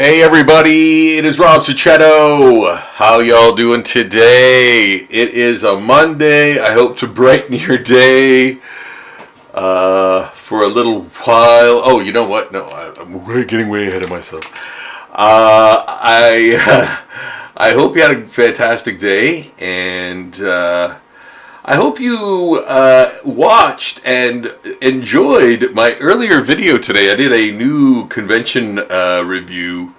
Hey everybody, it is Rob Succhetto. How y'all doing today? It is a Monday. I hope to brighten your day for a little while. Oh, you know what? No, I'm getting way ahead of myself. I hope you had a fantastic day, and I hope you watched and enjoyed my earlier video today. I did a new convention review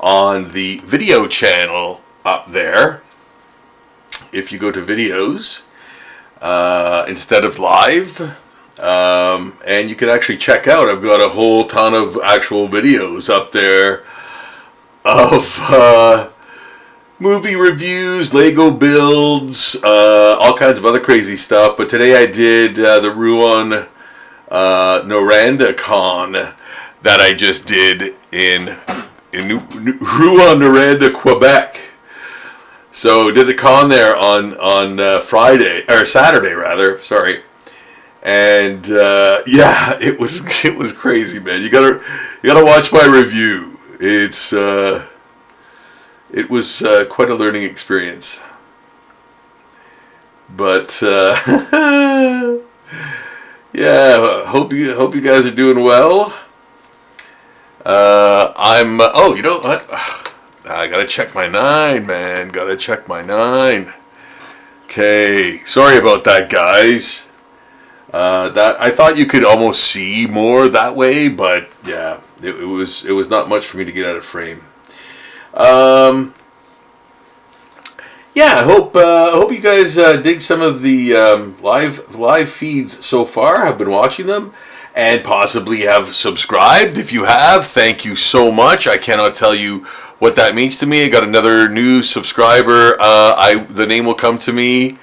on the video channel up there. If you go to videos instead of live, and you can actually check out, I've got a whole ton of actual videos up there of movie reviews, Lego builds, all kinds of other crazy stuff. But today I did the Rouen Noranda Con that I just did in Rouen Noranda, Quebec. So did the con there on Friday or Saturday rather. Sorry, and yeah, it was crazy, man. You gotta watch my review. It was quite a learning experience, but yeah. Hope you guys are doing well. Oh, you know what? I gotta check my 9, man. Gotta check my 9. Okay, sorry about that, guys. That I thought you could almost see more that way, but yeah, it was not much for me to get out of frame. Yeah, I hope you guys dig some of the live feeds so far. I've been watching them, and possibly have subscribed. If you have, thank you so much. I cannot tell you what that means to me. I got another new subscriber. The name will come to me.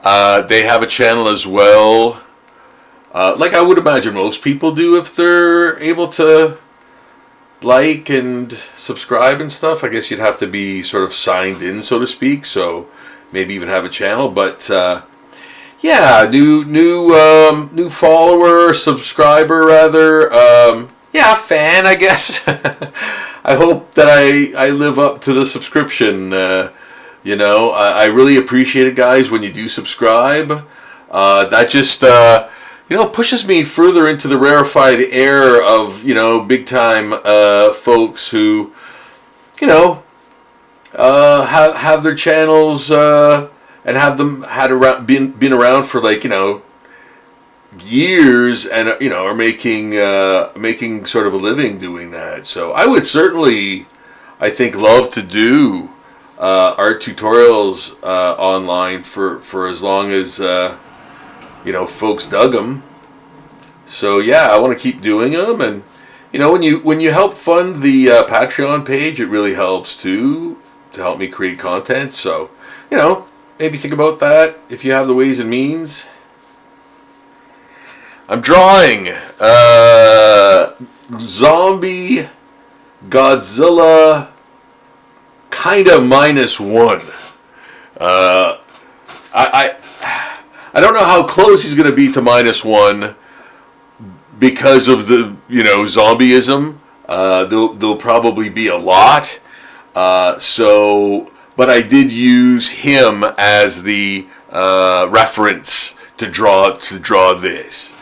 They have a channel as well. Like I would imagine most people do if they're able to like and subscribe and stuff. I guess you'd have to be sort of signed in, so to speak, so maybe even have a channel. But yeah, new follower, subscriber rather. Yeah, fan, I guess. I hope that I live up to the subscription. You know, I really appreciate it, guys, when you do subscribe. That just pushes me further into the rarefied air of, big time folks who, have their channels and have them been around for years, and are making sort of a living doing that. So I would certainly, I think, love to do art tutorials online for as long as folks dug them. So yeah, I want to keep doing them, and when you help fund the Patreon page, it really helps too, to help me create content. So maybe think about that if you have the ways and means. I'm drawing zombie Godzilla minus one. I don't know how close he's going to be to -1 because of the zombieism. There'll probably be a lot. But I did use him as the reference to draw this.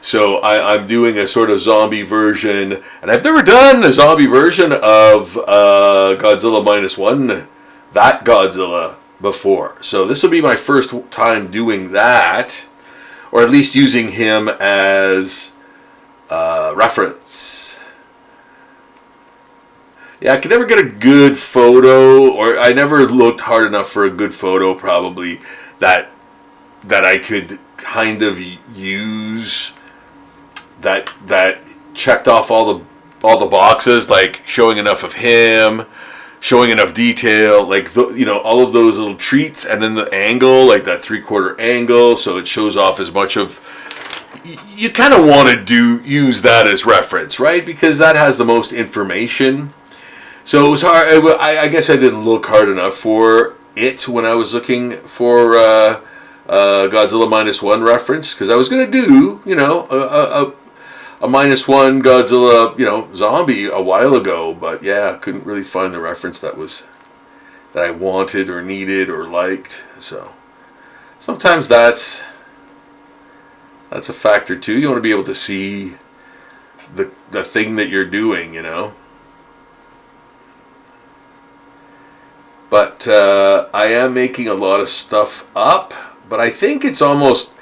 So I'm doing a sort of zombie version, and I've never done a zombie version of Godzilla -1, that Godzilla, before. So this will be my first time doing that, or at least using him as reference. Yeah, I could never get a good photo, or I never looked hard enough for a good photo, probably, that I could kind of use that checked off all the boxes, like showing enough of him, showing enough detail, like all of those little treats, and then the angle, like that 3/4 angle, so it shows off as much of. You kind of want to use that as reference, right? Because that has the most information. So it was hard. I guess I didn't look hard enough for it when I was looking for Godzilla -1 reference, because I was going to do, a -1 Godzilla, zombie a while ago, but yeah, couldn't really find the reference that I wanted or needed or liked. So sometimes that's a factor too. You want to be able to see the thing that you're doing, But I am making a lot of stuff up, but I think it's almost,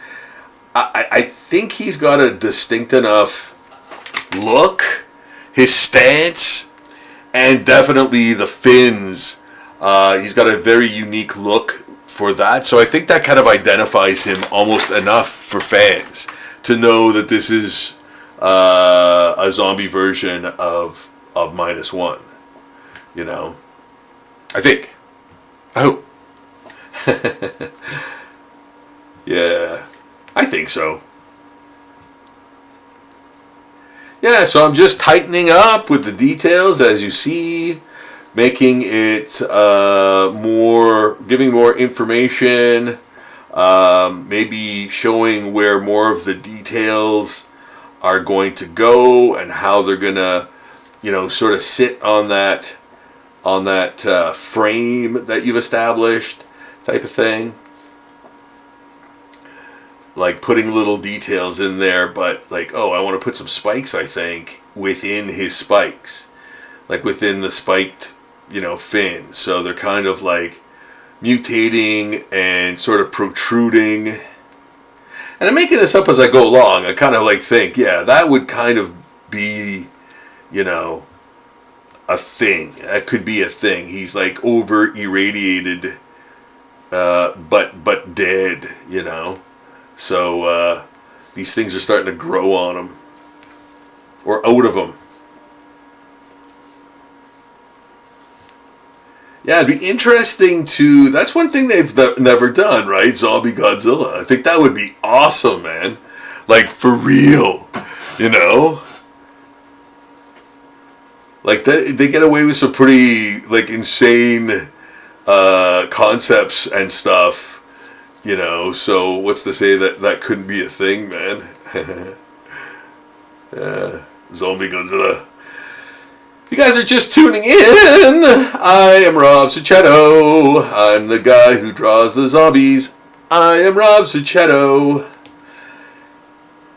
I think he's got a distinct enough look, his stance, and definitely the fins. He's got a very unique look for that, so I think that kind of identifies him almost enough for fans to know that this is a zombie version of -1. I think. I hope. Yeah, I think so. Yeah, so I'm just tightening up with the details, as you see, making it giving more information, maybe showing where more of the details are going to go and how they're gonna, sort of sit on that frame that you've established, type of thing. Like putting little details in there, but like, oh, I want to put some spikes, I think, within his spikes, like within the spiked, fins. So they're kind of like mutating and sort of protruding. And I'm making this up as I go along. I kind of like think, yeah, that would kind of be, a thing. That could be a thing. He's like over irradiated, but dead, So these things are starting to grow on him, or out of him. Yeah, it'd be interesting to. That's one thing they've never done, right? Zombie Godzilla. I think that would be awesome, man. Like for real, Like they get away with some pretty like insane concepts and stuff. So what's to say that couldn't be a thing, man? Zombie Godzilla. If you guys are just tuning in, I am Rob Succhetto. I'm the guy who draws the zombies. I am Rob Succhetto.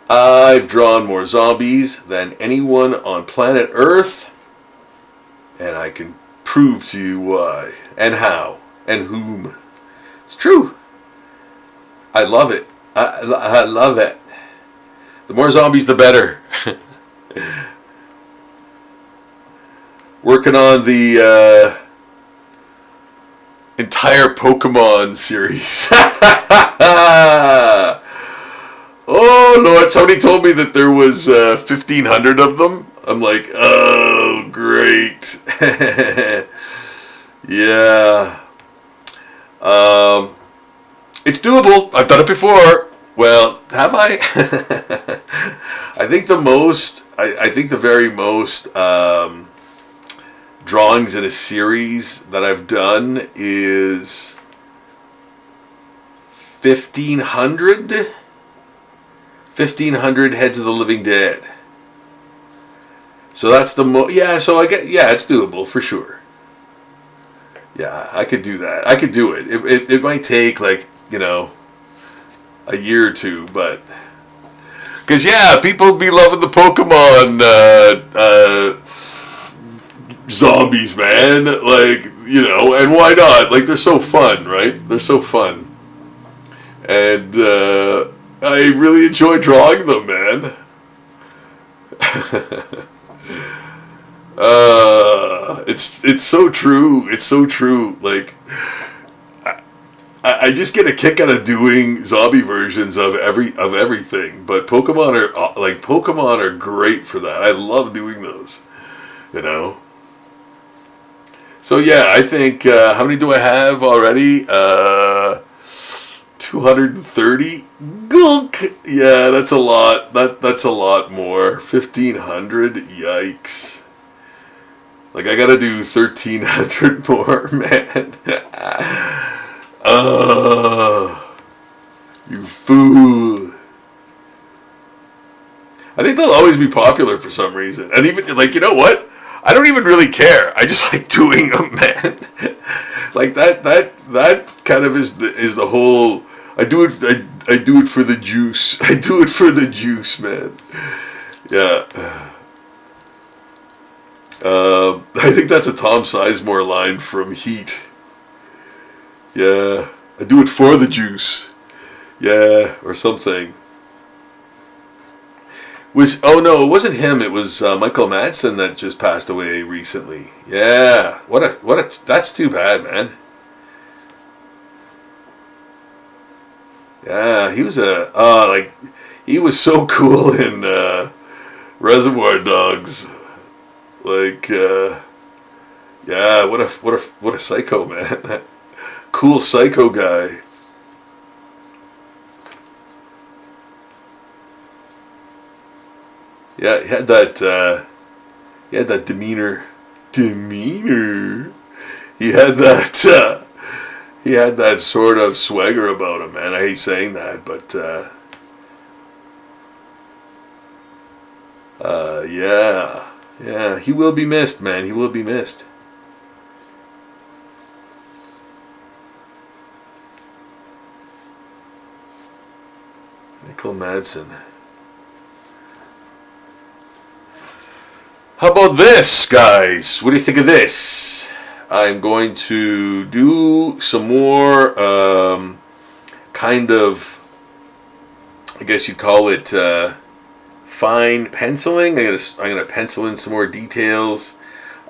I've drawn more zombies than anyone on planet Earth, and I can prove to you why, and how, and whom. It's true. I love it. I love it. The more zombies, the better. Working on the entire Pokémon series. Oh, Lord. Somebody told me that there was 1,500 of them. I'm like, oh, great. Yeah. It's doable. I've done it before. Well, have I? I think the most, I think the very most drawings in a series that I've done is 1,500 Heads of the Living Dead. So that's the so it's doable for sure. Yeah, I could do that. I could do it. It might take like, a year or two, but because people be loving the Pokemon zombies, man. Like, and why not? Like, they're so fun, right? They're so fun, and I really enjoy drawing them, man. It's so true. It's so true. Like, I just get a kick out of doing zombie versions of everything. But Pokemon are great for that. I love doing those. So yeah, I think how many do I have already? 230. Gulk. Yeah, that's a lot. That's a lot more. 1,500. Yikes. Like, I gotta do 1,300 more, man. You fool. I I think they'll always be popular for some reason. And even, like, you know what? I don't even really care. I just like doing them, man. Like that kind of is the whole. I do it for the juice. I do it for the juice, man. Yeah. I think that's a Tom Sizemore line from Heat. Yeah, I do it for the juice. Yeah, or something. Oh no, it wasn't him. It was Michael Madsen that just passed away recently. Yeah, that's too bad, man. Yeah, he was he was so cool in Reservoir Dogs. Like, yeah, what a psycho, man. Cool psycho guy. Yeah, he had that demeanor. He had that sort of swagger about him, man. I hate saying that, but yeah, he will be missed, man. He will be missed. Michael Madsen. How about this, guys? What do you think of this? I'm going to do some more kind of, I guess you'd call it fine penciling. I'm gonna pencil in some more details,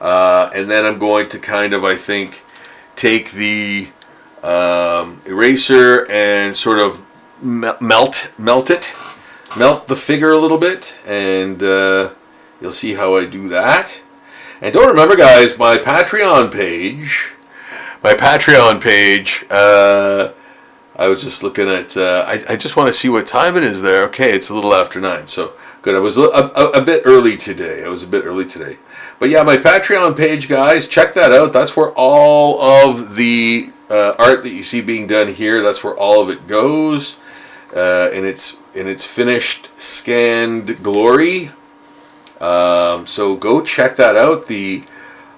and then I'm going to kind of, I think, take the eraser and sort of melt the figure a little bit, and you'll see how I do that. And don't remember, guys, my Patreon page. I was just looking at. I just want to see what time it is there. Okay, it's a little after 9. So good. I was a bit early today. But yeah, my Patreon page, guys, check that out. That's where all of the art that you see being done here. That's where all of it goes, in its finished, scanned glory. So go check that out. The,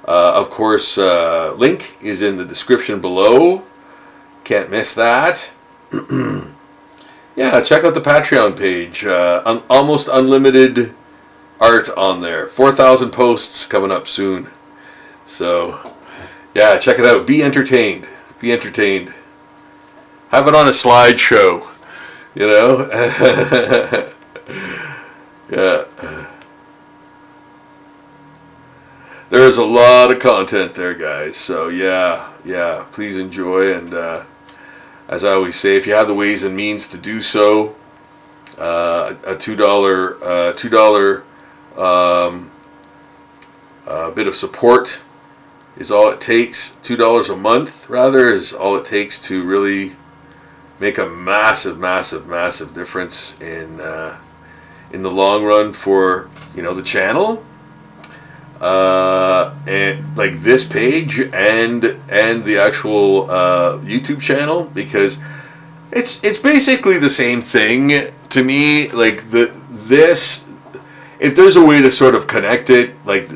of course, link is in the description below. Can't miss that. Yeah, check out the Patreon page. Almost unlimited art on there. 4,000 posts coming up soon. So, yeah, check it out. Be entertained. Have it on a slideshow. You know? Yeah. There's a lot of content there, guys. So yeah, please enjoy. And as I always say, if you have the ways and means to do so, a $2 bit of support is all it takes. $2 a month, rather, is all it takes to really make a massive difference in the long run for the channel. And like this page and the actual YouTube channel, because it's basically the same thing to me. Like this, if there's a way to sort of connect it, like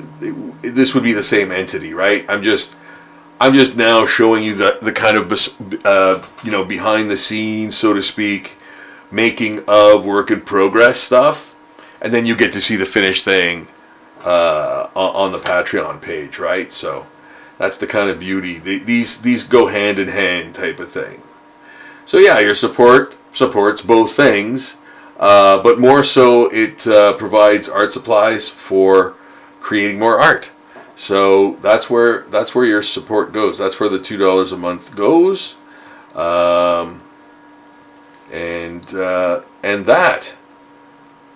this would be the same entity, right? I'm just now showing you the kind of behind the scenes, so to speak, making of work in progress stuff, and then you get to see the finished thing on the Patreon page, right? So that's the kind of beauty. These go hand in hand type of thing. So yeah, your support supports both things, but more so it provides art supplies for creating more art. So that's where your support goes. That's where the $2 a month goes, and that.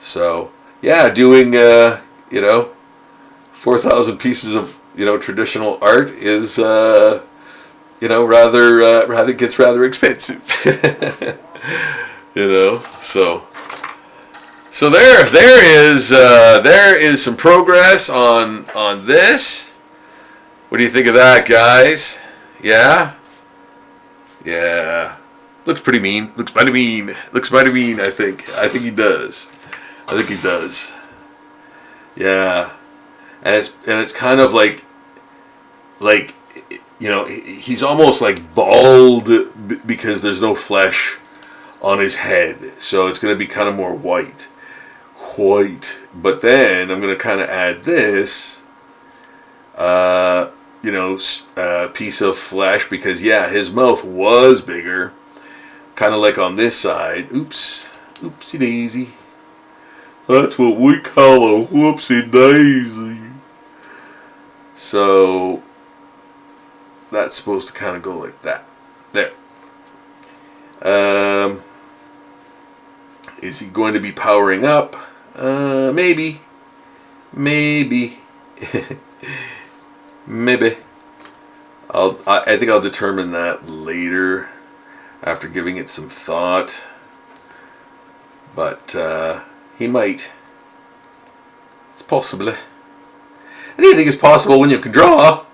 So yeah, doing 4,000 pieces of traditional art is rather gets rather expensive. So there is some progress on this. What do you think of that, guys? Yeah. Looks pretty mean. Looks mighty mean. I think he does. I think he does. Yeah, and it's kind of like he's almost like bald because there's no flesh on his head, so it's going to be kind of more white. But then I'm going to kind of add this, piece of flesh because his mouth was bigger, kind of like on this side. Oopsie daisy. That's what we call a whoopsie daisy. So that's supposed to kind of go like that. There. Is he going to be powering up? Maybe. Maybe. I think I'll determine that later after giving it some thought. But he might. It's possible. Anything is possible when you can draw.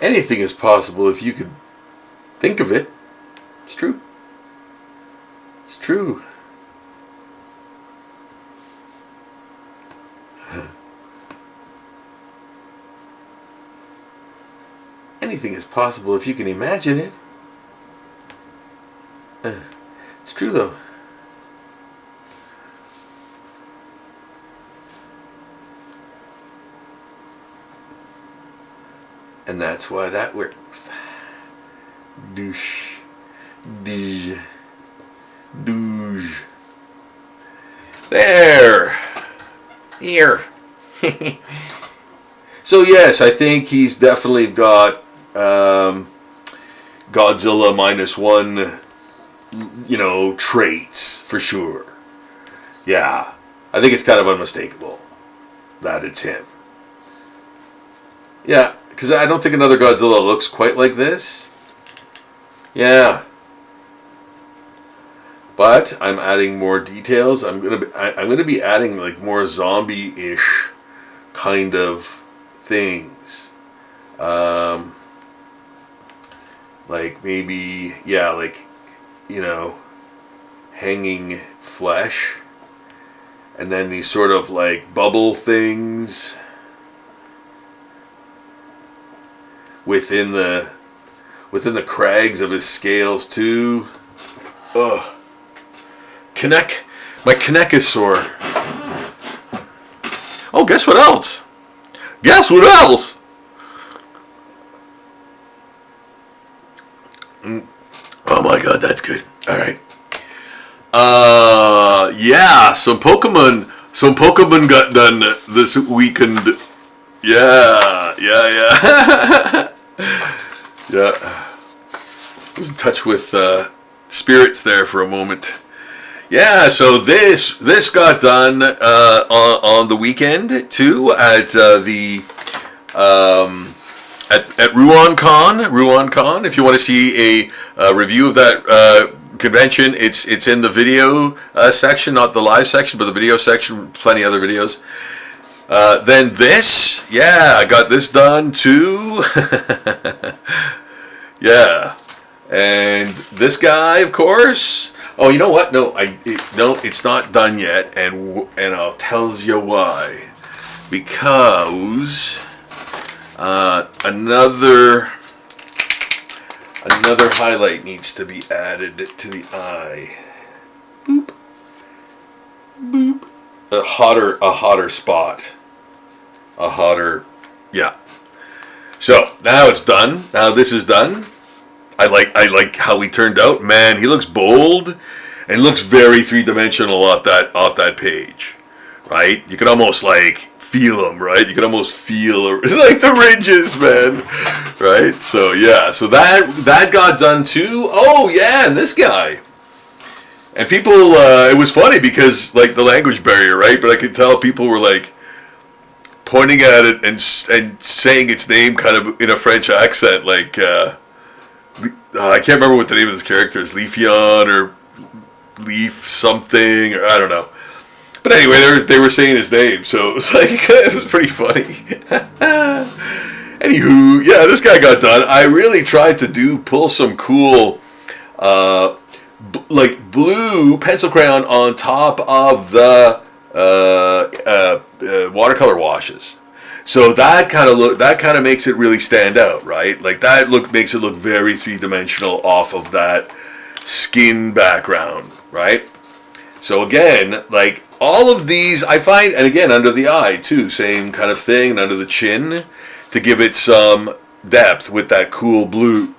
Anything is possible if you could think of it. It's true. It's true. Anything is possible if you can imagine it. It's true though. And that's why that works. Douche. Douche. Douche. There. Here. So yes, I think he's definitely got Godzilla Minus One, traits for sure. Yeah. I think it's kind of unmistakable that it's him. Yeah. Because I don't think another Godzilla looks quite like this. Yeah. But I'm adding more details. I'm gonna be adding like more zombie-ish kind of things. Like maybe hanging flesh, and then these sort of like bubble things within the crags of his scales too. Ugh. My neck is sore. Oh, guess what else? Guess what else? Oh my god, that's good. All right. Yeah, some Pokemon got done this weekend. Yeah. Yeah. Was in touch with spirits there for a moment. Yeah, so this got done on the weekend too at at RuonCon. If you want to see a review of that convention, it's in the video section, not the live section, but the video section. Plenty of other videos. Then this, I got this done too. Yeah, and this guy, of course. Oh, you know what? No, it's not done yet, and I'll tell you why. Because another highlight needs to be added to the eye. Boop, boop. A hotter spot. Yeah. So now it's done. Now this is done. I like how he turned out. Man, he looks bold and looks very three-dimensional off that page, right? You can almost like feel him, right? You can almost feel like the ridges, man, right? So yeah, so that got done too. Oh yeah, and this guy. And people, it was funny because like the language barrier, right? But I could tell people were like pointing at it and saying its name kind of in a French accent, like. I can't remember what the name of this character is, Leafeon or Leaf something, or I don't know. But anyway, they were saying his name, so it was like it was pretty funny. Anywho, yeah, this guy got done. I really tried to pull some cool like blue pencil crayon on top of the watercolor washes. So that kind of makes it really stand out, right? Like that makes it look very three-dimensional off of that skin background, right? So again, like all of these I find, and again under the eye too, same kind of thing, and under the chin to give it some depth with that cool blue,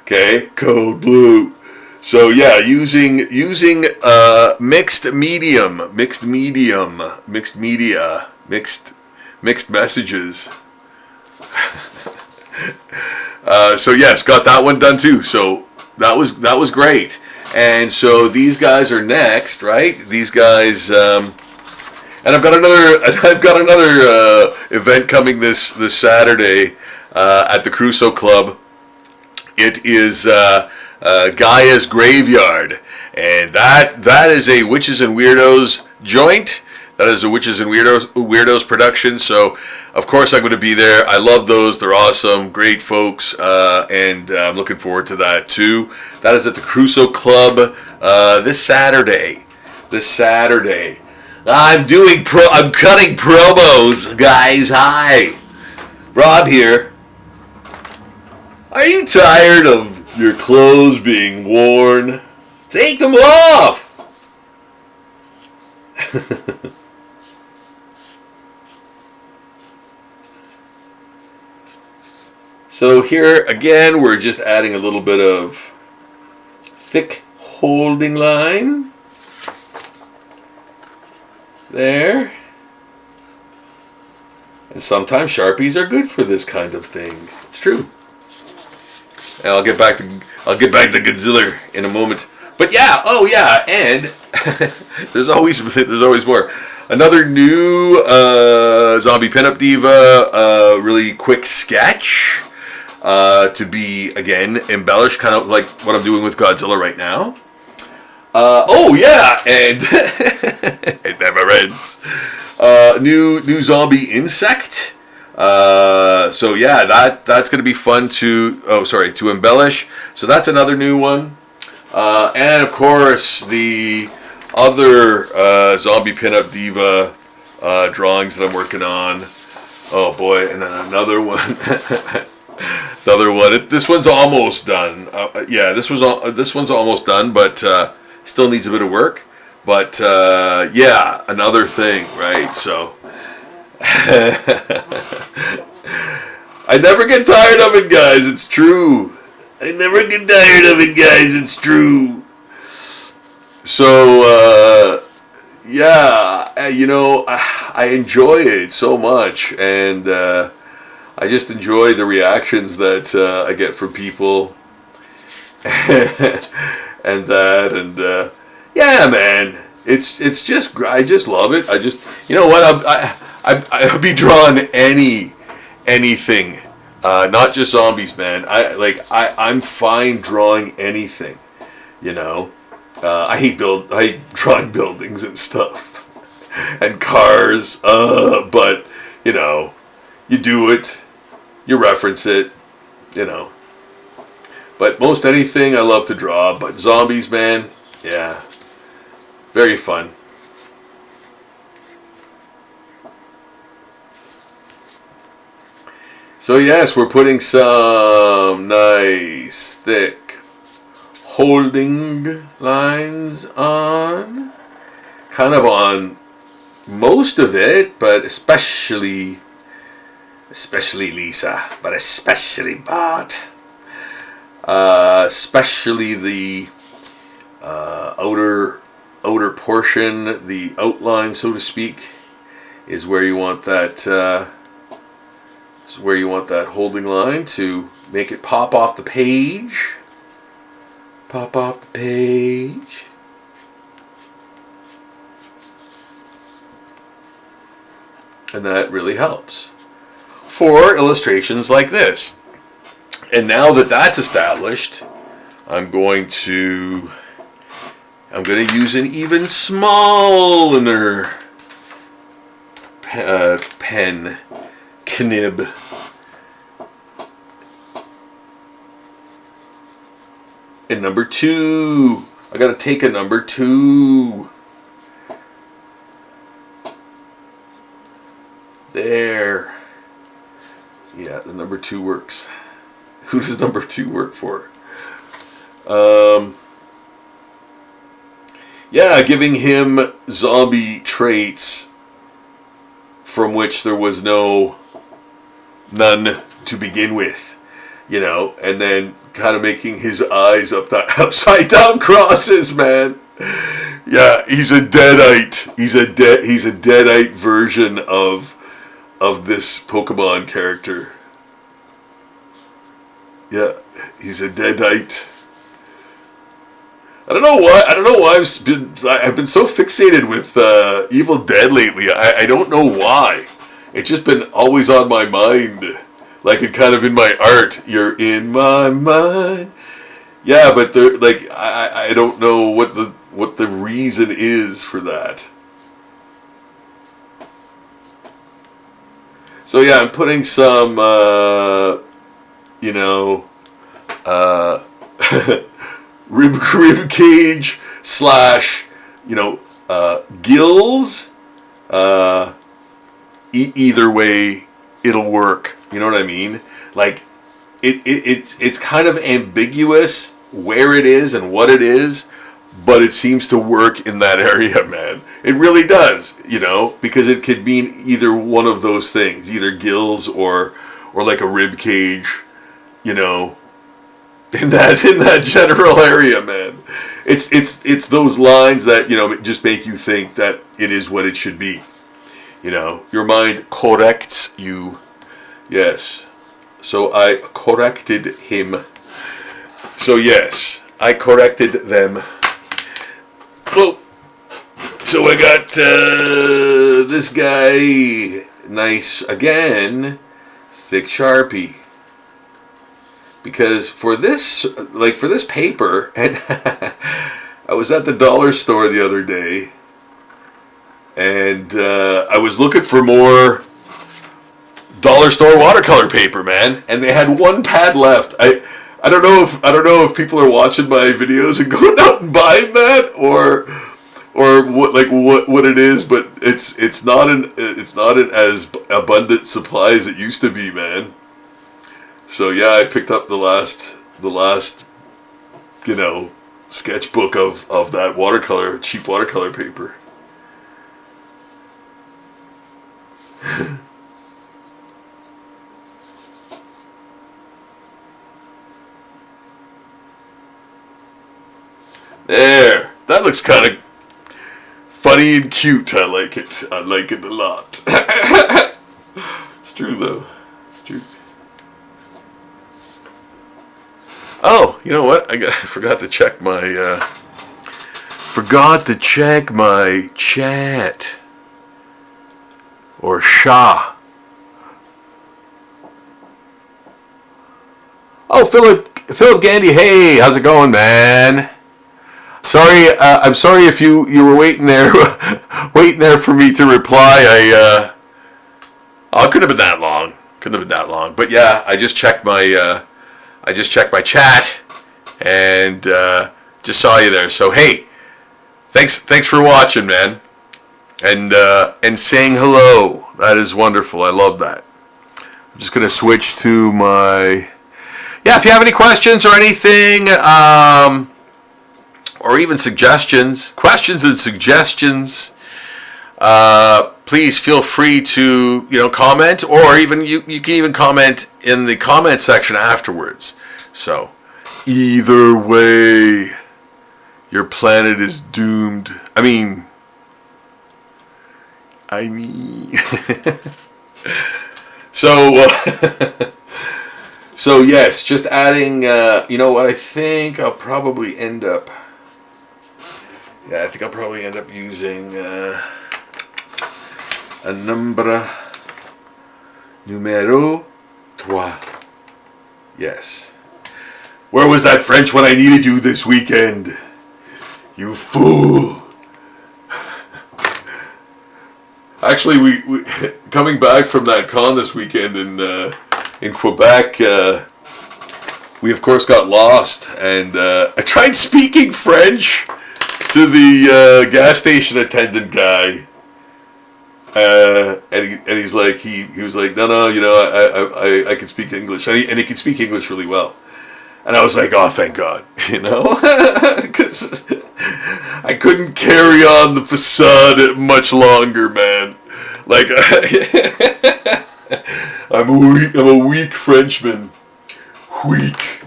okay, code blue. So yeah, using mixed messages. So yes, got that one done too. So that was great. And so these guys are next, right? These guys, and I've got another event coming this Saturday at the Crusoe Club. It is Gaia's Graveyard, and that is a Witches and Weirdos joint. That is a Witches and Weirdos production. So, of course, I'm going to be there. I love those. They're awesome. Great folks. And I'm looking forward to that, too. That is at the Crusoe Club this Saturday. I'm cutting promos, guys. Hi. Rob here. Are you tired of your clothes being worn? Take them off. So here again, we're just adding a little bit of thick holding line there. And sometimes Sharpies are good for this kind of thing. It's true. And I'll get back to Godzilla in a moment. But yeah, and there's always more. Another new Zombie Pinup Diva, really quick sketch to be, again, embellished, kind of like what I'm doing with Godzilla right now. And it never ends. New zombie insect. So yeah, that's going to be fun to embellish. So that's another new one. And of course the other Zombie Pinup Diva drawings that I'm working on. Oh boy, and then another one. This one's almost done. This one's almost done, but still needs a bit of work. But another thing, right? So I never get tired of it, guys. It's true. I never get tired of it, guys. It's true. So I enjoy it so much, and I just enjoy the reactions that I get from people, and man, it's just, I just love it. I just, you know what, I'll be drawing anything, not just zombies, man. I'm fine drawing anything, you know. I hate drawing buildings and stuff and cars, but you know, you do it, you reference it, you know. But most anything I love to draw, but zombies, man, yeah, very fun. So yes, we're putting some nice thick holding lines on, kind of on most of it, but especially Lisa, but especially Bart, especially the outer portion, the outline, so to speak, is where you want that. Is where you want that holding line to make it pop off the page. Pop off the page. And that really helps for illustrations like this. And now that that's established, I'm going to use an even smaller pen nib. And number 2. I gotta take a number 2. There. Yeah, the number 2 works. Who does number 2 work for? Yeah, giving him zombie traits from which there was none to begin with, you know, and then kind of making his eyes upside down crosses, man. Yeah, he's a deadite. He's a deadite version of this Pokemon character. Yeah, he's a deadite. I don't know why I've been so fixated with Evil Dead lately. I don't know why. It's just been always on my mind, like it kind of in my art. You're in my mind. Yeah, but they're like I don't know what the reason is for that. So yeah, I'm putting some rib cage / gills. Either way, it'll work. You know what I mean? Like, it's kind of ambiguous where it is and what it is, but it seems to work in that area, man. It really does, you know, because it could mean either one of those things, either gills or like a rib cage, you know. In that general area, man, it's those lines that, you know, just make you think that it is what it should be. You know, your mind corrects you. Yes. So I corrected him. So yes, I corrected them. Well, so I got this guy, nice again, thick Sharpie. Because for this paper, and I was at the dollar store the other day, and I was looking for more dollar store watercolor paper, man, and they had one pad left. I don't know if people are watching my videos and going out and buying that, or what it is, but it's not an as abundant supply as it used to be, man. So yeah, I picked up the last, you know, sketchbook of that cheap watercolor paper. There, that looks kind of funny and cute. I like it. I like it a lot. It's true though. It's true. Oh, you know what? I forgot to check my chat or Shah. Oh, Philip Gandy. Hey, how's it going, man? Sorry, I'm sorry if you were waiting there for me to reply. It couldn't have been that long. But yeah, I just checked my chat and just saw you there. So hey, thanks for watching, man, and saying hello. That is wonderful. I love that. I'm just gonna switch to my. Yeah, if you have any questions or anything, or even questions and suggestions, please feel free to, you know, comment, or even you can even comment in the comment section afterwards. So either way, your planet is doomed. I mean so yes, just adding, you know what, I think I'll probably end up using a numero 3. Yes. Where was that French when I needed you this weekend? You fool. Actually, we coming back from that con this weekend in Quebec, we of course got lost, and I tried speaking French to the gas station attendant guy, and he's like, he was like, no, you know, I can speak English, and he can speak English really well, and I was like, oh, thank God, you know, because I couldn't carry on the facade much longer, man. Like, I'm a weak Frenchman. Weak.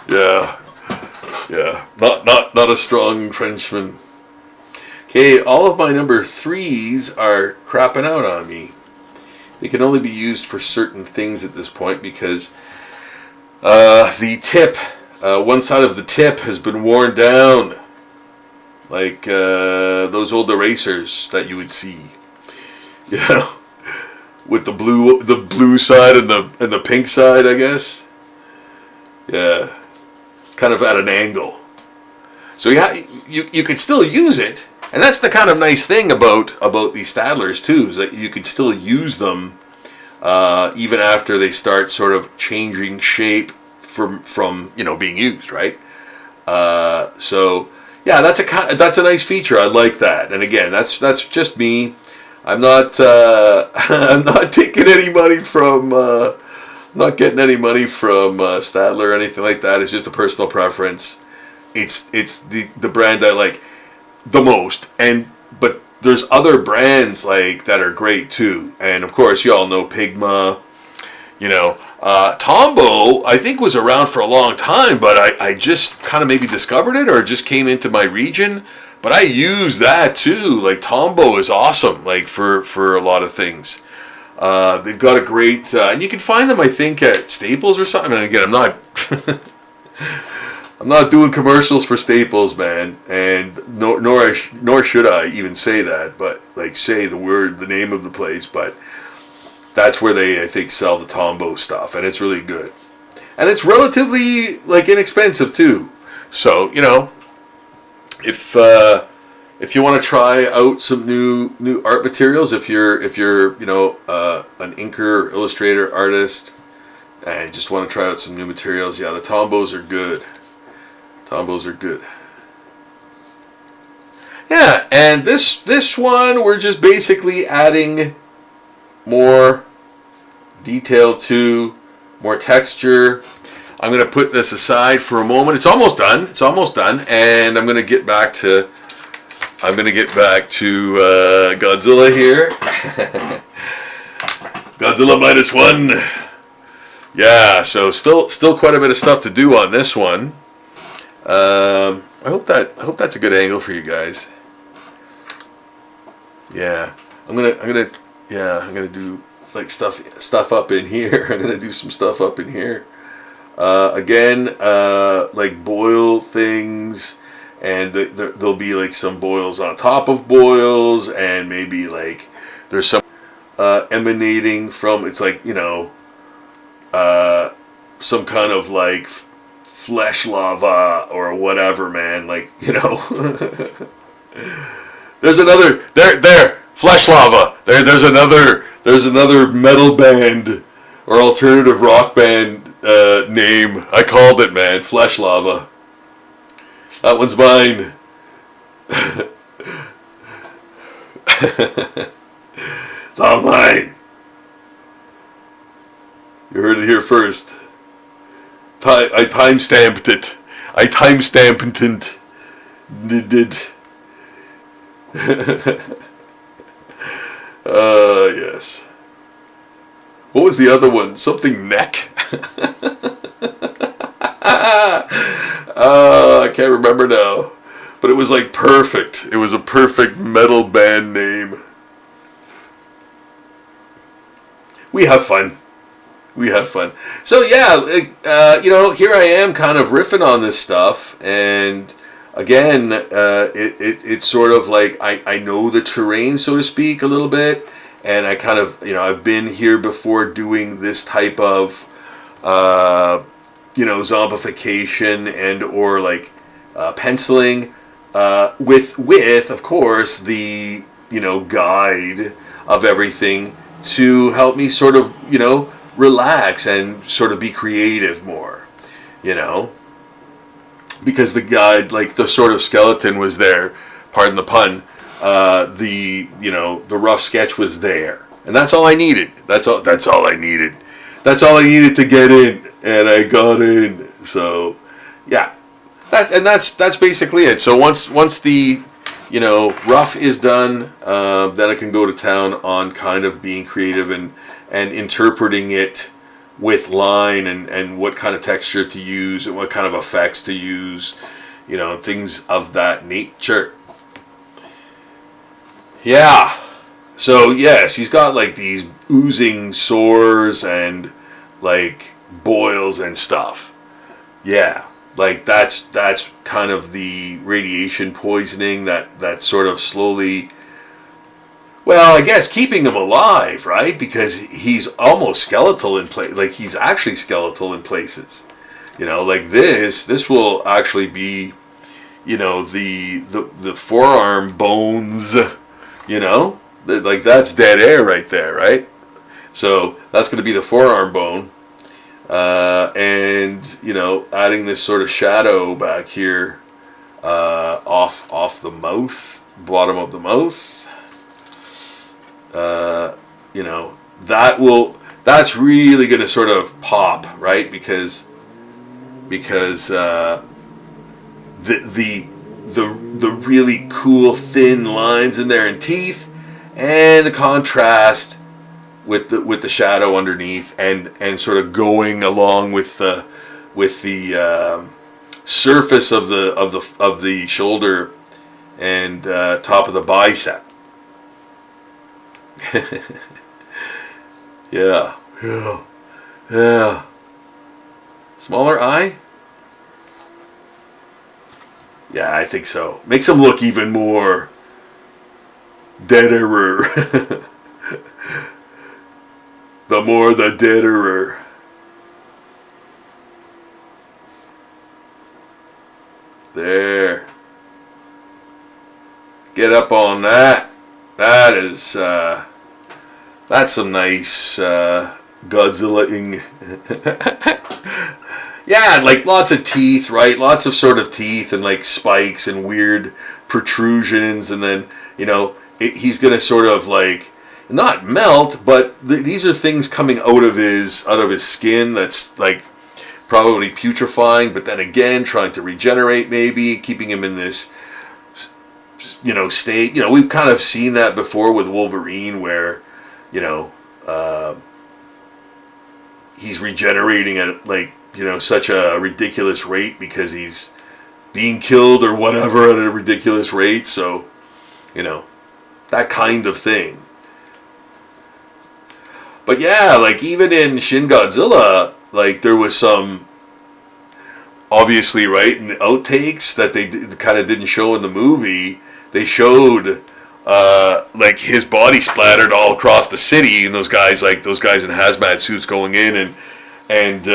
Yeah. Not a strong Frenchman. Okay, all of my number 3s are crapping out on me. They can only be used for certain things at this point because the tip, one side of the tip has been worn down. Like those old erasers that you would see. You know? With the blue side and the pink side, I guess. Yeah, kind of at an angle. So yeah, you could still use it, and that's the kind of nice thing about these Stadlers too, is that you could still use them even after they start sort of changing shape from you know, being used, right? So yeah, that's a nice feature. I like that, and again, that's just me. I'm not taking any money from not getting any money from Stadler or anything like that. It's just a personal preference. It's the brand I like the most, but there's other brands like that are great too. And of course, you all know Pigma. You know, Tombow I think was around for a long time, but I just kind of maybe discovered it, or it just came into my region. But I use that too. Like, Tombow is awesome, like for a lot of things. They've got a great, and you can find them, I think, at Staples or something. And again, I'm not I'm not doing commercials for Staples, man, and nor should I even say that. But like, say the name of the place. But that's where they, I think, sell the Tombow stuff, and it's really good, and it's relatively like inexpensive too. So, you know. If you want to try out some new art materials, if you're you know an inker, illustrator, artist, and just want to try out some new materials, yeah, the Tombows are good. Tombows are good. Yeah, and this one we're just basically adding more detail to, more texture. I'm going to put this aside for a moment. It's almost done. And I'm going to get back to Godzilla here. Godzilla Minus One. Yeah, so still quite a bit of stuff to do on this one. I hope that's a good angle for you guys. Yeah, I'm gonna do like stuff up in here. I'm gonna do some stuff up in here. Again, like boil things, and there'll be like some boils on top of boils, and maybe like there's some emanating from, it's like, you know, some kind of like flesh lava or whatever, man. Like, you know, there's another flesh lava. There's another metal band or alternative rock band name. I called it, man. Flesh lava. That one's mine. It's all mine. You heard it here first. I time-stamped it. I time-stamped it. Did. Yes. What was the other one? Something neck? I can't remember now. But it was like perfect. It was a perfect metal band name. We have fun. So yeah, you know, here I am kind of riffing on this stuff. And again, it's sort of like I know the terrain, so to speak, a little bit. And I kind of, you know, I've been here before doing this type of, you know, zombification and or like penciling with of course the, you know, guide of everything to help me sort of, you know, relax and sort of be creative more, because the guy, like the sort of skeleton was there, pardon the pun, the rough sketch was there, and that's all I needed. That's all I needed. That's all I needed to get in, and I got in. So, yeah, that's basically it. So once the rough is done, then I can go to town on kind of being creative and interpreting it with line and what kind of texture to use and what kind of effects to use, things of that nature. Yeah. So yes, he's got like these oozing sores and like boils and stuff. Yeah. Like that's kind of the radiation poisoning that sort of slowly, well, I guess keeping him alive, right? Because he's almost skeletal in place. Like he's actually skeletal in places. Like this will actually be, the forearm bones, like that's dead air right there, right? So that's going to be the forearm bone. And adding this sort of shadow back here, off the mouth, bottom of the mouth. That's really going to sort of pop, right? Because the really cool thin lines in there and teeth, and the contrast with the shadow underneath, and sort of going along with the surface of the shoulder and top of the bicep. Yeah. Smaller eye? Yeah, I think so. Makes him look even more deaderer. The more the deaderer. There. Get up on that. That is, that's some nice Godzilla-ing. Yeah, like lots of teeth, right? Lots of sort of teeth and like spikes and weird protrusions, and then he's gonna sort of like not melt, but these are things coming out of his skin that's like probably putrefying, but then again trying to regenerate, maybe keeping him in this state. We've kind of seen that before with Wolverine, where he's regenerating at like such a ridiculous rate because he's being killed or whatever at a ridiculous rate. So that kind of thing. But yeah, like even in Shin Godzilla, like there was some, obviously, right, in the outtakes that they kind of didn't show in the movie. They showed like his body splattered all across the city, and those guys in hazmat suits going in and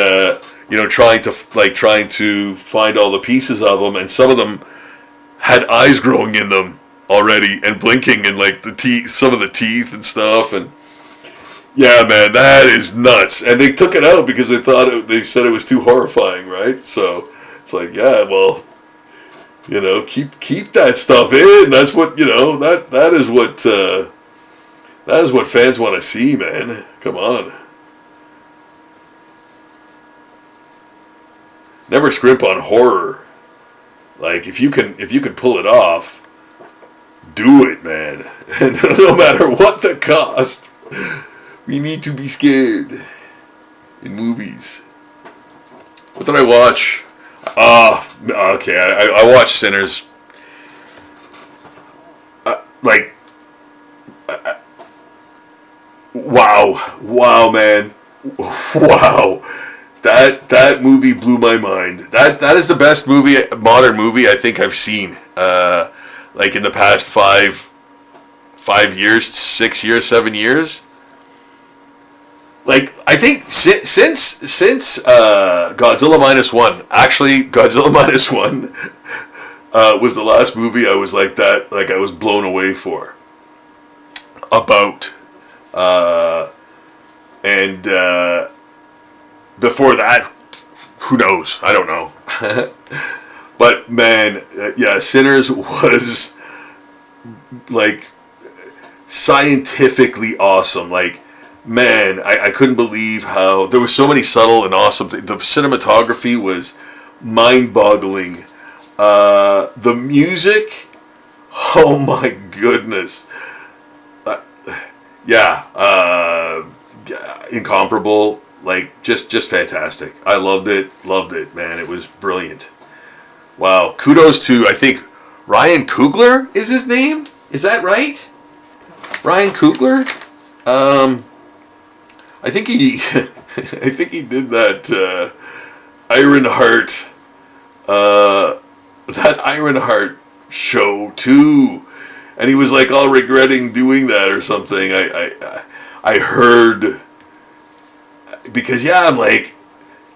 trying to find all the pieces of them, and some of them had eyes growing in them already and blinking, and like the teeth, some of the teeth and stuff, and yeah, man, that is nuts. And they took it out because they said it was too horrifying, right? So it's like, yeah, well, keep that stuff in. That's what that is what fans want to see, man. Come on. Never scrimp on horror. Like if you can pull it off, do it, man. And no matter what the cost, we need to be scared in movies. What did I watch? Okay, I watched Sinners. Wow, man, wow. That movie blew my mind. That is the best modern movie I think I've seen. Like in the past 5 years, 6 years, 7 years. Like I think since Godzilla Minus One, actually Godzilla Minus One was the last movie I was like that. Like I was blown away about. And before that, who knows? I don't know. But man, yeah, Sinners was like scientifically awesome. Like, man, I couldn't believe how there was so many subtle and awesome things. The cinematography was mind-boggling. The music, oh my goodness. Incomparable. Like, just fantastic. I loved it, man. It was brilliant. Wow. Kudos to, I think, Ryan Coogler is his name? Is that right? Ryan Coogler? I think he I think he did that Ironheart show too. And he was like all regretting doing that or something. I heard, because yeah, I'm like,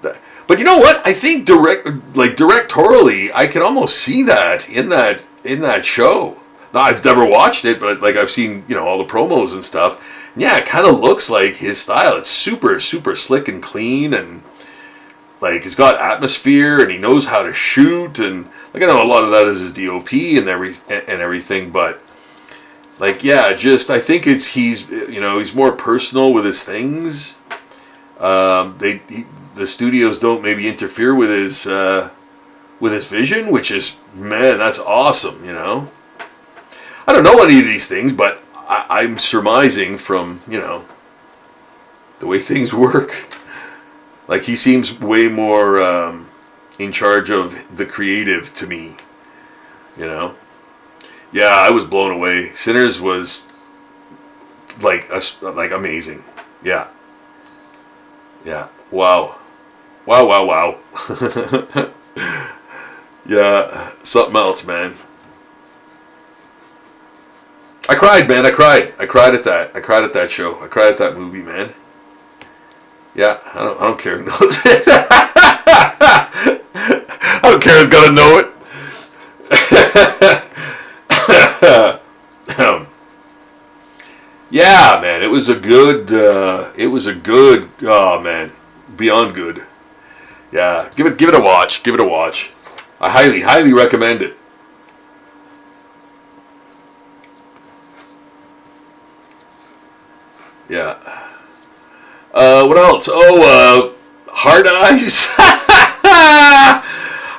but you know what? I think directorially, I can almost see that in that show. Now, I've never watched it, but like I've seen, all the promos and stuff. And yeah, it kind of looks like his style. It's super, super slick and clean, and like it's got atmosphere, and he knows how to shoot, and like I know a lot of that is his DOP and everything, but like yeah, just I think he's more personal with his things. The studios don't maybe interfere with his vision, which is, man, that's awesome. I don't know any of these things, but I'm surmising from the way things work. Like he seems way more in charge of the creative to me. Yeah, I was blown away. Sinners was like amazing. Yeah. Wow. Yeah, something else, man. I cried, man. I cried at that. I cried at that show. I cried at that movie, man. Yeah, I don't care who knows it. I don't care who's gonna know it. Yeah, man. It was a good. Oh man, beyond good. Yeah, give it a watch. Give it a watch. I highly recommend it. Yeah. What else? Oh, Hard Eyes.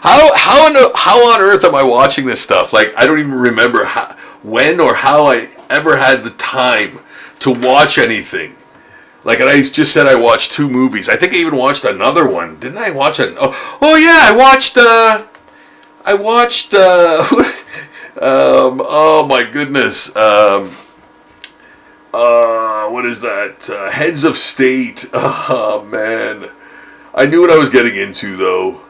How on earth am I watching this stuff? Like, I don't even remember when or how I ever had the time to watch anything. Like, and I just said I watched 2 movies. I think I even watched another one. Didn't I watch it? Oh yeah, I watched. Oh my goodness. What is that? Heads of State. Oh man, I knew what I was getting into though.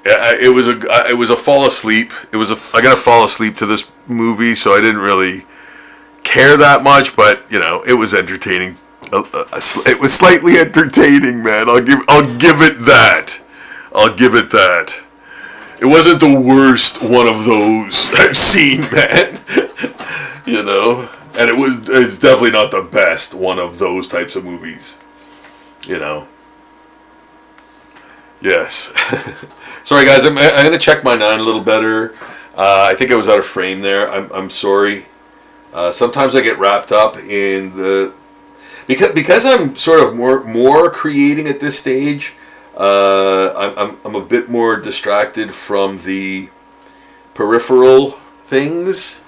It was a fall asleep. I gotta fall asleep to this movie, so I didn't really care that much. But it was entertaining. It was slightly entertaining, man. I'll give it that. It wasn't the worst one of those I've seen, man. And it's definitely not the best one of those types of movies. Yes. Sorry, guys. I'm gonna check my 9 a little better. I think I was out of frame there. I'm sorry. Sometimes I get wrapped up in the because I'm sort of more creating at this stage. I'm a bit more distracted from the peripheral things.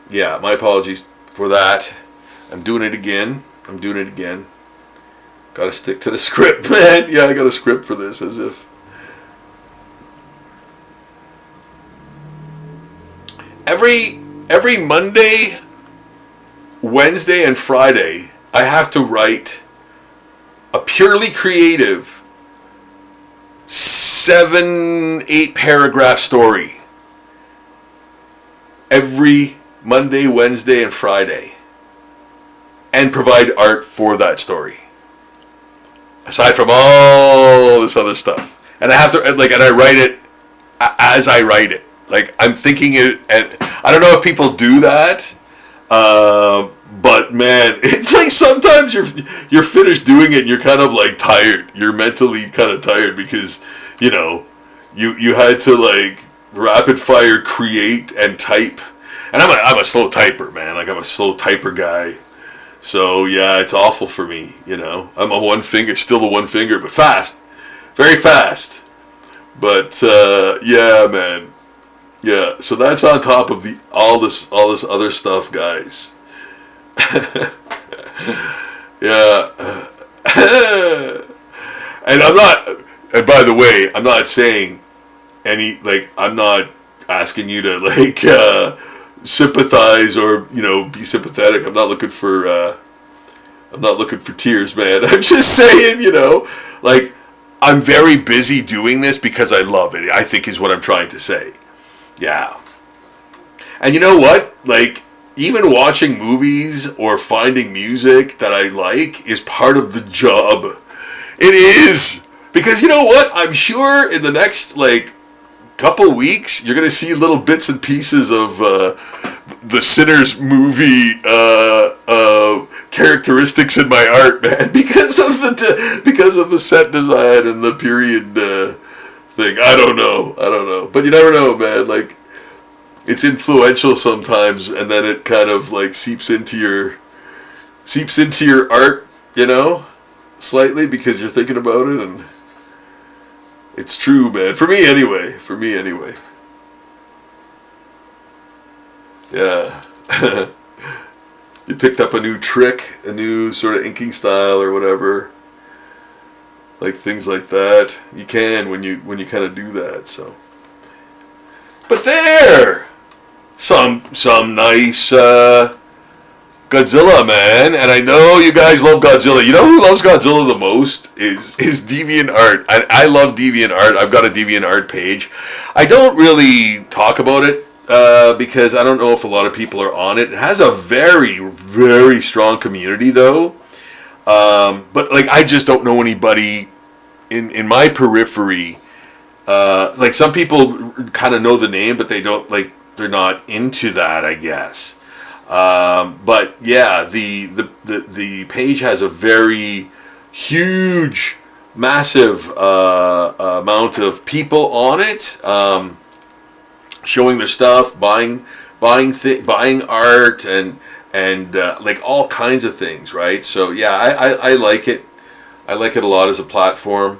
Yeah, my apologies for that. I'm doing it again. Gotta stick to the script, man. Yeah, I got a script for this, as if. Every Monday, Wednesday, and Friday, I have to write a purely creative 7-8 paragraph story. Every Monday, Wednesday, and Friday. And provide art for that story. Aside from all this other stuff. And I have to, and I write it as I write it. Like, I'm thinking it, and I don't know if people do that, But man, it's like sometimes you're finished doing it and you're kind of like tired. You're mentally kind of tired because, you know, you had to like rapid fire create and type. And I'm a slow typer, man. Like I'm a slow typer guy. So yeah, it's awful for me, you know. I'm a one finger, still the one finger, but fast. Very fast. But yeah, man. Yeah, so that's on top of all this other stuff, guys. Yeah. And by the way, I'm not saying I'm not asking you to sympathize or, you know, be sympathetic. I'm not looking for tears, man. I'm just saying, you know, like, I'm very busy doing this because I love it, I think is what I'm trying to say. Yeah. And you know what? Like, even watching movies or finding music that I like is part of the job. It is. Because you know what? I'm sure in the next, like, couple weeks, you're going to see little bits and pieces of the Sinners movie characteristics in my art, man. Because of the set design and the period thing. I don't know. But you never know, man. Like, it's influential sometimes, and then it kind of like seeps into your art, you know, slightly because you're thinking about it, and it's true, man. For me anyway. Yeah. You picked up a new trick, a new sort of inking style or whatever, like things like that. You can when you kind of do that. So, but there. Some nice Godzilla, man, and I know you guys love Godzilla. You know who loves Godzilla the most is DeviantArt. I love DeviantArt. I've got a DeviantArt page. I don't really talk about it because I don't know if a lot of people are on it. It has a very, very strong community though, but like I just don't know anybody in my periphery. Like some people kind of know the name, but they don't like. They're not into that, I guess. But yeah, the page has a very huge, massive amount of people on it, showing their stuff, buying art, and like all kinds of things, right? So yeah, I like it. I like it a lot as a platform.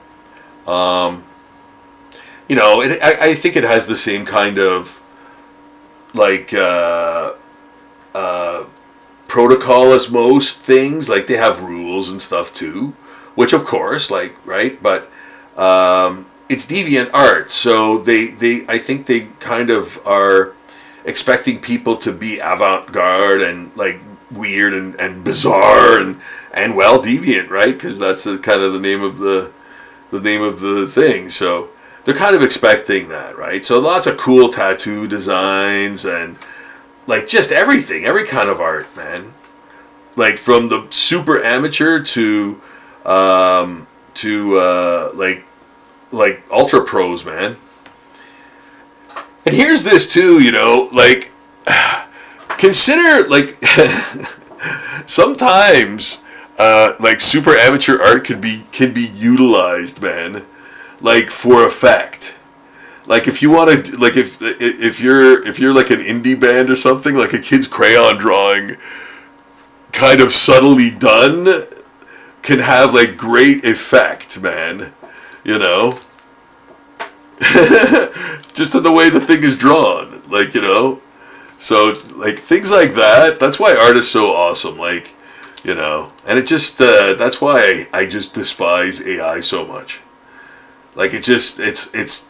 You know, I think it has the same kind of like protocol as most things. Like they have rules and stuff too, which of course, like, right, but it's DeviantArt, so they I think they kind of are expecting people to be avant-garde and like weird and bizarre and well, deviant, right? Because that's kind of the name of the thing. So they're kind of expecting that, right? So lots of cool tattoo designs and like just everything, every kind of art, man. Like from the super amateur to like ultra pros, man. And here's this too, you know, like consider like sometimes like super amateur art can be utilized, man. Like for effect, like if you want to, like if you're like an indie band or something, like a kid's crayon drawing, kind of subtly done, can have like great effect, man. You know, just in the way the thing is drawn, like, you know. So like things like that. That's why art is so awesome. Like, you know, and it just that's why I just despise AI so much. Like it just it's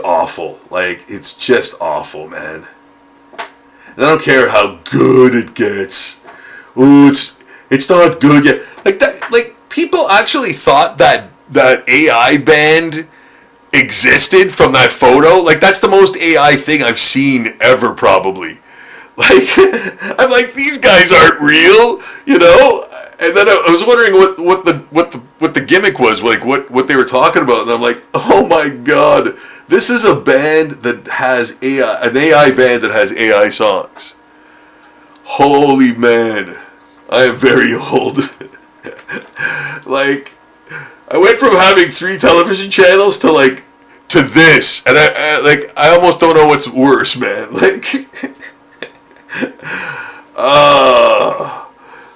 awful. Like it's just awful, man. And I don't care how good it gets. Ooh, it's not good yet. Like that. Like people actually thought that AI band existed from that photo. Like that's the most AI thing I've seen ever, probably. Like I'm like, these guys aren't real, you know. And then I was wondering what the gimmick was, like what they were talking about, and I'm like, oh my god, this is a band that has AI, an AI band that has AI songs. Holy man, I am very old. Like, I went from having 3 television channels to this, and I almost don't know what's worse, man.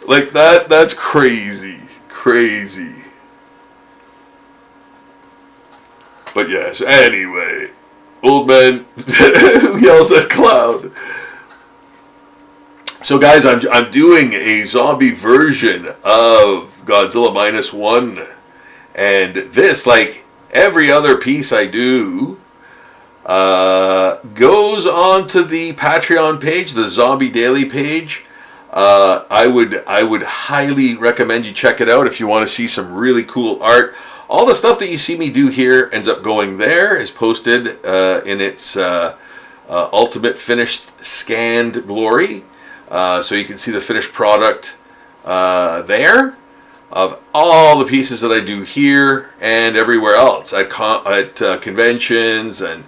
Like that's crazy. But yes, anyway, old man who yells at cloud. So guys, I'm doing a zombie version of Godzilla Minus One, and this, like every other piece I do, goes onto the Patreon page, the Zombie Daily page. I would highly recommend you check it out if you want to see some really cool art. All the stuff that you see me do here ends up going there, is posted in its ultimate finished scanned glory. So you can see the finished product there of all the pieces that I do here and everywhere else at conventions and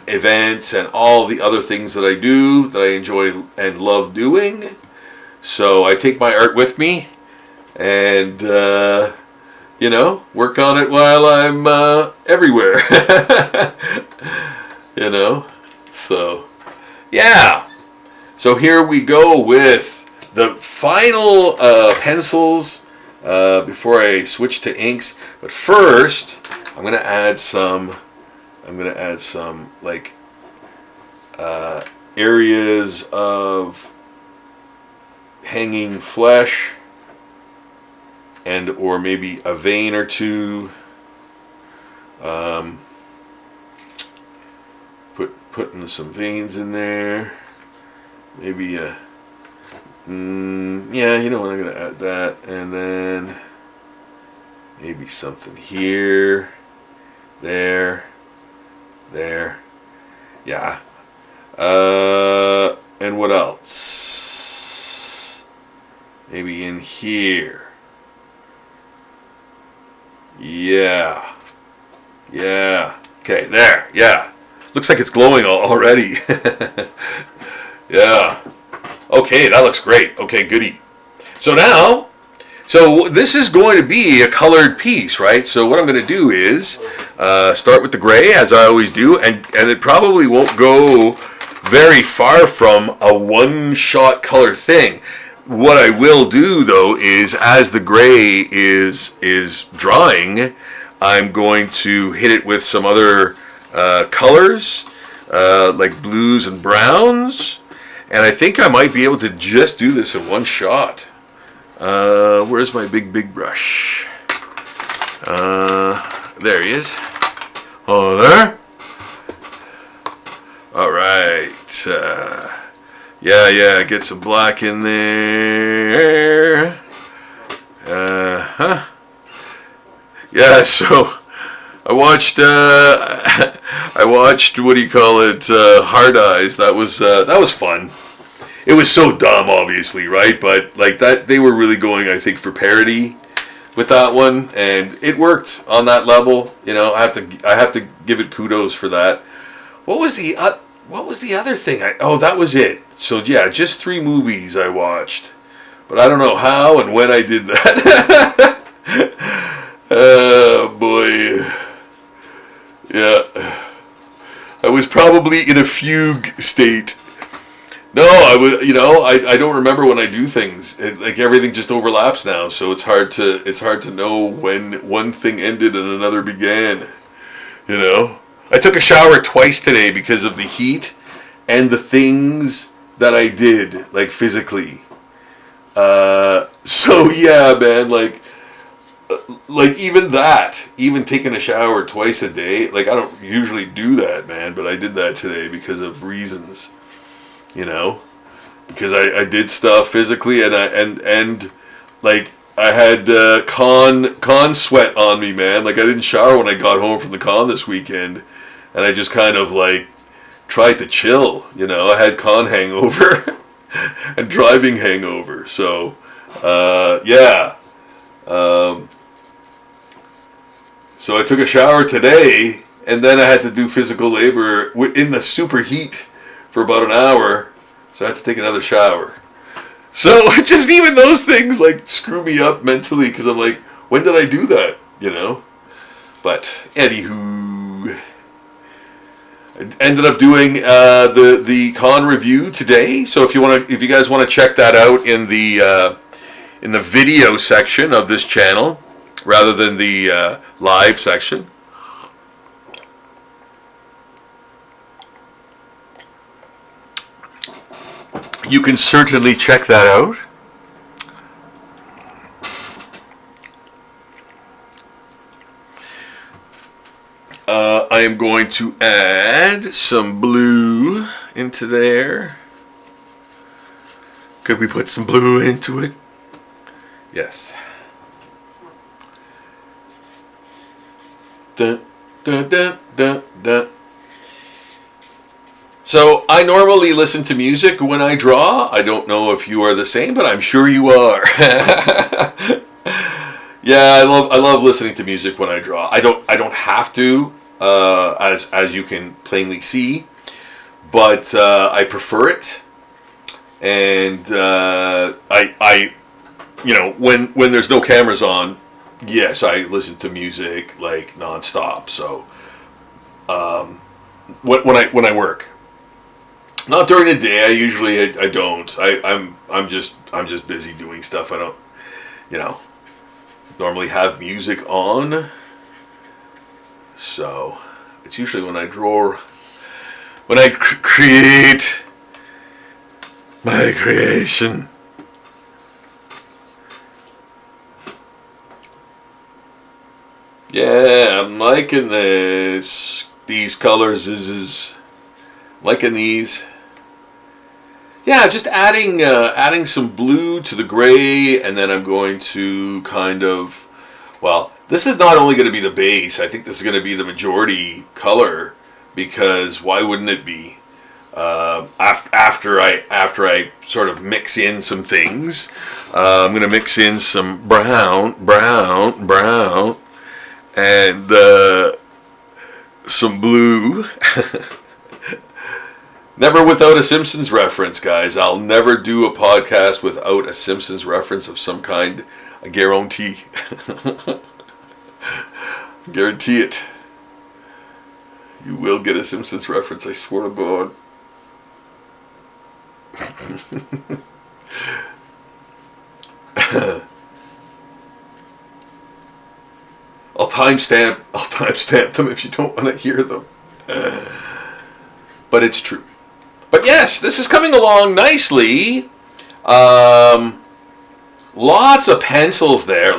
events and all the other things that I do that I enjoy and love doing. So I take my art with me and work on it while I'm everywhere. So yeah. So here we go with the final pencils before I switch to inks. But first, I'm gonna add some like areas of hanging flesh, and or maybe a vein or two. Putting some veins in there. Maybe I'm going to add that, and then maybe something here, there, yeah. And what else? Maybe in here. Yeah. Okay, there. Yeah. Looks like it's glowing already. Yeah. Okay, that looks great. Okay, goody. So this is going to be a colored piece, right? So what I'm going to do is start with the gray, as I always do, and it probably won't go very far from a one-shot color thing. What I will do, though, is as the gray is drying, I'm going to hit it with some other colors, like blues and browns. And I think I might be able to just do this in one shot. Where's my big brush? There he is. Oh, there. All right. Yeah. Get some black in there. Yeah. So I watched. What do you call it? Hard Eyes. That was fun. It was so dumb, obviously, right? But like that, they were really going, I think, for parody with that one, and it worked on that level. I have to give it kudos for that. What was the other thing? That was it. So yeah, just 3 movies I watched, but I don't know how and when I did that. Oh boy, yeah. I was probably in a fugue state. No, I was. I don't remember when I do things. Like everything just overlaps now, so it's hard to know when one thing ended and another began. I took a shower twice today because of the heat and the things that I did, like physically. So yeah, man, like even taking a shower twice a day, like I don't usually do that, man, but I did that today because of reasons. Because I did stuff physically, and I had con sweat on me, man. Like I didn't shower when I got home from the con this weekend, and I just kind of like tried to chill. I had con hangover and driving hangover. So yeah. So I took a shower today, and then I had to do physical labor in the super heat for about an hour, so I had to take another shower. So just even those things like screw me up mentally because I'm like, when did I do that? You know? But anywho, I ended up doing the con review today. So if you guys want to check that out in the video section of this channel, rather than the live section. You can certainly check that out. I am going to add some blue into there. Could we put some blue into it? Yes. Dun, dun, dun, dun, dun. So I normally listen to music when I draw. I don't know if you are the same, but I'm sure you are. Yeah, I love listening to music when I draw. I don't have to, as you can plainly see, but I prefer it. And I when there's no cameras on, yes, I listen to music like nonstop. So when I work. Not during the day. I don't. I'm just busy doing stuff. I don't, normally have music on. So it's usually when I draw, when I create my creation. Yeah, I'm liking this. These colors is liking these. Yeah, just adding some blue to the gray, and then I'm going to this is not only going to be the base, I think this is going to be the majority color, because why wouldn't it be? After I sort of mix in some things, I'm going to mix in some brown, and some blue. Never without a Simpsons reference, guys. I'll never do a podcast without a Simpsons reference of some kind. I guarantee. Guarantee it. You will get a Simpsons reference, I swear to God. I'll timestamp them if you don't want to hear them. But it's true. But yes, this is coming along nicely. Lots of pencils there.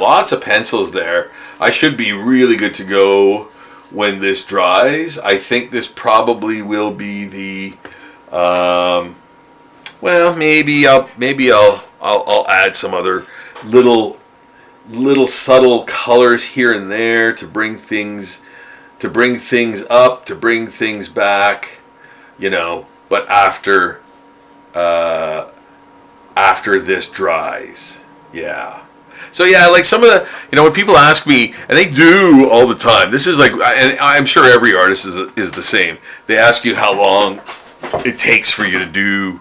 I should be really good to go when this dries. I think this probably will be the. Maybe I'll add some other little subtle colors here and there to bring things up, to bring things back. But after this dries, yeah. So yeah, like some of the, when people ask me, and they do all the time. This is like, and I'm sure every artist is the same. They ask you how long it takes for you to do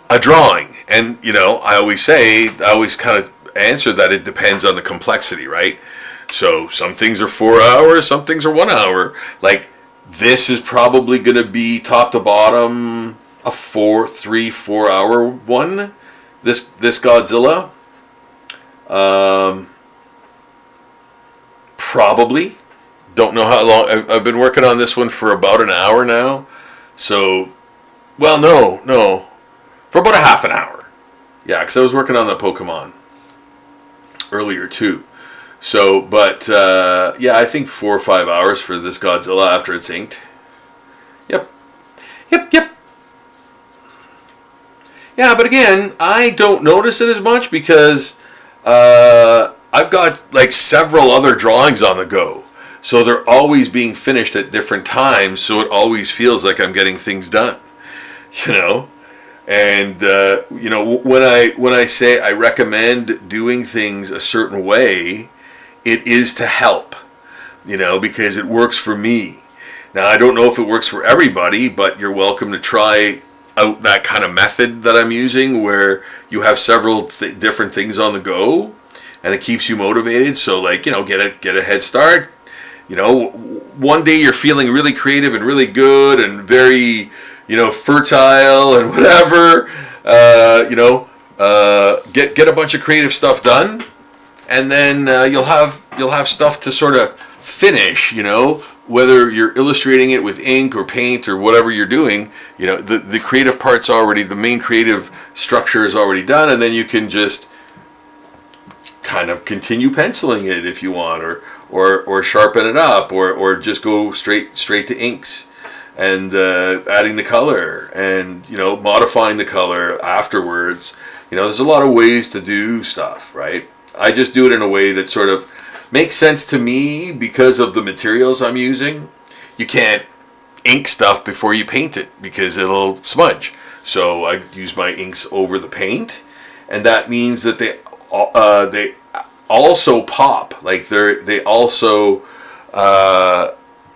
a drawing, and I always kind of answer that it depends on the complexity, right? So some things are 4 hours, some things are 1 hour. Like, this is probably going to be top to bottom a 4 hour one. This Godzilla. Probably. Don't know how long. I've been working on this one for about an hour now. So, no. For about a half an hour. Yeah, because I was working on the Pokémon earlier too. So, but, I think 4 or 5 hours for this Godzilla after it's inked. Yep. Yeah, but again, I don't notice it as much because I've got like several other drawings on the go. So they're always being finished at different times, so it always feels like I'm getting things done. And when I say I recommend doing things a certain way, it is to help, because it works for me. Now, I don't know if it works for everybody, but you're welcome to try out that kind of method that I'm using, where you have several different things on the go, and it keeps you motivated. So like, you know, get a head start. You know, one day you're feeling really creative and really good and very, you know, fertile and whatever. Get a bunch of creative stuff done, and then you'll have stuff to sort of finish. You know, whether you're illustrating it with ink or paint or whatever you're doing. You know, the creative part's already, the main creative structure is already done, and then you can just kind of continue penciling it if you want, or sharpen it up, or just go straight to inks, and adding the color, and, you know, modifying the color afterwards. You know, there's a lot of ways to do stuff, right? I just do it in a way that sort of makes sense to me because of the materials I'm using. You can't ink stuff before you paint it because it'll smudge. So I use my inks over the paint, and that means that they also pop. Like they also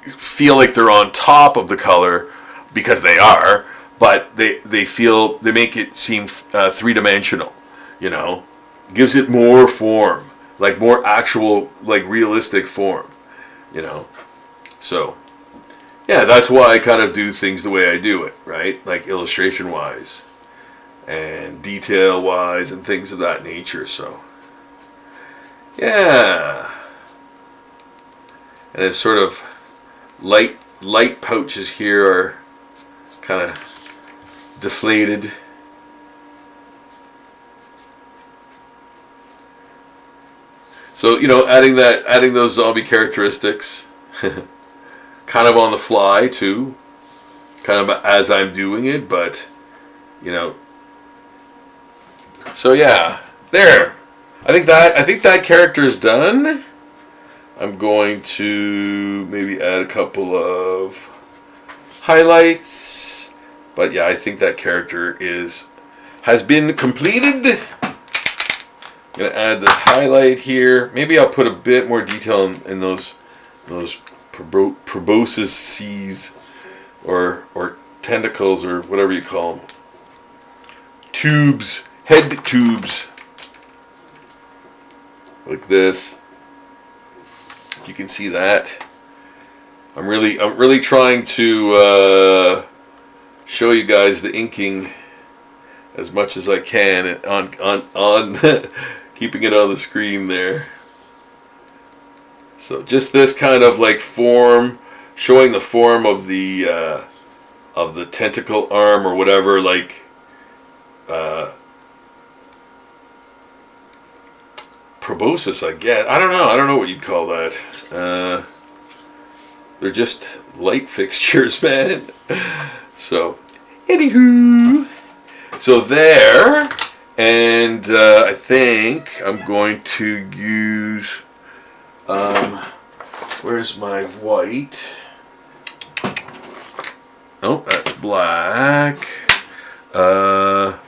feel like they're on top of the color, because they are, but they make it seem three-dimensional, you know. Gives it more form, like more actual, like realistic form, you know. So yeah, that's why I kind of do things the way I do it, right? Like illustration wise and detail wise and things of that nature. So yeah, and it's sort of light pouches here are kind of deflated. So, you know, adding those zombie characteristics, kind of on the fly too, kind of as I'm doing it, but, you know. So yeah, there. I think that character is done. I'm going to maybe add a couple of highlights, but yeah, I think that character has been completed. I'm going to add the highlight here. Maybe I'll put a bit more detail in those proboscises or tentacles or whatever you call them. Tubes, head tubes. Like this. You can see that. I'm really trying to show you guys the inking as much as I can on keeping it on the screen there. So just this kind of like form, showing the form of the tentacle arm or whatever, like proboscis, I guess. I don't know what you'd call that. They're just light fixtures, man. So anywho, so there. And I think I'm going to use, where's my white? Oh, that's black. Gotta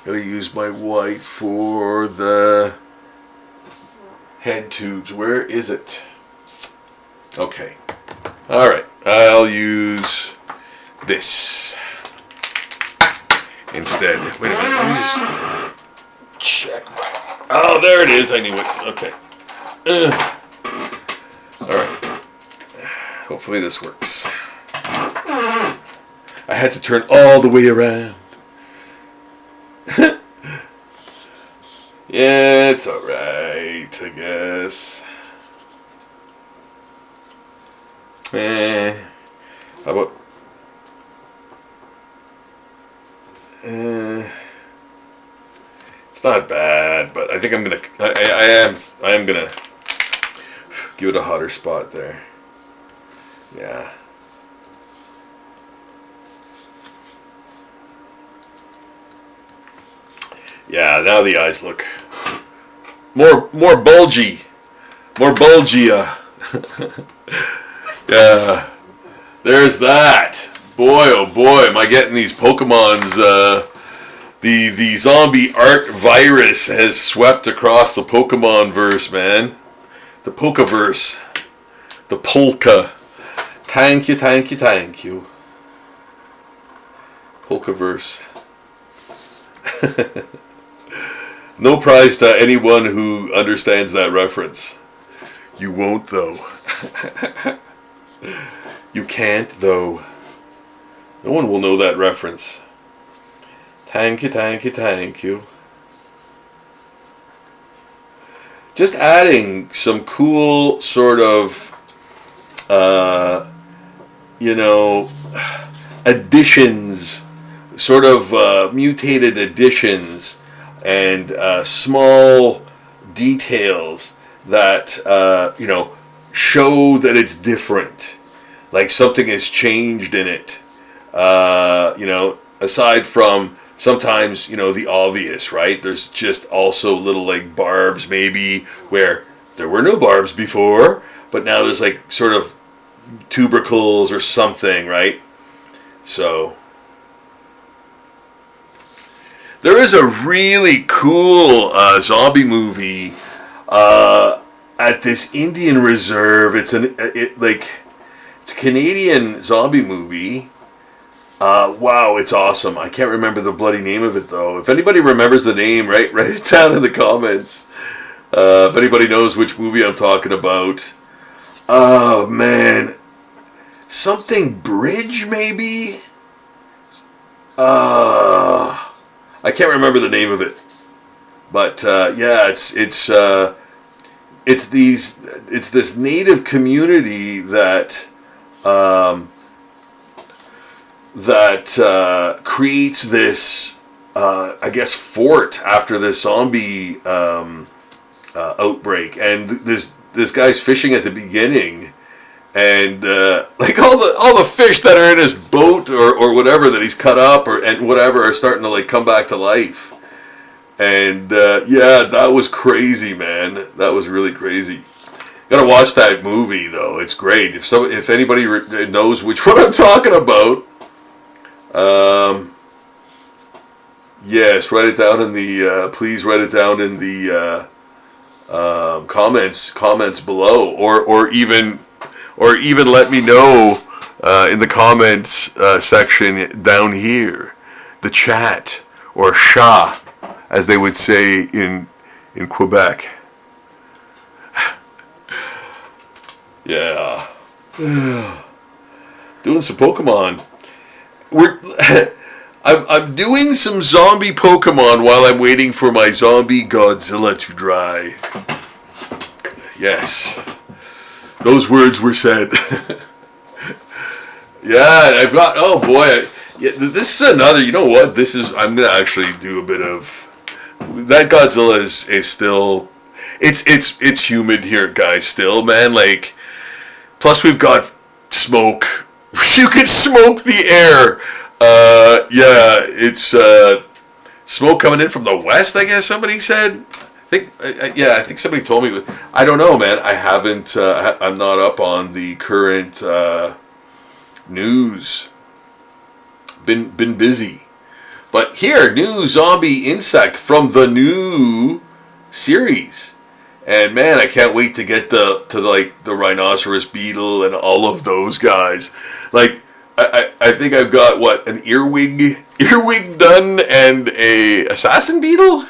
use my white for the head tubes. Where is it? Okay. Alright, I'll use this instead. Wait a minute, let me just check. Oh, there it is. I knew it. Okay. Alright. Hopefully this works. I had to turn all the way around. Yeah, it's alright, I guess. How about... It's not bad, but I think I'm gonna. I am gonna give it a hotter spot there. Yeah. Yeah. Now the eyes look more bulgy, more bulgier. Yeah. There's that. Boy, oh boy, am I getting these Pokemon's. The zombie art virus has swept across the Pokemon verse, man. The Pokeverse. The Polka. Thank you. Pokeverse. No prize to anyone who understands that reference. You won't, though. You can't, though. No one will know that reference. Thank you, thank you, thank you. Just adding some cool sort of, additions, sort of mutated additions, and small details that, show that it's different. Like something has changed in it. Aside from sometimes, the obvious, right? There's just also little like barbs maybe where there were no barbs before, but now there's like sort of tubercles or something, right? So there is a really cool zombie movie at this Indian reserve. It's it's a Canadian zombie movie. Wow, it's awesome. I can't remember the bloody name of it, though. If anybody remembers the name, write it down in the comments. If anybody knows which movie I'm talking about. Oh, man. Something Bridge, maybe? I can't remember the name of it. But, yeah, it's this native community that creates this, fort after this zombie outbreak, and this guy's fishing at the beginning, and all the fish that are in his boat or whatever that he's cut up and whatever are starting to like come back to life, and that was crazy, man. That was really crazy. Gotta watch that movie though; it's great. If anybody knows which one I'm talking about. Yes, write it down in the, please write it down in the, comments below, or even let me know, in the comments, section down here, the chat, or chat, as they would say in Quebec. Yeah. Doing some Pokemon. I'm doing some zombie Pokemon while I'm waiting for my zombie Godzilla to dry. Yes, those words were said. Yeah, I've got. Oh boy, this is another. You know what? I'm gonna actually do a bit of. That Godzilla is still. It's humid here, guys. Still, man. Like, plus we've got smoke. You can smoke the air. It's smoke coming in from the west, I guess somebody said. I think somebody told me. I don't know, man. I haven't. I'm not up on the current news. Been busy, but here, new zombie insect from the new series. And man, I can't wait to get to the rhinoceros beetle and all of those guys. Like, I think I've got an earwig done and a assassin beetle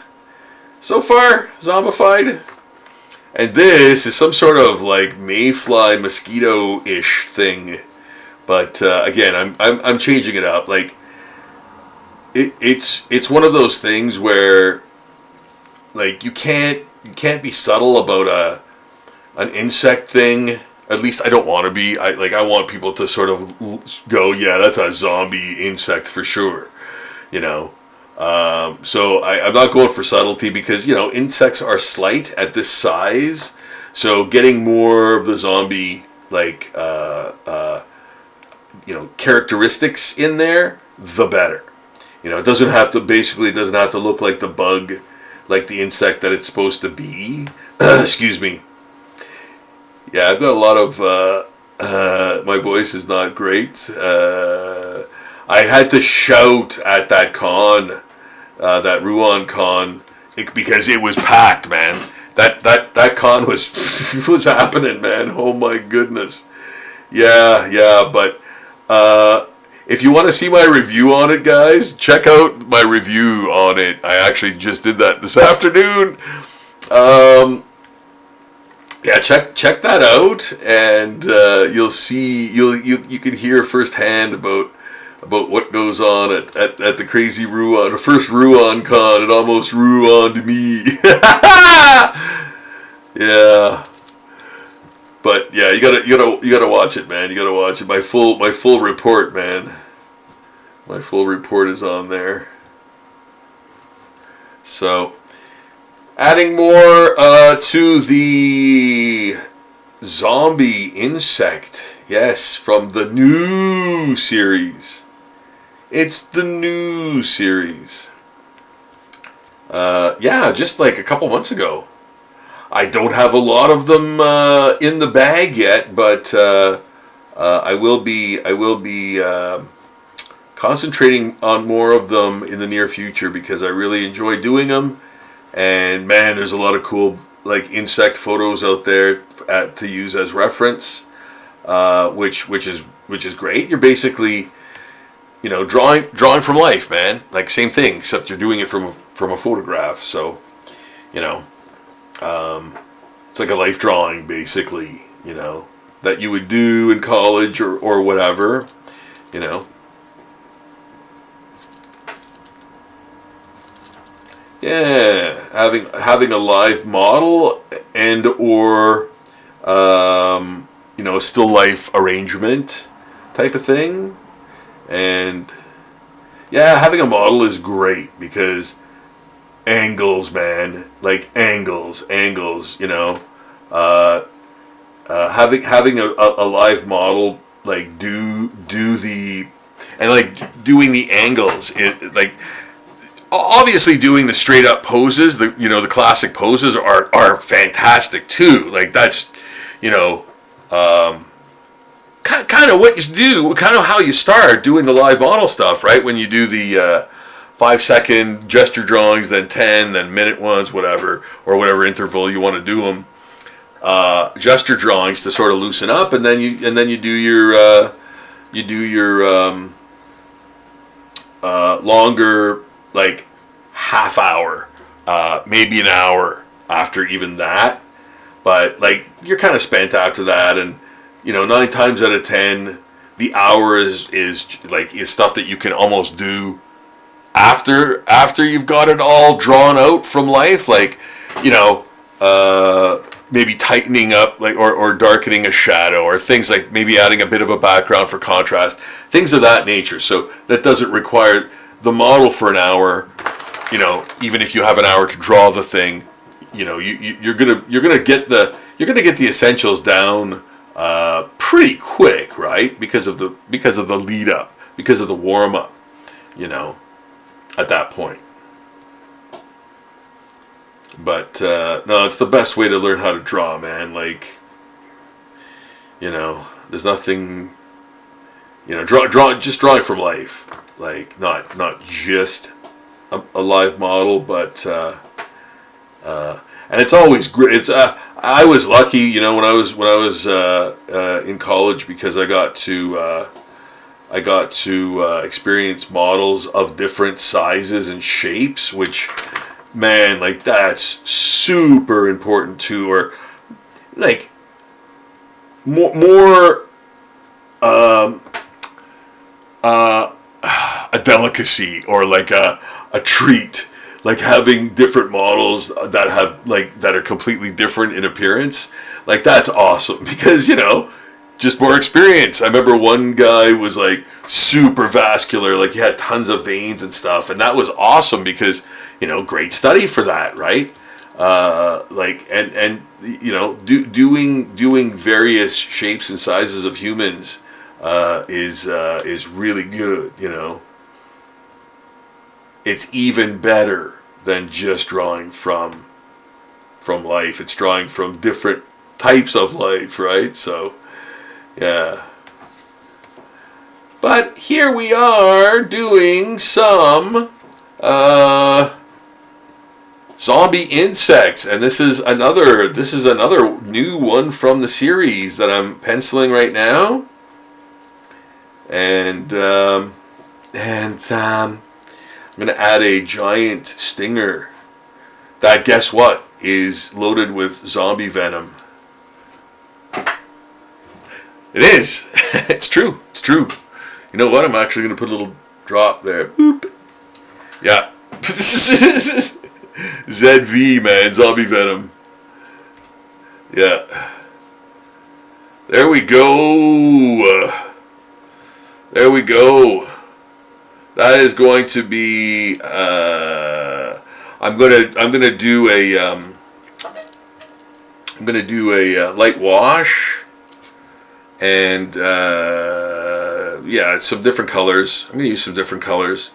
so far zombified. And this is some sort of like mayfly mosquito-ish thing. But again, I'm changing it up. Like it's one of those things where like you can't be subtle about an insect thing. At least I don't want to be. I want people to sort of go, yeah, that's a zombie insect for sure. So I'm not going for subtlety because insects are slight at this size. So getting more of the zombie characteristics in there, the better. It doesn't have to look like the bug, like the insect that it's supposed to be. Excuse me. Yeah, I've got a lot of, my voice is not great. I had to shout at that con, that Rouen con, because it was packed, man. That con was was happening, man. Oh my goodness. Yeah, but if you want to see my review on it, guys, check out my review on it. I actually just did that this afternoon. Yeah, check that out, and you'll see you can hear firsthand about what goes on at the crazy Ruan, the first Ruan Con. It almost ruined me. Yeah. But yeah, you gotta watch it, man. You gotta watch it. My full report, man. My full report is on there. So, adding more to the zombie insect. Yes, from the new series. It's the new series. Yeah, just like a couple months ago. I don't have a lot of them in the bag yet, but I will be concentrating on more of them in the near future because I really enjoy doing them. And man, there's a lot of cool like insect photos out there to use as reference, which is great. You're basically, you know, drawing from life, man. Like same thing, except you're doing it from a photograph. So, you know. It's like a life drawing, basically, you know, that you would do in college or whatever, you know. Yeah, having a live model and or you know, a still life arrangement type of thing, and yeah, having a model is great because. Angles, man, like angles, you know, having a live model like do the and like doing the angles, like obviously doing the straight up poses, the classic poses are fantastic too. Like that's, you know, kind of what you do, kind of how you start doing the live model stuff, right? When you do the 5-second gesture drawings, then 10, then minute ones, whatever, or whatever interval you want to do them. Gesture drawings to sort of loosen up, and then you do your longer, like half hour, maybe an hour after even that. But like you're kind of spent after that, and you know 9 times out of 10, the hour is stuff that you can almost do. After you've got it all drawn out from life, like, you know, maybe tightening up, like, or darkening a shadow, or things like maybe adding a bit of a background for contrast, things of that nature. So that doesn't require the model for an hour. You know, even if you have an hour to draw the thing, you know, you're gonna get the essentials down pretty quick, right? Because of the lead up, because of the warm up, you know. At that point. But no, it's the best way to learn how to draw, man. Like, you know, there's nothing, you know, just drawing from life. Like not just a live model, but and it's always great. It's I was lucky, you know, when I was in college because I got to experience models of different sizes and shapes, which, man, like that's super important too, or like more a delicacy or like a treat, like having different models that are completely different in appearance. Like that's awesome because, you know, just more experience. I remember one guy was like super vascular, like he had tons of veins and stuff, and that was awesome because, you know, great study for that, right? Like and you know, doing various shapes and sizes of humans is really good. You know, it's even better than just drawing from life. It's drawing from different types of life, right? So. Yeah. But here we are doing some zombie insects, and this is another new one from the series that I'm penciling right now. and I'm gonna add a giant stinger that, guess what, is loaded with zombie venom. It is. It's true. It's true. You know what? I'm actually gonna put a little drop there. Boop. Yeah. ZV, man, zombie venom. Yeah. There we go. There we go. That is going to be. I'm gonna do a light wash, and yeah, some different colors. I'm gonna use some different colors.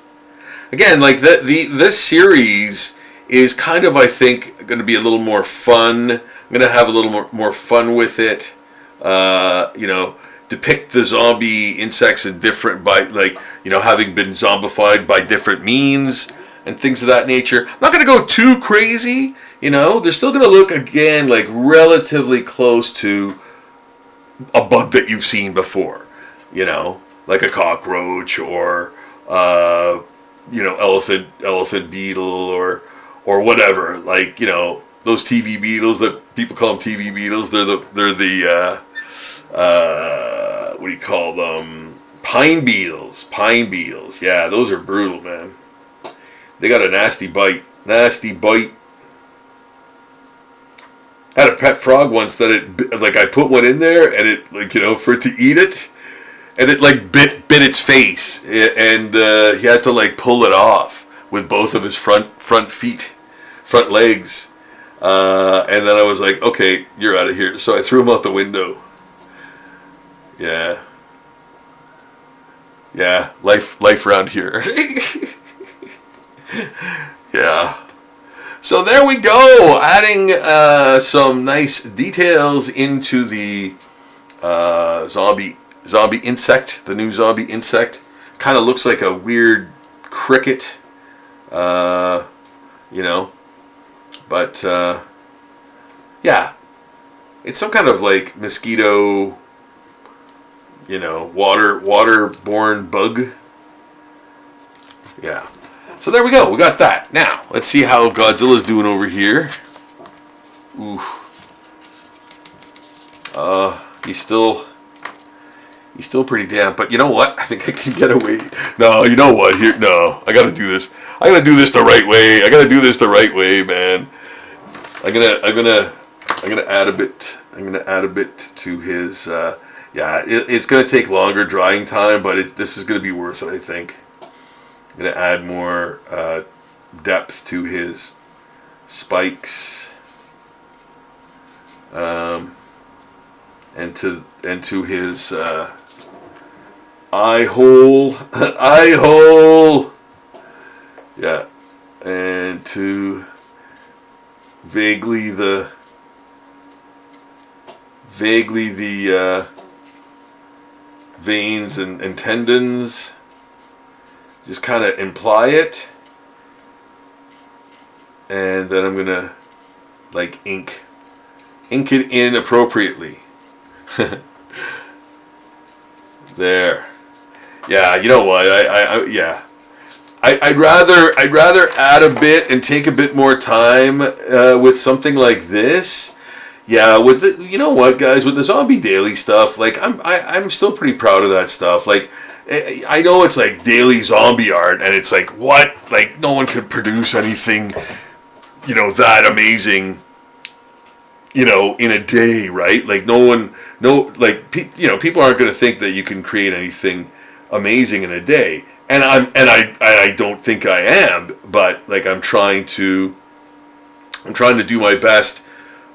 Again, like this series is kind of, I think, going to be a little more fun. I'm going to have a little more fun with it. You know, depict the zombie insects in different, by, like, you know, having been zombified by different means and things of that nature. I'm not going to go too crazy. You know, they're still going to look, again, like relatively close to a bug that you've seen before. You know, like a cockroach or you know, elephant beetle or whatever. Like, you know, those TV beetles that people call them TV beetles. They're the what do you call them? Pine beetles. Pine beetles. Yeah, those are brutal, man. They got a nasty bite. Nasty bite. I had a pet frog once that it, like, I put one in there and it, like, you know, for it to eat it, and it, like, bit its face, and he had to, like, pull it off with both of his front legs, and then I was like, okay, you're out of here. So I threw him out the window. Yeah, life around here. Yeah. So there we go, adding some nice details into the zombie insect, the new zombie insect. Kind of looks like a weird cricket, you know, but yeah, it's some kind of like mosquito, you know, waterborne bug. Yeah. So there we go. We got that. Now, let's see how Godzilla's doing over here. Ooh. He's still pretty damp, but you know what? I think I can get away. No, you know what? Here, no. I gotta do this. I gotta do this the right way. I gotta do this the right way, man. I'm gonna add a bit. I'm gonna add a bit to his. Yeah, it's gonna take longer drying time, but this is gonna be worth it, I think. I'm gonna add more depth to his spikes, and to his eye hole, eye hole. Yeah, and to vaguely the veins and tendons. Just kind of imply it, and then I'm gonna like ink it in appropriately. There. Yeah, you know what? Yeah. I'd rather add a bit and take a bit more time with something like this. Yeah, with the, you know what, guys, with the Zombie Daily stuff, like I'm still pretty proud of that stuff. Like, I know it's like daily zombie art, and it's like, what? Like, no one could produce anything, you know, that amazing, you know, in a day, right? Like, people aren't going to think that you can create anything amazing in a day. And I don't think I am, but like, I'm trying to do my best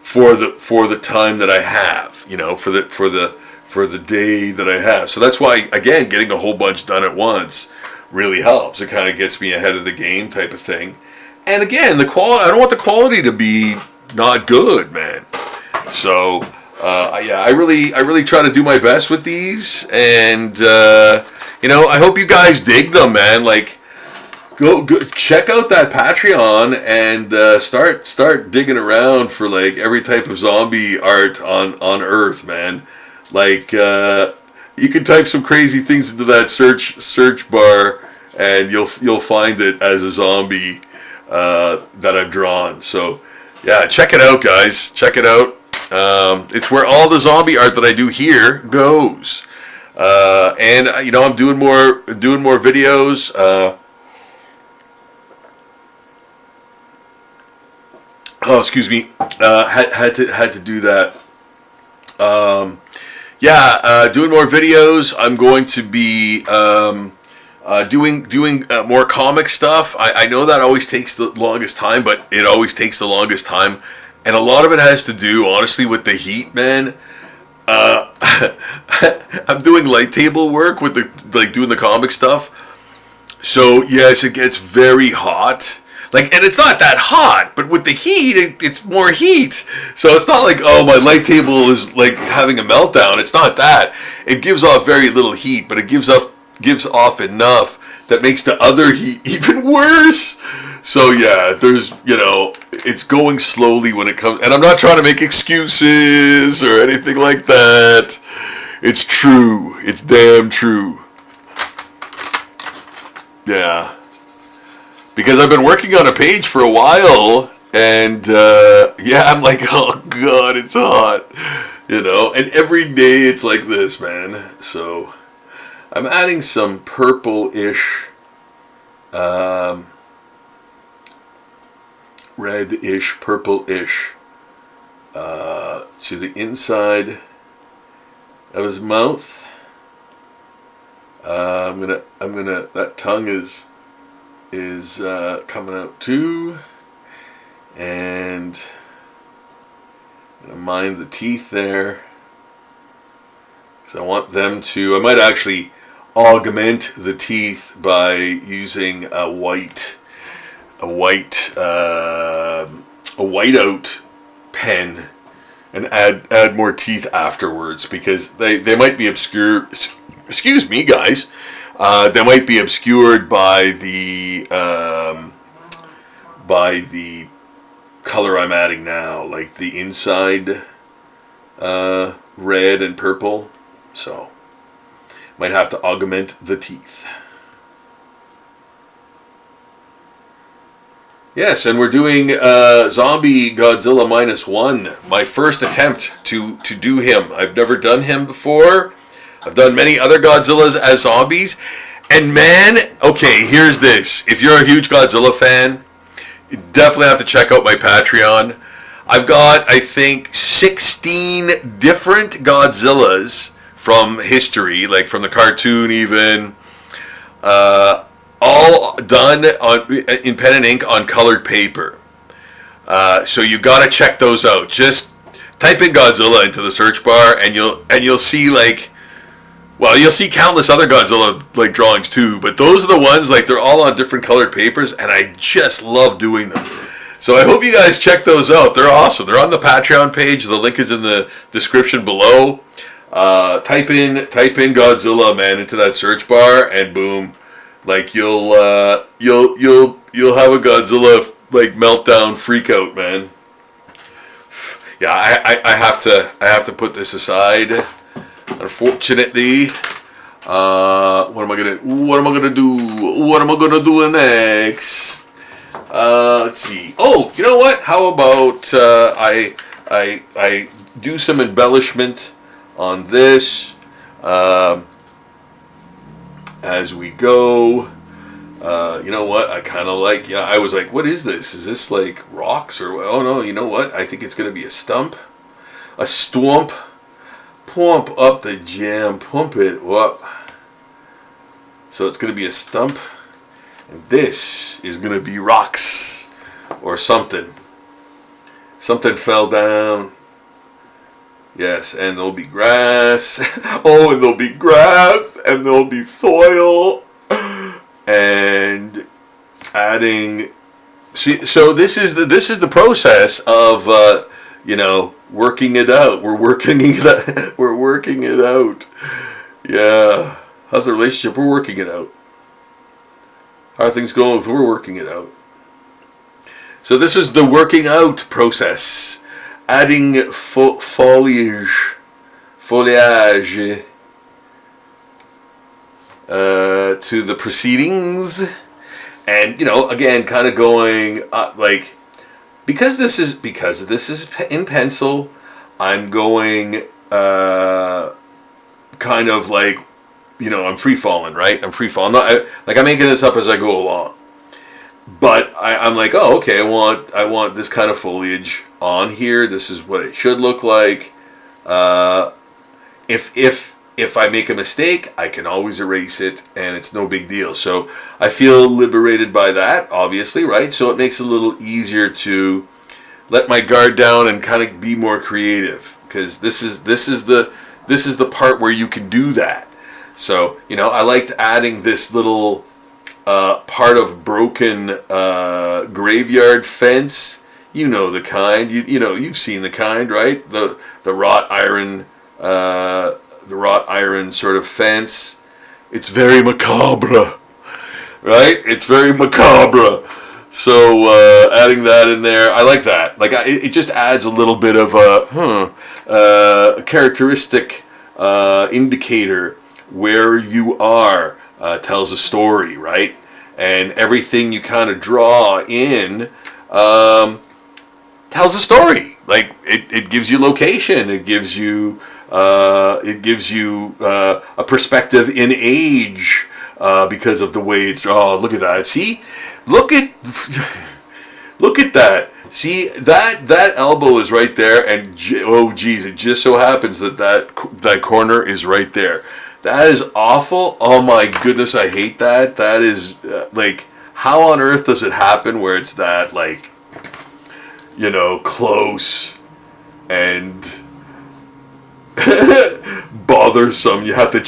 for the time that I have, you know, for the day that I have. So that's why, again, getting a whole bunch done at once really helps. It kind of gets me ahead of the game type of thing. And again, the quality, I don't want the quality to be not good, man. So, yeah, I really try to do my best with these. And, you know, I hope you guys dig them, man. Like, go check out that Patreon and start digging around for, like, every type of zombie art on Earth, man. Like, You can type some crazy things into that search bar, and you'll find it as a zombie that I've drawn. So yeah, check it out, guys. Check it out. It's where all the zombie art that I do here goes. And I'm doing more videos. Excuse me. Had to do that. Doing more videos. I'm going to be doing more comic stuff. I know that always takes the longest time, but it always takes the longest time, and a lot of it has to do, honestly, with the heat, man. I'm doing light table work with doing the comic stuff. So yes, it gets very hot. And it's not that hot, but with the heat, it's more heat. So it's not like, oh, my light table is like having a meltdown. It's not that. It gives off very little heat, but it gives off enough that makes the other heat even worse. So yeah, it's going slowly when it comes, and I'm not trying to make excuses or anything like that. It's true. It's damn true. Yeah. Because I've been working on a page for a while, and I'm like, oh god, it's hot, and every day it's like this, man. So I'm adding some purple-ish, red-ish, purple-ish to the inside of his mouth. That tongue is coming out too, and I'm gonna mind the teeth there, because I want them to. I might actually augment the teeth by using a whiteout pen, and add more teeth afterwards, because they might be obscure. Excuse me, guys. They might be obscured by the color I'm adding now, like the inside red and purple. So might have to augment the teeth. Yes, and we're doing Zombie Godzilla Minus One. My first attempt to do him. I've never done him before. I've done many other Godzillas as zombies. And man, okay, here's this. If you're a huge Godzilla fan, you definitely have to check out my Patreon. I've got, I think, 16 different Godzillas from history, like from the cartoon even, all done in pen and ink on colored paper. So you gotta check those out. Just type in Godzilla into the search bar, and you'll see you'll see countless other Godzilla drawings too. But those are the ones they're all on different colored papers, and I just love doing them. So I hope you guys check those out. They're awesome. They're on the Patreon page. The link is in the description below. Type in Godzilla, man, into that search bar, and boom, you'll have a Godzilla meltdown freak out, man. Yeah, I have to put this aside. Unfortunately, what am I gonna do next? Let's see. Oh, you know what? How about I do some embellishment on this as we go. You know what? I kind of I was like, what is this? Is this rocks or? Oh no! You know what? I think it's gonna be a stump, a stomp. Pump up the jam, pump it up. So it's going to be a stump, and this is going to be rocks or something. Something fell down. Yes, and there'll be grass. Oh, and there'll be grass, and there'll be soil, and adding. See, so this is the process of working it out. We're working it out. Yeah. How's the relationship? We're working it out. How are things going? We're working it out. So this is the working out process. Adding foliage. to the proceedings, and again, kind of going like, because this is in pencil, I'm going kind of like, I'm free falling, right? I'm free falling. I'm making this up as I go along. But I'm like, oh, okay, I want this kind of foliage on here. This is what it should look like. If I make a mistake, I can always erase it, and it's no big deal. So I feel liberated by that, obviously, right? So it makes it a little easier to let my guard down and kind of be more creative, because this is the part where you can do that. So I liked adding this little part of broken graveyard fence. You know the kind. You've seen the kind, right? The wrought iron sort of fence. It's very macabre, right? It's very macabre. So adding that in there, I like that. Like it just adds a little bit of a characteristic indicator where you are. Tells a story, right? And everything you kind of draw in tells a story. Like it gives you location. It gives you a perspective in age because of the way it's. Oh, look at that! See, look at that. See that elbow is right there, and oh geez, it just so happens that corner is right there. That is awful. Oh my goodness, I hate that. That is like, how on earth does it happen where it's that, like, close and bothersome? You have to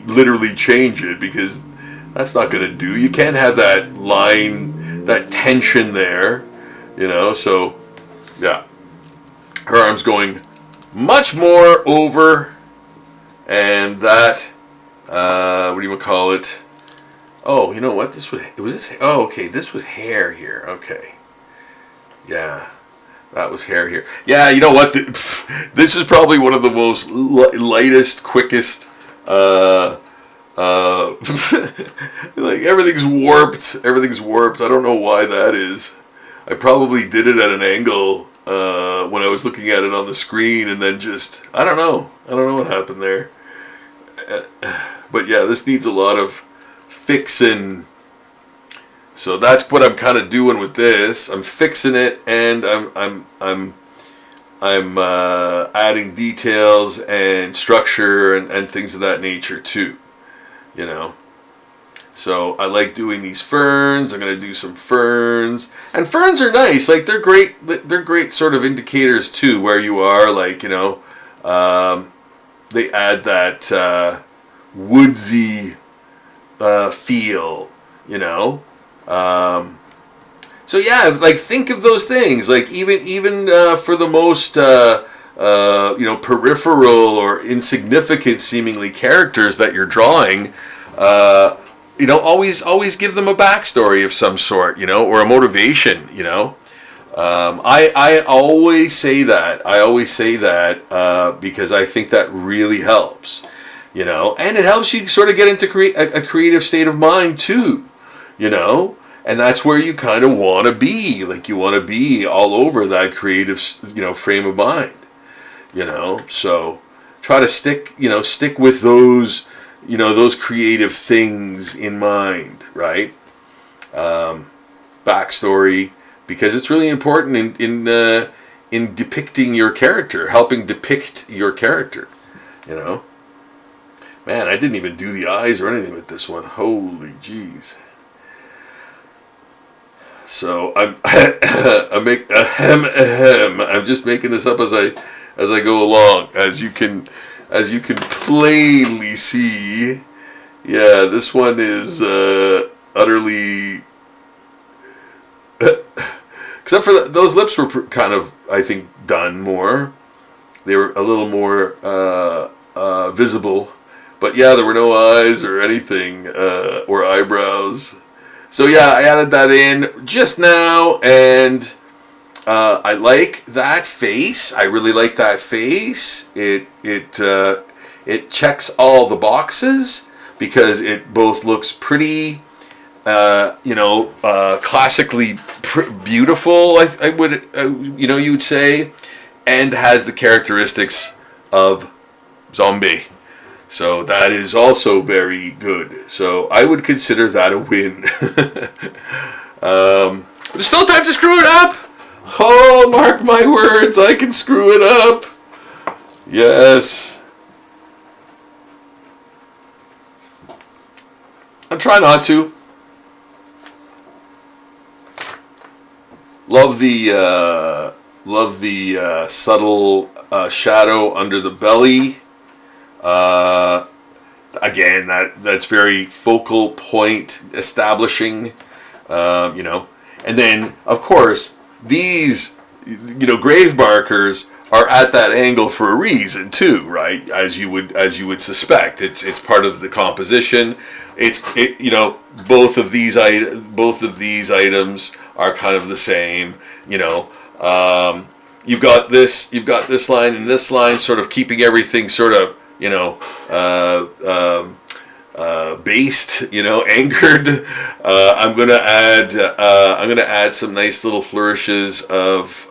literally change it, because that's not going to do. You can't have that line, that tension there, so yeah. Her arm's going much more over, and that, what do you call it? Oh, you know what? This was hair here. Okay. Yeah. That was hair here. Yeah, you know what? This is probably one of the most lightest, quickest, like everything's warped. Everything's warped. I don't know why that is. I probably did it at an angle when I was looking at it on the screen, and then just, I don't know what happened there. But yeah, this needs a lot of fixing. So that's what I'm kind of doing with this. I'm fixing it, and I'm adding details and structure and things of that nature too. So I like doing these ferns. I'm gonna do some ferns, and ferns are nice. Like they're great. They're great sort of indicators too where you are. Like they add that woodsy feel. So yeah, like think of those things. Like even for the most peripheral or insignificant seemingly characters that you're drawing. Always give them a backstory of some sort, or a motivation, I always say that. Because I think that really helps, and it helps you sort of get into a creative state of mind too, and that's where you kind of want to be. Like you want to be all over that creative, frame of mind, so try to stick with those, those creative things in mind, right? Backstory, because it's really important in depicting your character, helping depict your character, Man, I didn't even do the eyes or anything with this one. Holy jeez. So I'm I'm just making this up as I go along, as you can plainly see. Yeah, this one is utterly except for those lips were kind of, I think, done more. They were a little more visible, but yeah, there were no eyes or anything or eyebrows. So yeah, I added that in just now, and I like that face. I really like that face. It checks all the boxes, because it both looks pretty, classically beautiful, I would, you would say, and has the characteristics of zombie. So that is also very good. So I would consider that a win. There's still time to screw it up. Oh, mark my words, I can screw it up. Yes. I'll try not to. Love the subtle shadow under the belly. Again, that's very focal point establishing, And then, of course, these, grave markers are at that angle for a reason too, right? As you would suspect, it's part of the composition. Both of these items are kind of the same. You've got this line and this line, sort of keeping everything sort of based, anchored. I'm gonna add some nice little flourishes of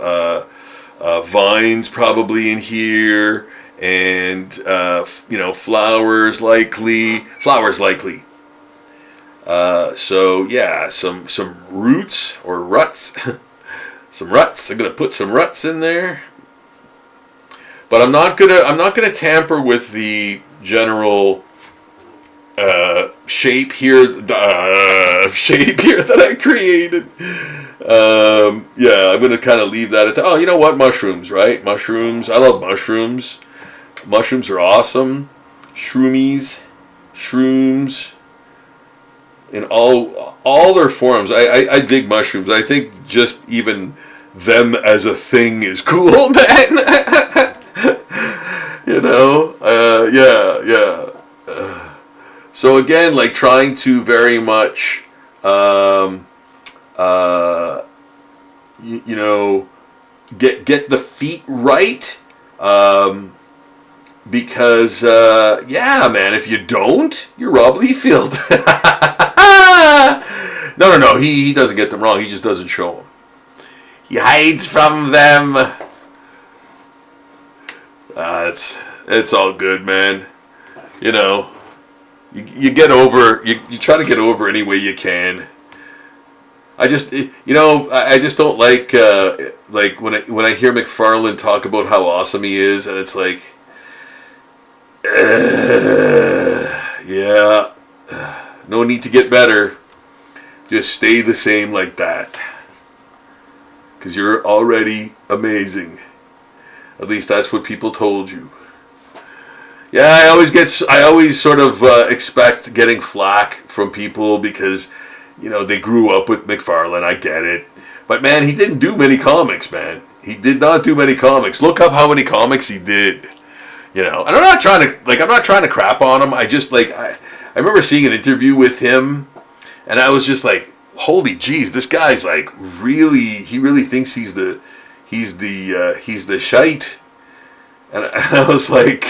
vines probably in here, and flowers likely. So yeah, some roots or ruts, some ruts. I'm gonna put some ruts in there. But I'm not gonna tamper with the general shape here that I created. I'm gonna kind of leave that at you know what, mushrooms, right? Mushrooms. I love mushrooms. Mushrooms are awesome. Shrooms, in all their forms. I dig mushrooms. I think just even them as a thing is cool, man. So again, like trying to very much, get the feet right, because man, if you don't, you're Rob Liefeld. No, he doesn't get them wrong. He just doesn't show them. He hides from them. It's all good, man. You get over. You try to get over any way you can. I just don't like when I hear McFarlane talk about how awesome he is, and it's like, no need to get better. Just stay the same like that, because you're already amazing. At least that's what people told you. Yeah, I always sort of expect getting flack from people because, they grew up with McFarlane. I get it. But man, he didn't do many comics, man. He did not do many comics. Look up how many comics he did. And I'm not trying to crap on him. I just I remember seeing an interview with him, and I was just like, holy jeez, this guy's like he really thinks he's the shite. And I was like,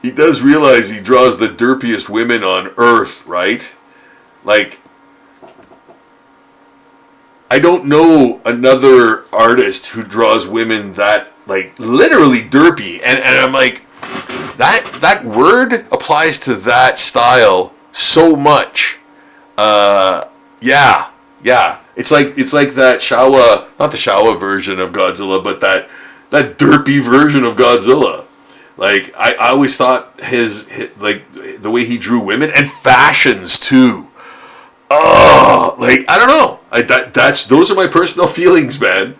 he does realize he draws the derpiest women on earth, right? Like, I don't know another artist who draws women that, literally derpy. And I'm like, that word applies to that style so much. Yeah. It's like that Shawa, not the Shawa version of Godzilla, but that derpy version of Godzilla. Like, I always thought his the way he drew women and fashions too. Oh, I don't know. Those are my personal feelings, man.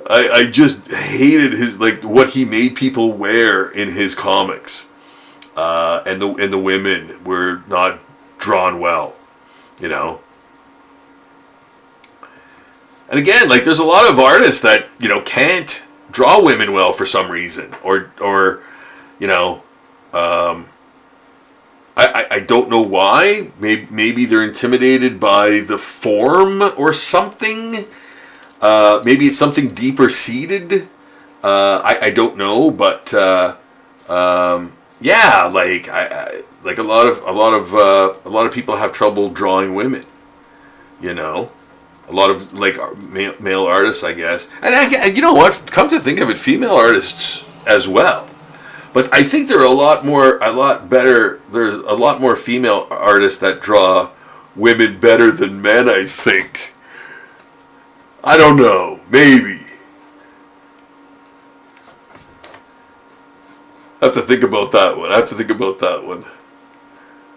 I just hated his what he made people wear in his comics, and the women were not drawn well, And again, there's a lot of artists that can't draw women well for some reason, or I don't know why. Maybe they're intimidated by the form or something. Maybe it's something deeper seated. I don't know, but like a lot of people have trouble drawing women. You know, a lot of like male artists, I guess, and you know what? Come to think of it, female artists as well. But I think there are a lot better. There's a lot more female artists that draw women better than men, I think. I don't know. Maybe. I have to think about that one.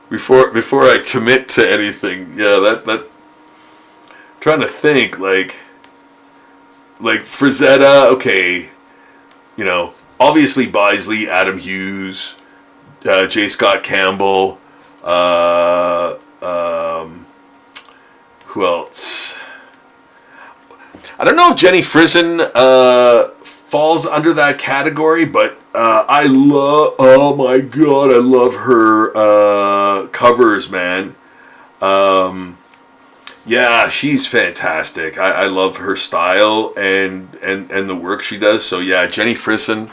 Before I commit to anything. Yeah, that trying to think, like Frazetta, okay. You know, obviously Bisley, Adam Hughes, J. Scott Campbell, who else? I don't know if Jenny Frison falls under that category, but oh my god, I love her covers, man. Yeah, she's fantastic. I love her style and the work she does. So yeah, Jenny Frison.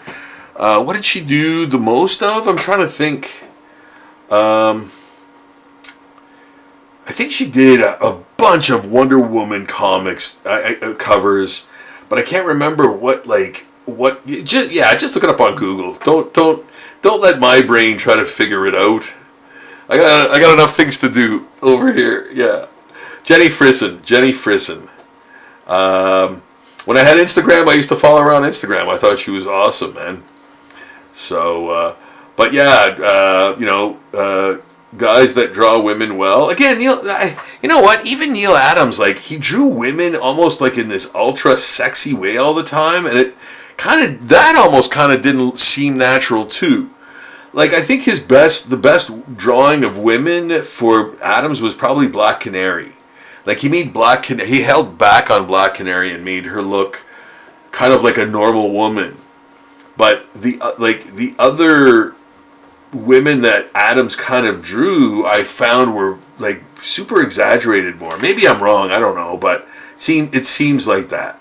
What did she do the most of? I'm trying to think. I think she did a bunch of Wonder Woman comics covers, but I can't remember what. Just look it up on Google. Don't let my brain try to figure it out. I got enough things to do over here. Yeah, Jenny Frison. When I had Instagram, I used to follow her on Instagram. I thought she was awesome, man. So, but yeah, guys that draw women well. Again, you know what? Even Neil Adams, like, he drew women almost like in this ultra sexy way all the time, and it almost didn't seem natural too. Like, I think the best drawing of women for Adams was probably Black Canary. Like, he held back on Black Canary and made her look kind of like a normal woman. But the other women that Adams kind of drew, I found were like super exaggerated more. Maybe I'm wrong, I don't know, but it seems like that.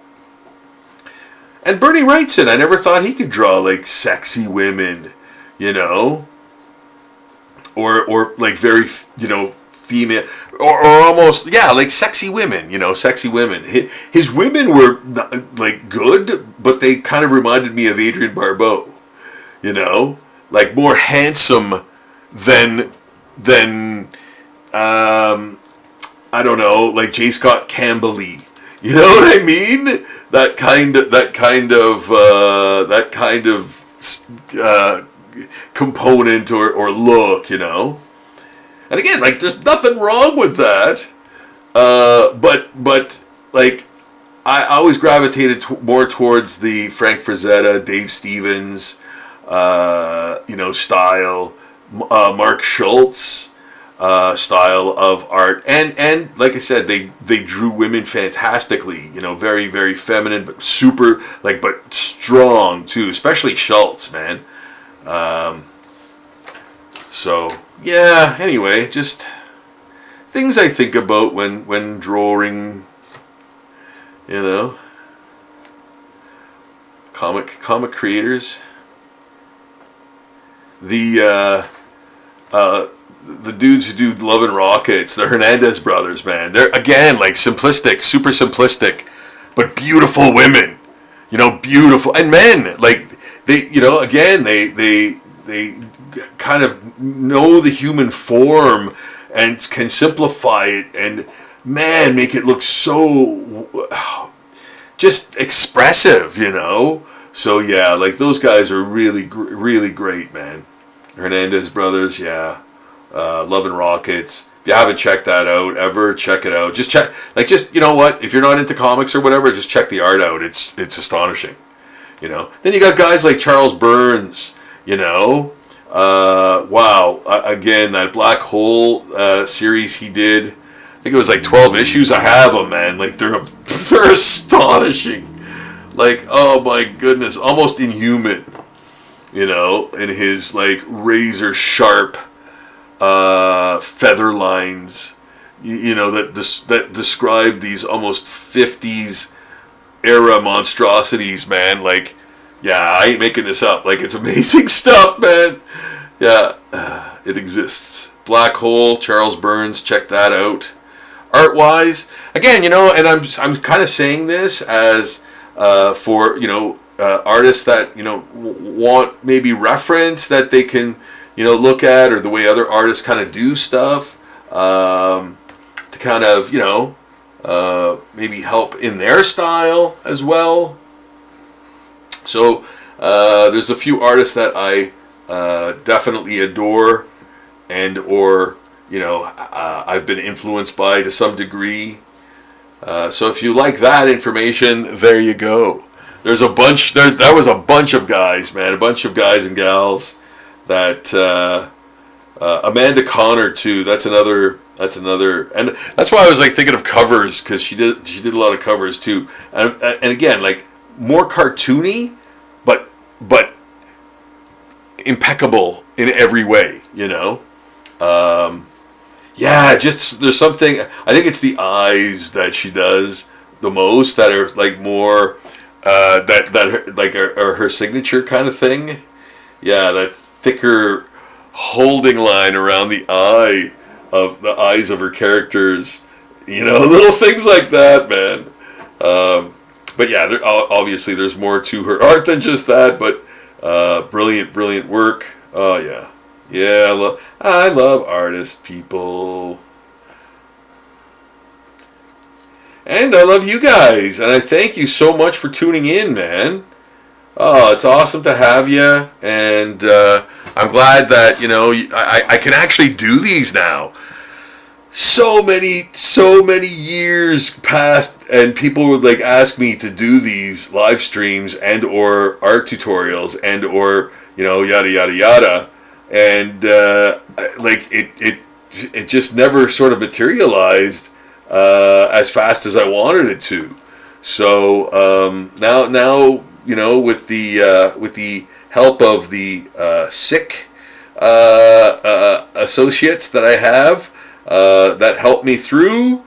And Bernie Wrightson, I never thought he could draw like sexy women, you know, or like very, you know, female, or almost, yeah, like sexy women, you know, sexy women. His women were not, like, good, but they kind of reminded me of Adrienne Barbeau, you know, like more handsome than I don't know, like J. Scott Campbell-y. You know what I mean? That kind of component or look, you know. And again, like, there's nothing wrong with that. But like, I always gravitated more towards the Frank Frazetta, Dave Stevens, style, Mark Schultz style of art, and like I said, they drew women fantastically. You know, very, very feminine, but super, like, but strong too. Especially Schultz, man. So yeah. Anyway, just things I think about when drawing. You know, comic creators. The dudes who do Love and Rockets, the Hernandez brothers, man. They're, again, like, simplistic, super simplistic, but beautiful women. You know, beautiful. And men, like, they, you know, again, they kind of know the human form and can simplify it and, man, make it look so just expressive, you know? So, yeah, like, those guys are really, really great, man. Hernandez brothers, yeah. Love and Rockets. If you haven't checked that out ever, check it out. Just check, like, just, you know what? If you're not into comics or whatever, just check the art out. It's astonishing, you know. Then you got guys like Charles Burns, you know. Wow. Again, that Black Hole series he did. I think it was like 12 issues. I have them, man. Like, they're astonishing. Like, oh my goodness, almost inhuman. You know, in his, like, razor sharp feather lines, you know, that describe these almost 50s era monstrosities, man. Like, yeah, I ain't making this up. Like, it's amazing stuff, man. Yeah. it exists. Black Hole, Charles Burns, check that out. Art-wise, again, and I'm kind of saying this as for artists that want maybe reference that they can look at, or the way other artists kind of do stuff, to kind of maybe help in their style as well. So there's a few artists that I definitely adore, and or I've been influenced by to some degree. So if you like that information, there you go. There's a bunch. That was a bunch of guys, man. A bunch of guys and gals. That Amanda Connor too. That's another. And that's why I was like thinking of covers, because she did a lot of covers too. And again, like more cartoony, but impeccable in every way. Yeah, just there's something. I think it's the eyes that she does the most that are like more that like are her signature kind of thing. Yeah, that thicker holding line around the eyes of her characters. Little things like that, man. But yeah, obviously there's more to her art than just that. But brilliant work. Oh yeah. Yeah, I love artist people. And I love you guys. And I thank you so much for tuning in, man. Oh, it's awesome to have you. And I'm glad that, I can actually do these now. So many years passed, and people would like ask me to do these live streams and or art tutorials and or, yada, yada, yada. And like it just never sort of materialized as fast as I wanted it to. So now with the help of the sick associates that I have that help me through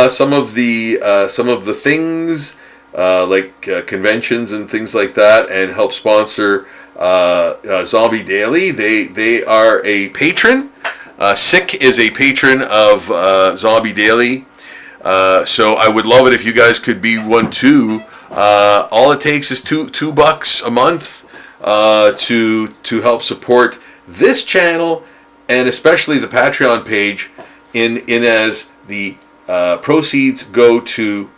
some of the things like conventions and things like that, and help sponsor Zombie Daily. They are a patron. Sick is a patron of Zombie Daily. So I would love it if you guys could be one too. All it takes is $2 a month to help support this channel, and especially the Patreon page, in as the proceeds go to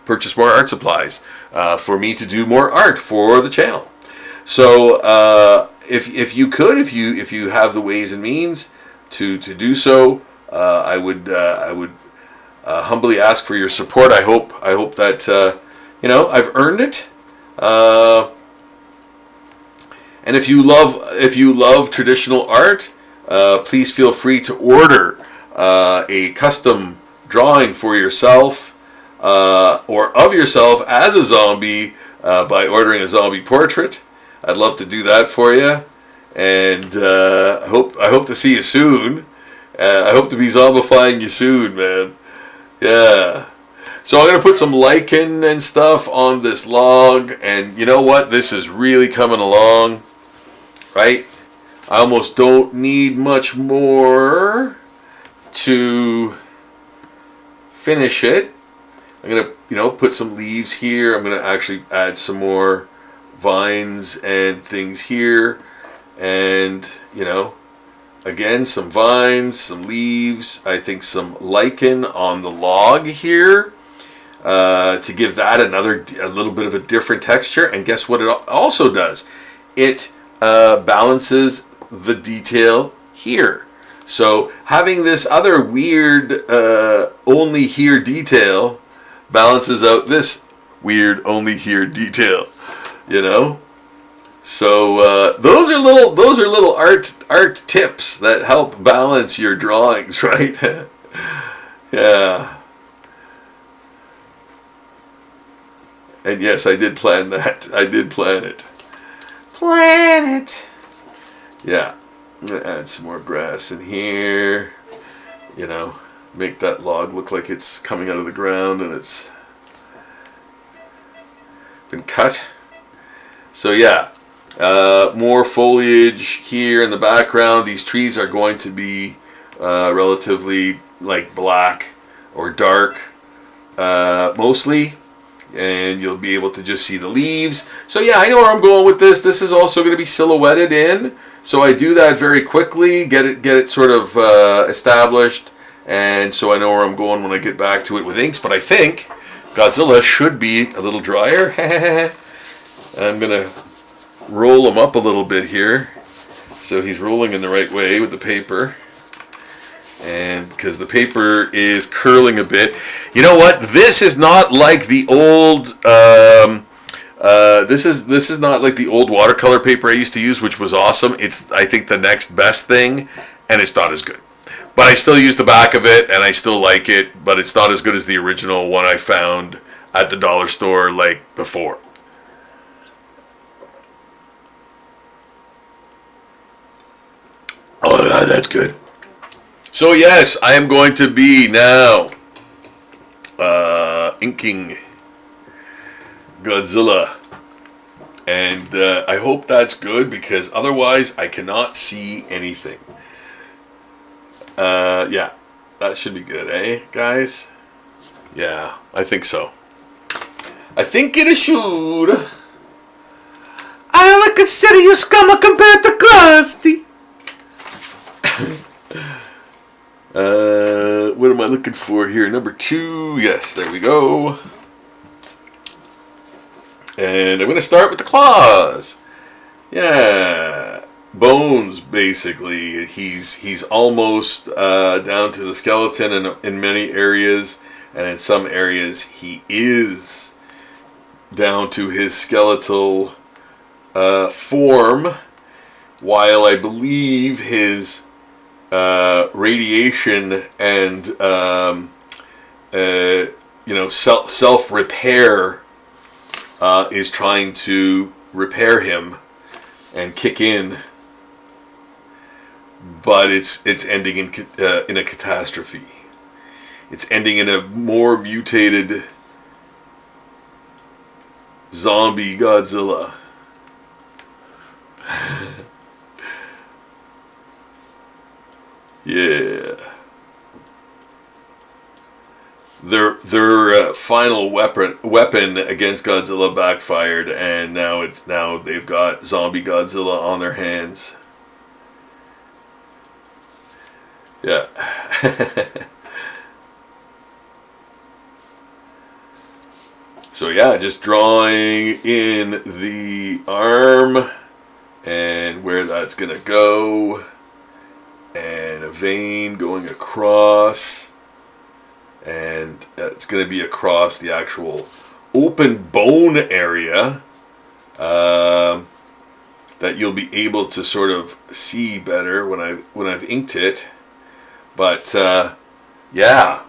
purchase more art supplies for me to do more art for the channel. So if you have the ways and means to do so, I would humbly ask for your support. I hope that I've earned it. And if you love traditional art, please feel free to order a custom drawing for yourself or of yourself as a zombie by ordering a zombie portrait. I'd love to do that for you, and I hope to see you soon. I hope to be zombifying you soon, man. Yeah. So I'm going to put some lichen and stuff on this log, and you know what? This is really coming along, right? I almost don't need much more to finish it. I'm going to, put some leaves here. I'm going to actually add some more vines and things here, and again, some vines, some leaves, I think some lichen on the log here to give that a little bit of a different texture. And guess what it also does? It balances the detail here. So having this other weird only here detail balances out this weird only here detail. So those are little art tips that help balance your drawings, right? Yeah. And yes, I did plan that. I did plan it. Plan it. Yeah. I'm gonna add some more grass in here. Make that log look like it's coming out of the ground and it's been cut. So yeah. More foliage here in the background. These trees are going to be relatively like black or dark mostly, and you'll be able to just see the leaves. So yeah, I know where I'm going with this. This is also going to be silhouetted in, so I do that very quickly, get it sort of established, and so I know where I'm going when I get back to it with inks. But I think Godzilla should be a little drier. I'm going to roll him up a little bit here, so he's rolling in the right way with the paper, and because the paper is curling a bit. You know what? This is not like the old. This is not like the old watercolor paper I used to use, which was awesome. It's, I think, the next best thing, and it's not as good. But I still use the back of it, and I still like it. But it's not as good as the original one I found at the dollar store like before. Oh, that's good. So yes, I am going to be now inking Godzilla, and I hope that's good, because otherwise I cannot see anything. Yeah, that should be good, eh, guys? Yeah, I think so. I think it should. I would consider you scum compared to Krusty. What am I looking for here? Number 2. Yes, there we go. And I'm going to start with the claws. Yeah. Bones, basically. He's almost down to the skeleton in many areas. And in some areas, he is down to his skeletal form. While I believe his radiation and self repair is trying to repair him and kick in, but it's ending in a catastrophe. It's ending in a more mutated zombie Godzilla. Yeah. Their final weapon against Godzilla backfired, and now they've got zombie Godzilla on their hands. Yeah. So yeah, just drawing in the arm and where that's gonna go, and a vein going across, and it's going to be across the actual open bone area that you'll be able to sort of see better when I've inked it. But yeah,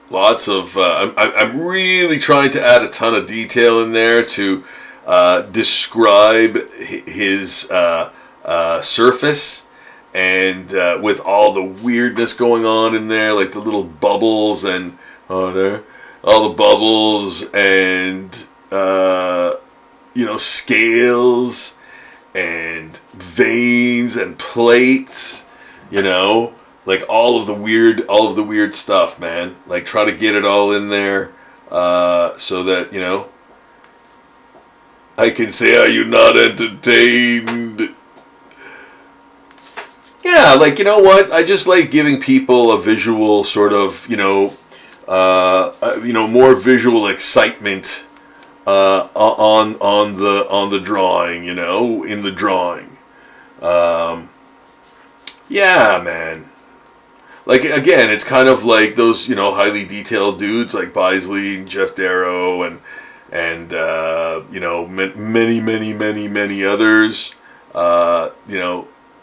lots of I'm really trying to add a ton of detail in there to describe his surface, and with all the weirdness going on in there, like the little bubbles and all the bubbles and scales and veins and plates, like all of the weird stuff, man. Like, try to get it all in there so that I can say, "Are you not entertained?" Yeah, like, you know what? I just like giving people a visual sort of, more visual excitement on the drawing, in the drawing. Yeah, man. Like, again, it's kind of like those, highly detailed dudes like Bisley and Jeff Darrow and many others.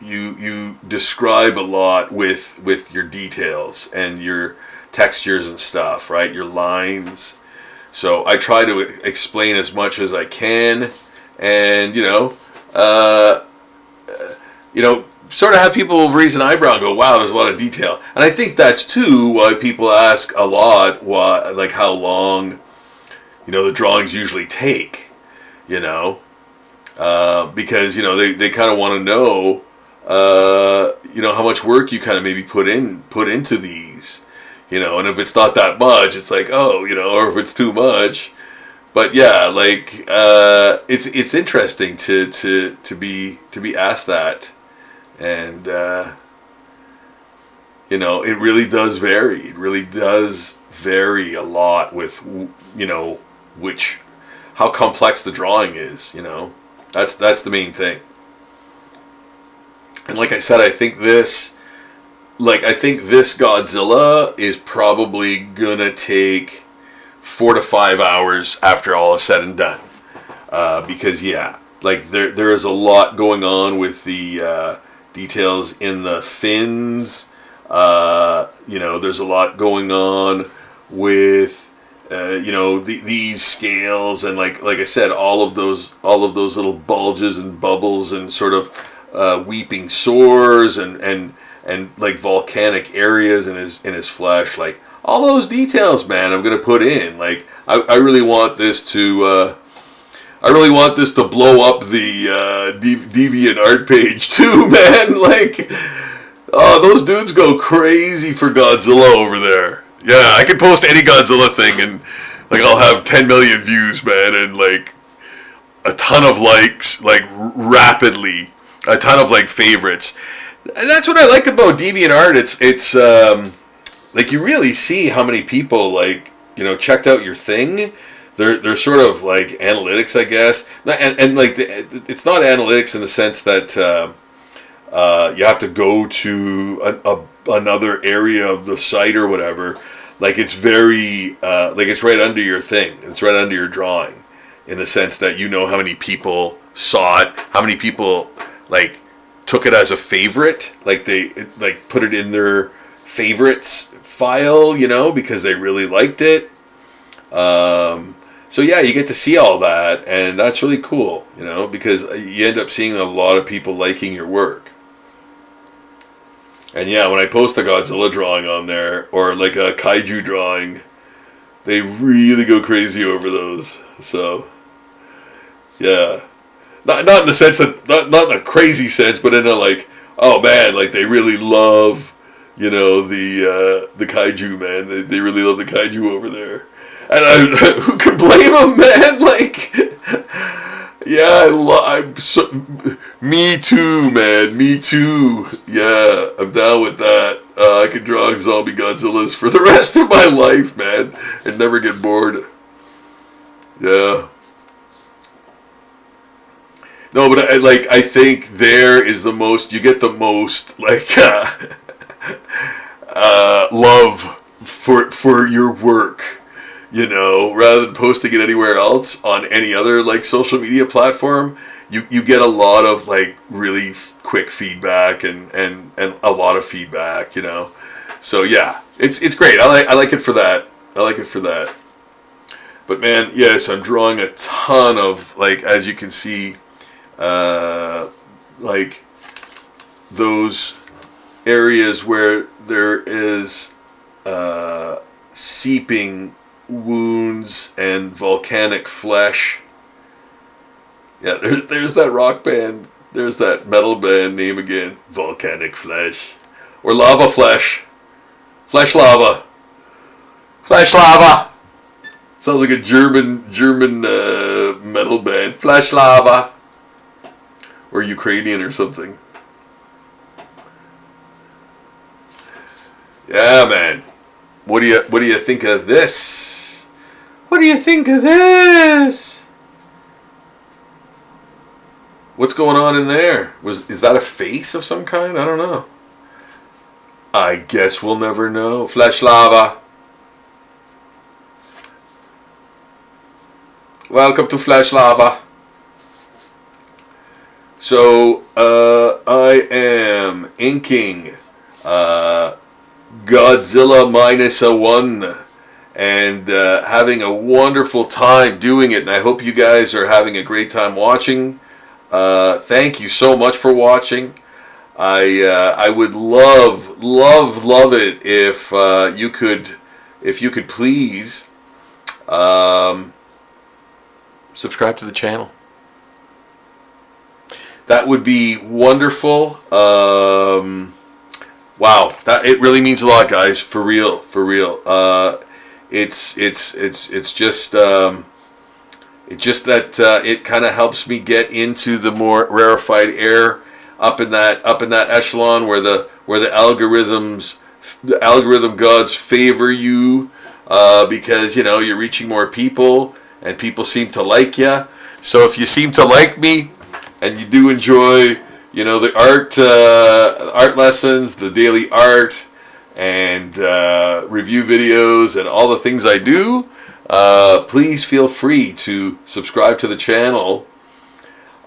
You describe a lot with your details and your textures and stuff, right? Your lines. So I try to explain as much as I can, and sort of have people raise an eyebrow and go, "Wow, there's a lot of detail." And I think that's too why people ask a lot, how long the drawings usually take. you know, because, you know, they kind of want to know, you know, how much work you kind of maybe put into these, you know, and if it's not that much, it's like, oh, you know, or if it's too much. But yeah, like, it's interesting to be asked that, and you know, it really does vary. It really does vary a lot with, you know, how complex the drawing is. You know, that's the main thing. And like I said, I think this Godzilla is probably gonna take 4 to 5 hours after all is said and done, because yeah, like there is a lot going on with the details in the fins. You know, there's a lot going on with you know, these scales, and like I said, all of those little bulges and bubbles and sort of weeping sores and like volcanic areas in his flesh, like all those details, man. I'm gonna put in. Like I really want this to. I really want this to blow up the DeviantArt page too, man. Like, oh, those dudes go crazy for Godzilla over there. Yeah, I can post any Godzilla thing and like I'll have 10 million views, man, and like a ton of likes, like rapidly, a ton of like favorites. And that's what I like about DeviantArt. It's like you really see how many people, like, you know, checked out your thing. They're sort of like analytics, I guess, and like it's not analytics in the sense that you have to go to another area of the site or whatever. Like it's very like it's right under your thing. It's right under your drawing, in the sense that you know how many people saw it, how many people like took it as a favorite, like they like put it in their favorites file, you know, because they really liked it. So yeah, you get to see all that, and that's really cool, you know, because you end up seeing a lot of people liking your work. And yeah, when I post a Godzilla drawing on there, or like a kaiju drawing, they really go crazy over those. So yeah, not in the sense of not in a crazy sense, but in a like, oh man, like they really love, you know, the kaiju, man. They really love the kaiju over there. And who can blame them, man? Like, yeah, me too, man. Me too. Yeah, I'm down with that. I could draw zombie Godzillas for the rest of my life, man, and never get bored. Yeah. No, but I think there is the most, you get the most, like, love for your work. You know, rather than posting it anywhere else on any other like social media platform, you get a lot of like really quick feedback and a lot of feedback, you know. So yeah, it's great. I like it for that. I like it for that. But man, yes, I'm drawing a ton of, like, as you can see, like those areas where there is seeping wounds and volcanic flesh. Yeah, there's that rock band, there's that metal band name again, Volcanic Flesh, or Lava Flesh, Flesh Lava, Flesh Lava. Sounds like a German metal band, Flesh Lava, or Ukrainian or something. Yeah, man. What do you think of this? What do you think of this? What's going on in there? Is that a face of some kind? I don't know. I guess we'll never know. Flesh Lava. Welcome to Flesh Lava. So I am inking Godzilla Minus One, and having a wonderful time doing it, and I hope you guys are having a great time watching. Thank you so much for watching. I would love it if you could please subscribe to the channel. That would be wonderful. Wow, that it really means a lot, guys. For real, for real. It's just that it kind of helps me get into the more rarefied air up in that echelon where the algorithm gods favor you, because you're reaching more people and people seem to like you. So if you seem to like me and you do enjoy the art lessons, the daily art, and review videos, and all the things I do, please feel free to subscribe to the channel,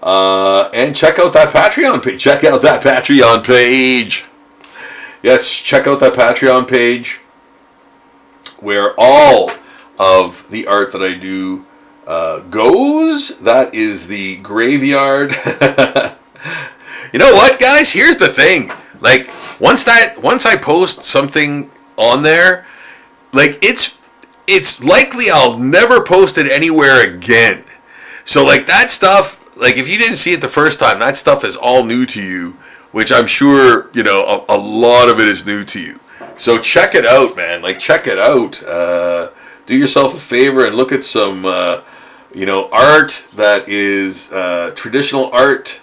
and check out that Patreon page. Yes, check out that Patreon page where all of the art that I do goes. That is the graveyard. You know what, guys? Here's the thing. Like, once I post something on there, like, it's likely I'll never post it anywhere again. So, like, that stuff, like, if you didn't see it the first time, that stuff is all new to you, which I'm sure, a lot of it is new to you. So check it out, man. Like, check it out. Do yourself a favor and look at some, art that is traditional art,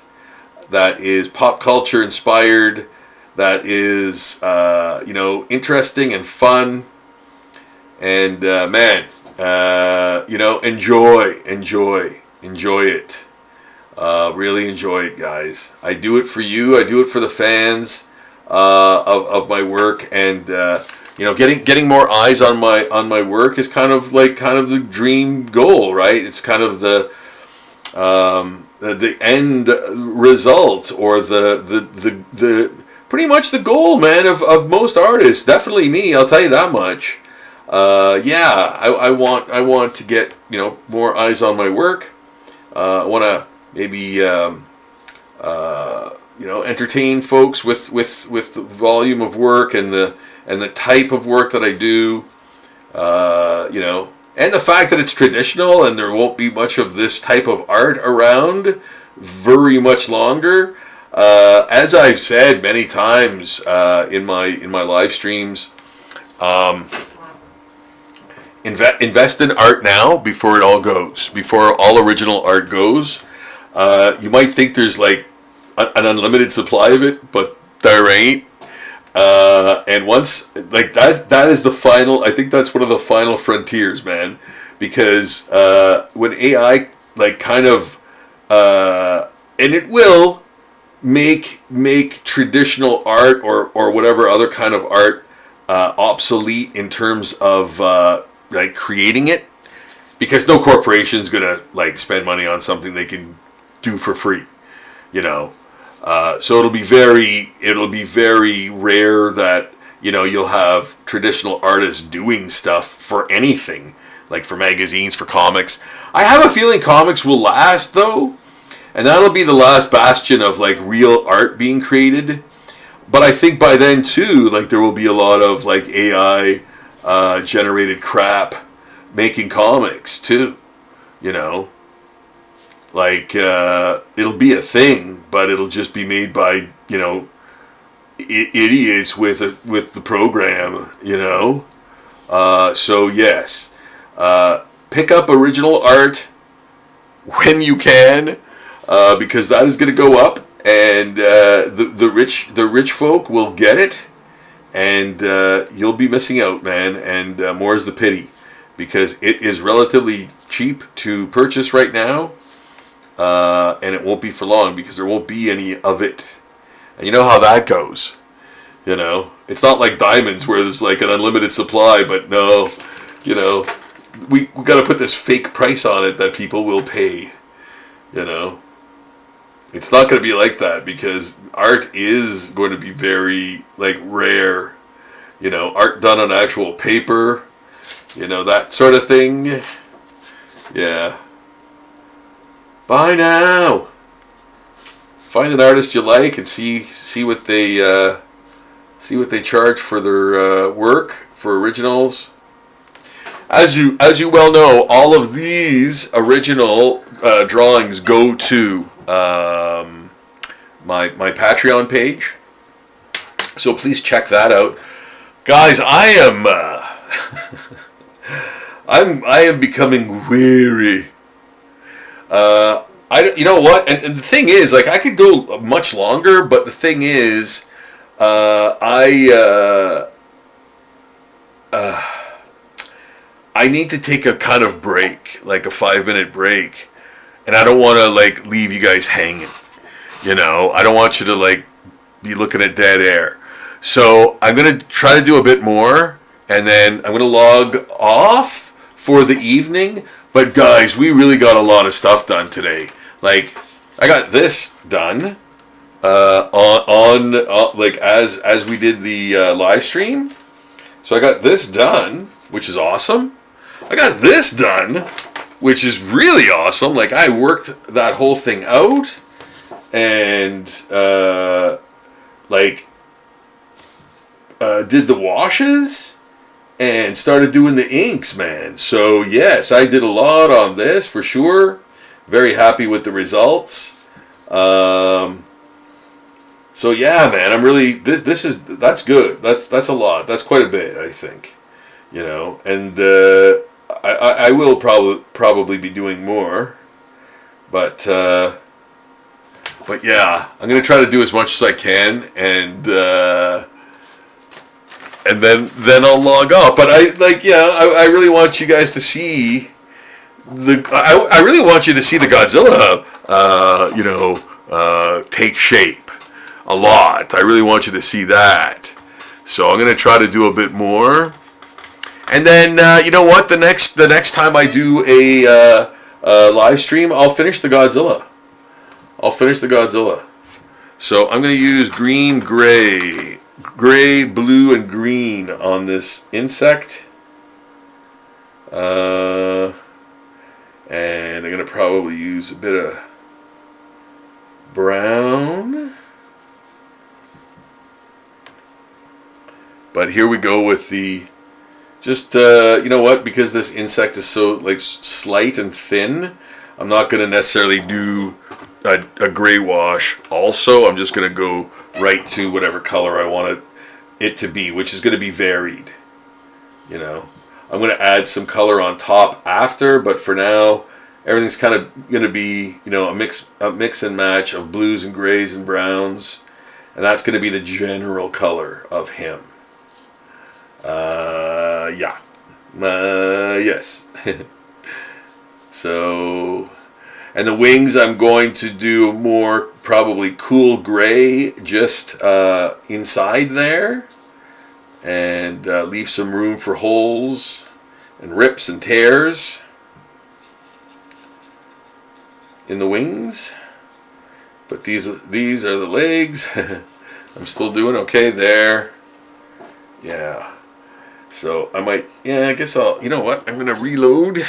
that is pop culture inspired, that is, interesting and fun. And, enjoy it. Really enjoy it, guys. I do it for you. I do it for the fans of my work. And, getting more eyes on my work is kind of the dream goal, right? It's kind of the end result, or the pretty much the goal, man, of most artists. Definitely me, I'll tell you that much. I want to get more eyes on my work. I want to maybe entertain folks with the volume of work and the type of work that I do. And the fact that it's traditional and there won't be much of this type of art around very much longer. As I've said many times in my live streams, invest in art now before it all goes. Before all original art goes. You might think there's like an unlimited supply of it, but there ain't. And once, like, that is the final, I think that's one of the final frontiers, man. Because when AI, like, kind of, and it will make traditional art or whatever other kind of art obsolete in terms of like creating it, because no corporation's gonna like spend money on something they can do for free, so it'll be very rare that you'll have traditional artists doing stuff for anything, like for magazines, for comics. I have a feeling comics will last though, and that'll be the last bastion of like real art being created. But I think by then too, like, there will be a lot of like AI generated crap making comics too, like it'll be a thing, but it'll just be made by idiots with the program, so yes, pick up original art when you can, because that is going to go up, and the rich folk will get it, and you'll be missing out, man. And more is the pity, because it is relatively cheap to purchase right now, and it won't be for long, because there won't be any of it. And you know how that goes. It's not like diamonds where there's like an unlimited supply, but no, we got to put this fake price on it that people will pay. It's not going to be like that, because art is going to be very like rare. Art done on actual paper, that sort of thing. Yeah. Bye now. Find an artist you like and see what they charge for their work, for originals. as you well know, all of these original drawings go to my Patreon page. So please check that out, guys. I am becoming weary. You know what? And the thing is, like, I could go much longer, but the thing is, I need to take a kind of break, like a 5-minute break, and I don't want to like leave you guys hanging. You know, I don't want you to like be looking at dead air. So I'm gonna try to do a bit more, and then I'm gonna log off for the evening. But guys, we really got a lot of stuff done today. Like, I got this done like as we did the live stream. So I got this done, which is awesome. I got this done, which is really awesome. Like, I worked that whole thing out, and did the washes and started doing the inks, man. So yes, I did a lot on this for sure. Very happy with the results. So yeah, man, I'm really that's good. That's a lot. That's quite a bit, I think. You know, and I will probably be doing more, but yeah, I'm gonna try to do as much as I can, and then I'll log off. But I really want you guys to see I really want you to see the Godzilla, take shape a lot. I really want you to see that. So I'm gonna try to do a bit more. And then, you know what? The next time I do a live stream, I'll finish the Godzilla. So I'm going to use green, gray, blue, and green on this insect. And I'm going to probably use a bit of brown. But here we go with the... Just, you know what, because this insect is so, like, slight and thin, I'm not going to necessarily do a gray wash also. I'm just going to go right to whatever color I want it to be, which is going to be varied, you know. I'm going to add some color on top after, but for now, everything's kind of going to be, you know, a mix and match of blues and grays and browns, and that's going to be the general color of him. Yes. So, and the wings I'm going to do more probably cool gray just inside there, and leave some room for holes and rips and tears in the wings. But these are the legs. I'm still doing okay there. Yeah. So I might, I guess I'll, you know what, I'm going to reload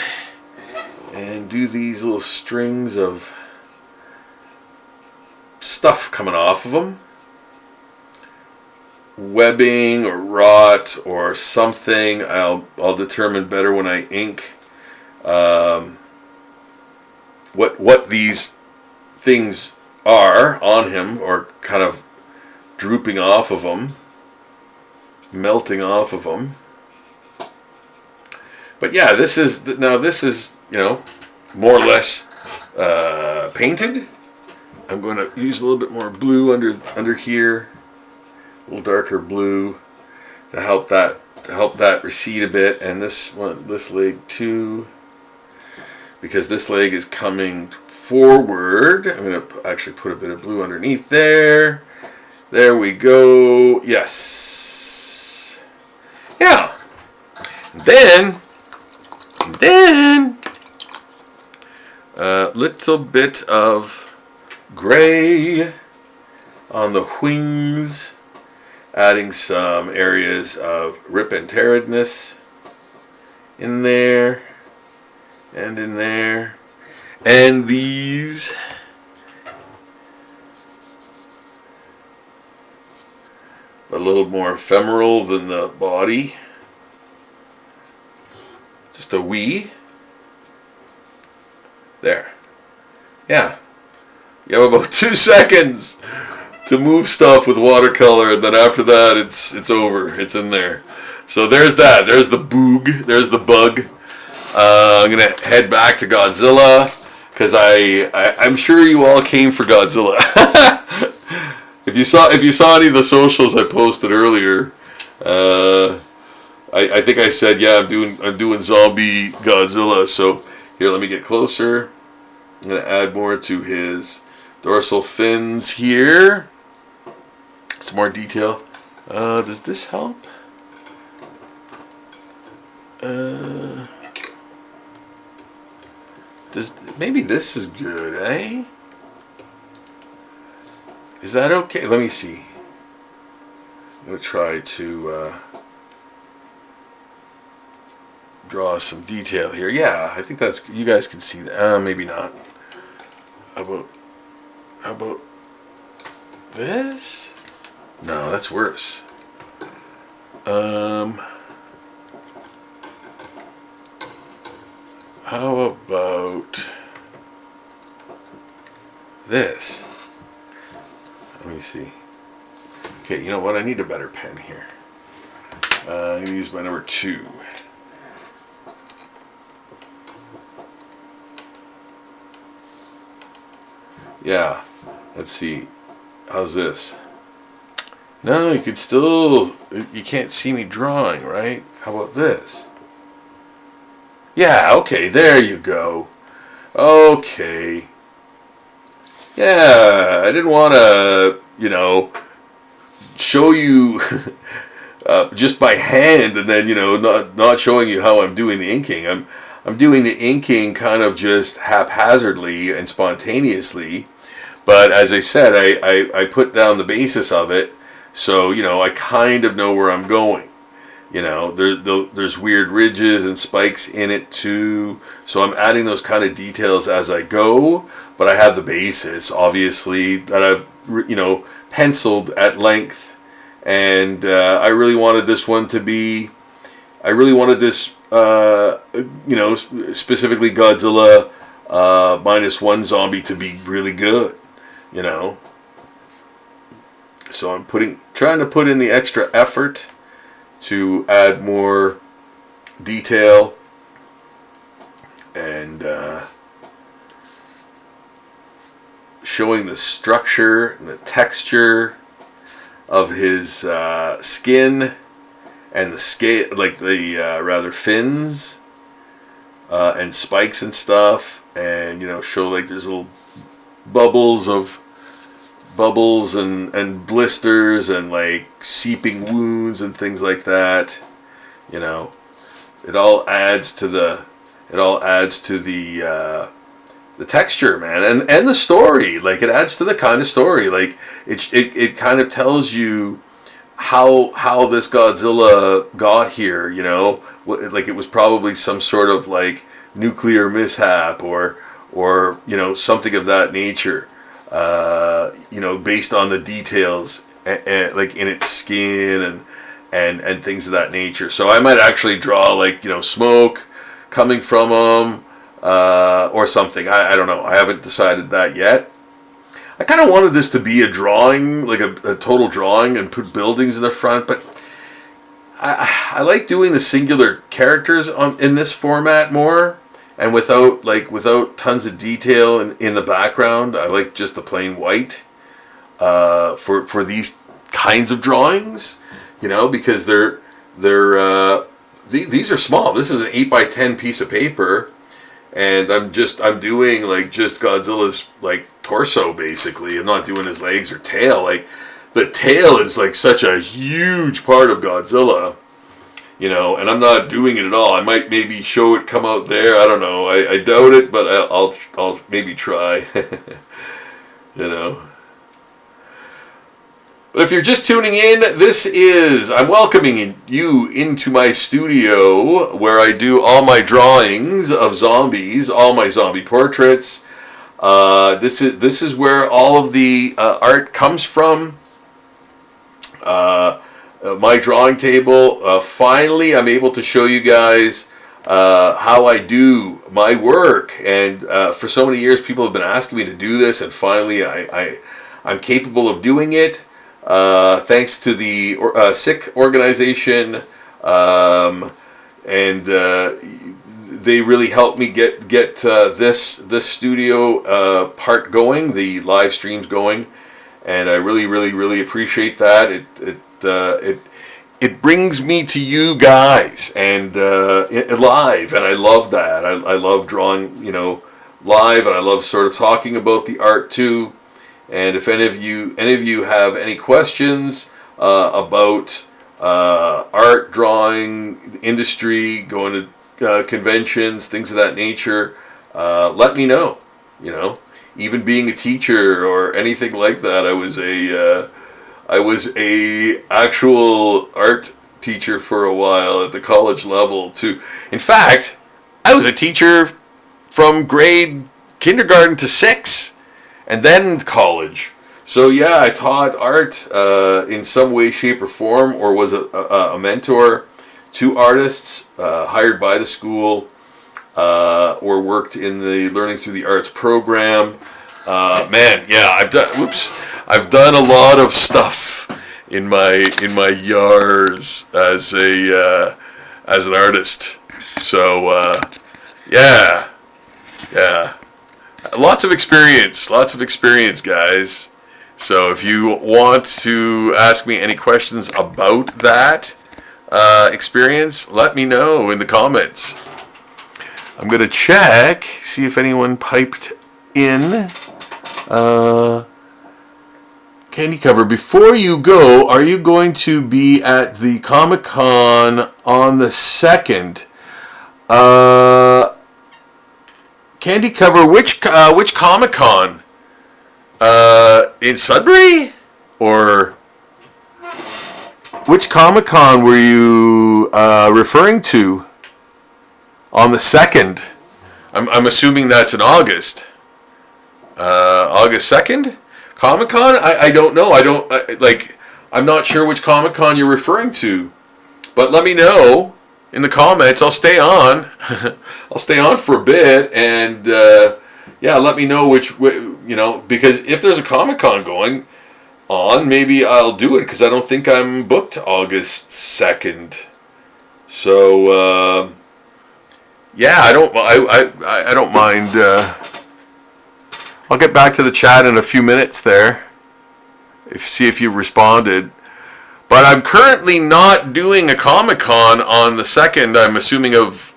and do these little strings of stuff coming off of them. Webbing or rot or something. I'll determine better when I ink what these things are on him, or kind of drooping off of him, melting off of him. But yeah, this is, you know, more or less painted. I'm going to use a little bit more blue under here, a little darker blue to help that recede a bit, and this leg too, because this leg is coming forward. I'm going to actually put a bit of blue underneath there. There we go. Yes. Yeah. Then a little bit of gray on the wings, adding some areas of rip and tearedness in there and in there, and these a little more ephemeral than the body. Just a wee. There. Yeah. You have about 2 seconds to move stuff with watercolor, and then after that, it's over. It's in there. So there's that. There's the boog. There's the bug. I'm gonna head back to Godzilla because I'm sure you all came for Godzilla. If you saw any of the socials I posted earlier, I think I said, yeah, I'm doing zombie Godzilla. So here, let me get closer. I'm gonna add more to his dorsal fins here. Some more detail. Does this help? Maybe this is good, eh? Is that okay? Let me see. I'm gonna try to draw some detail here. Yeah, I think that's, you guys can see that. Maybe not. How about this? No, that's worse. How about this? Let me see. Okay, you know what? I need a better pen here. I'm going to use my number 2. Yeah, let's see. How's this? No, you could still, you can't see me drawing, right? How about this? Yeah, okay, there you go. Okay. Yeah, I didn't want to, show you just by hand and then, not showing you how I'm doing the inking. I'm doing the inking kind of just haphazardly and spontaneously. But as I said, I put down the basis of it, so, I kind of know where I'm going. There's weird ridges and spikes in it too, so I'm adding those kind of details as I go, but I have the basis, obviously, that I've, penciled at length, and I really wanted this one to be, specifically Godzilla Minus One zombie to be really good, So I'm trying to put in the extra effort to add more detail and showing the structure and the texture of his skin and the scale, like the rather fins and spikes and stuff, and show like there's little bubbles and blisters and like seeping wounds and things like that. It all adds to the texture, man, and the story. Like, it adds to the kind of story. Like, it kind of tells you how this Godzilla got here. Like, it was probably some sort of like nuclear mishap or something of that nature. Based on the details, like in its skin and things of that nature. So I might actually draw like smoke coming from them or something. I don't know. I haven't decided that yet. I kind of wanted this to be a drawing, like a total drawing, and put buildings in the front, but I like doing the singular characters in this format more. And without tons of detail in the background. I like just the plain white for these kinds of drawings, because these are small. This is an 8x10 piece of paper, and I'm doing like just Godzilla's like torso basically. I'm not doing his legs or tail. Like, the tail is like such a huge part of Godzilla. And I'm not doing it at all. I might maybe show it come out there. I don't know. I doubt it, but I'll maybe try. But if you're just tuning in, I'm welcoming you into my studio where I do all my drawings of zombies, all my zombie portraits. This is where all of the art comes from. My drawing table. Finally, I'm able to show you guys how I do my work. And for so many years, people have been asking me to do this, and finally I'm capable of doing it. Thanks to the SICK organization, and they really helped me get this studio part going, the live streams going, and I really appreciate that. It brings me to you guys and live, and I love that. I love drawing, live, and I love sort of talking about the art too. And if any of you have any questions about art, drawing, industry, going to conventions, things of that nature, let me know. Even being a teacher or anything like that, I was a actual art teacher for a while at the college level too. In fact, I was a teacher from kindergarten to 6. And then college. So yeah, I taught art in some way, shape, or form, or was a mentor to artists hired by the school, or worked in the Learning Through the Arts program. I've done a lot of stuff in my years as an artist. So yeah. Lots of experience, guys. So if you want to ask me any questions about that experience, let me know in the comments. I'm going to check, see if anyone piped in. Candy Cover, before you go, are you going to be at the Comic-Con on the 2nd? Candy Cover, which Comic-Con? In Sudbury? Or which Comic-Con were you referring to on the 2nd? I'm assuming that's in August. August 2nd? Comic-Con? I don't know. I'm not sure which Comic-Con you're referring to. But let me know in the comments. I'll stay on. I'll stay on for a bit, and let me know because if there's a Comic-Con going on, maybe I'll do it, because I don't think I'm booked August 2nd. So I don't mind. I'll get back to the chat in a few minutes there. See if you responded. But I'm currently not doing a Comic-Con on the 2nd, I'm assuming, of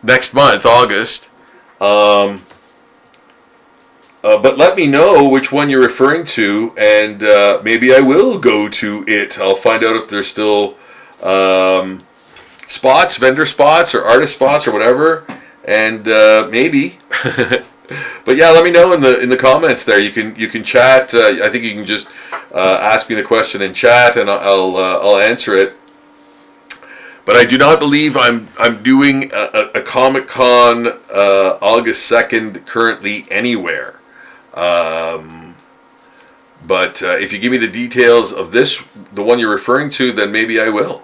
next month, August. But let me know which one you're referring to, and maybe I will go to it. I'll find out if there's still spots, vendor spots, or artist spots, or whatever, and maybe. But yeah, let me know in the comments there. You can chat. I think you can just ask me the question in chat, and I'll answer it. But I do not believe I'm doing a Comic-Con August 2nd currently anywhere. But if you give me the details of the one you're referring to, then maybe I will.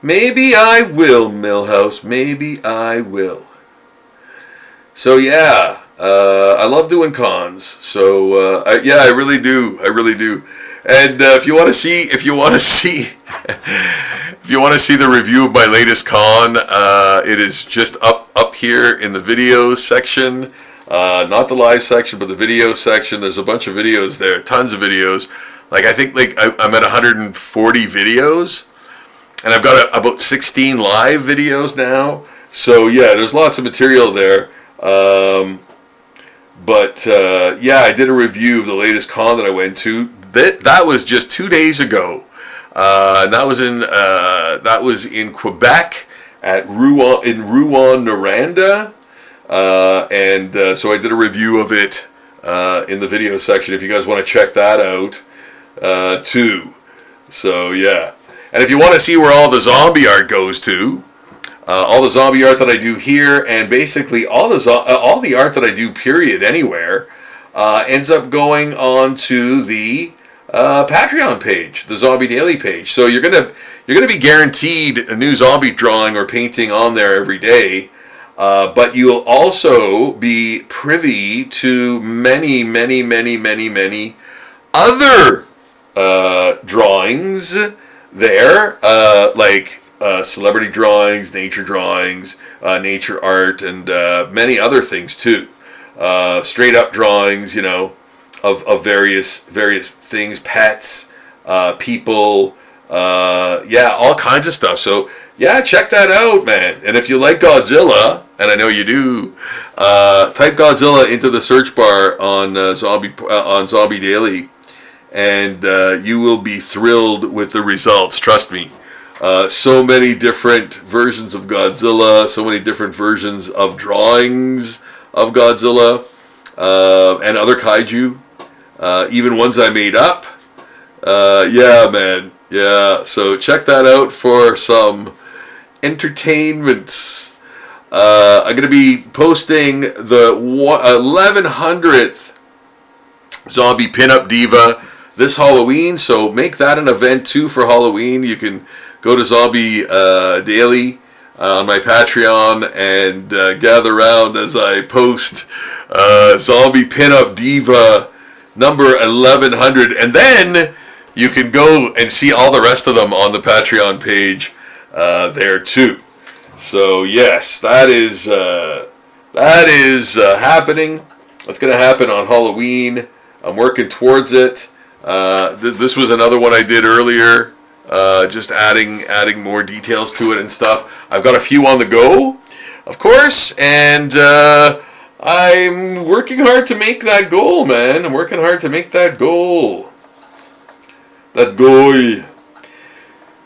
Maybe I will, Millhouse. Maybe I will. So yeah, I love doing cons. So I really do. And if you want to see the review of my latest con, it is just up here in the videos section. Not the live section, but the video section. There's a bunch of videos there, tons of videos. I think I'm at 140 videos, and I've got about 16 live videos now. So yeah, there's lots of material there. I did a review of the latest con that I went to. That was just 2 days ago. And that was in Quebec at Rouyn-Noranda. So I did a review of it in the video section if you guys want to check that out too. So yeah, and if you want to see where all the zombie art goes to, all the zombie art that I do here, and basically all the art that I do, period, anywhere, ends up going on to the Patreon page, the Zombie Daily page. So you're gonna be guaranteed a new zombie drawing or painting on there every day. But you'll also be privy to many, many, many, many, many other drawings there, like celebrity drawings, nature art, and many other things too. Straight up drawings, of various things, pets, people, all kinds of stuff. So yeah, check that out, man. And if you like Godzilla, and I know you do, type Godzilla into the search bar on Zombie Daily, and you will be thrilled with the results. Trust me. So many different versions of Godzilla, so many different versions of drawings of Godzilla, and other kaiju, even ones I made up. Yeah, man. Yeah, so check that out for some entertainment. I'm going to be posting the 1100th Zombie Pinup Diva this Halloween, so make that an event too for Halloween. You can go to Zombie Daily on my Patreon and gather around as I post Zombie Pinup Diva number 1100, and then you can go and see all the rest of them on the Patreon page there too. So yes, that is happening. That's going to happen on Halloween. I'm working towards it. This was another one I did earlier, just adding more details to it and stuff. I've got a few on the go, of course, and I'm working hard to make that goal, man. I'm working hard to make that goal. That goal.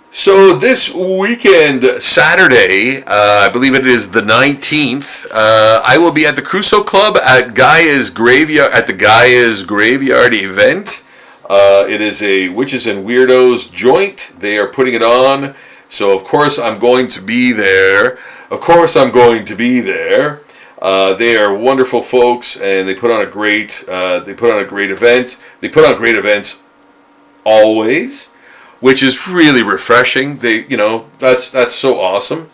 So this weekend, Saturday, I believe it is the 19th, I will be at the Crusoe Club at Gaia's Graveyard, at the Gaia's Graveyard event. It is a Witches and Weirdos joint. They are putting it on, so of course I'm going to be there. They are wonderful folks, and they put on a great event. They put on great events always, which is really refreshing. That's so awesome.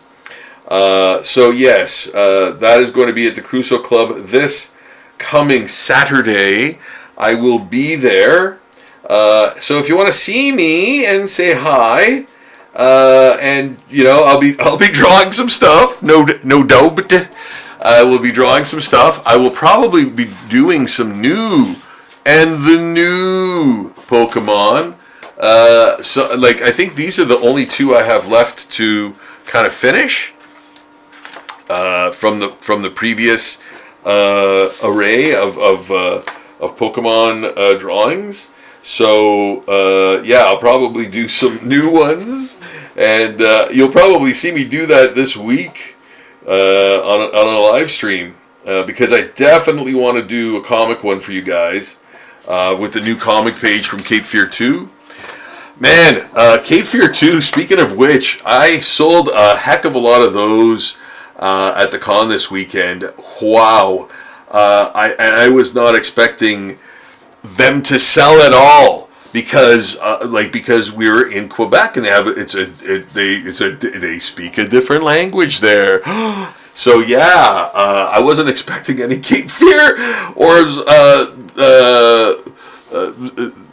So yes, that is going to be at the Crusoe Club this coming Saturday. I will be there. So if you want to see me and say hi, and I'll be drawing some stuff. No doubt. I will be drawing some stuff. I will probably be doing some new Pokémon. I think these are the only two I have left to kind of finish from the previous array of Pokemon drawings. So I'll probably do some new ones, and you'll probably see me do that this week on a live stream, because I definitely want to do a comic one for you guys with the new comic page from Cape Fear 2. Man, Cape Fear 2, speaking of which, I sold a heck of a lot of those at the con this weekend. Wow. I was not expecting them to sell at all, because we were in Quebec, and they speak a different language there. So yeah, I wasn't expecting any Cape Fear or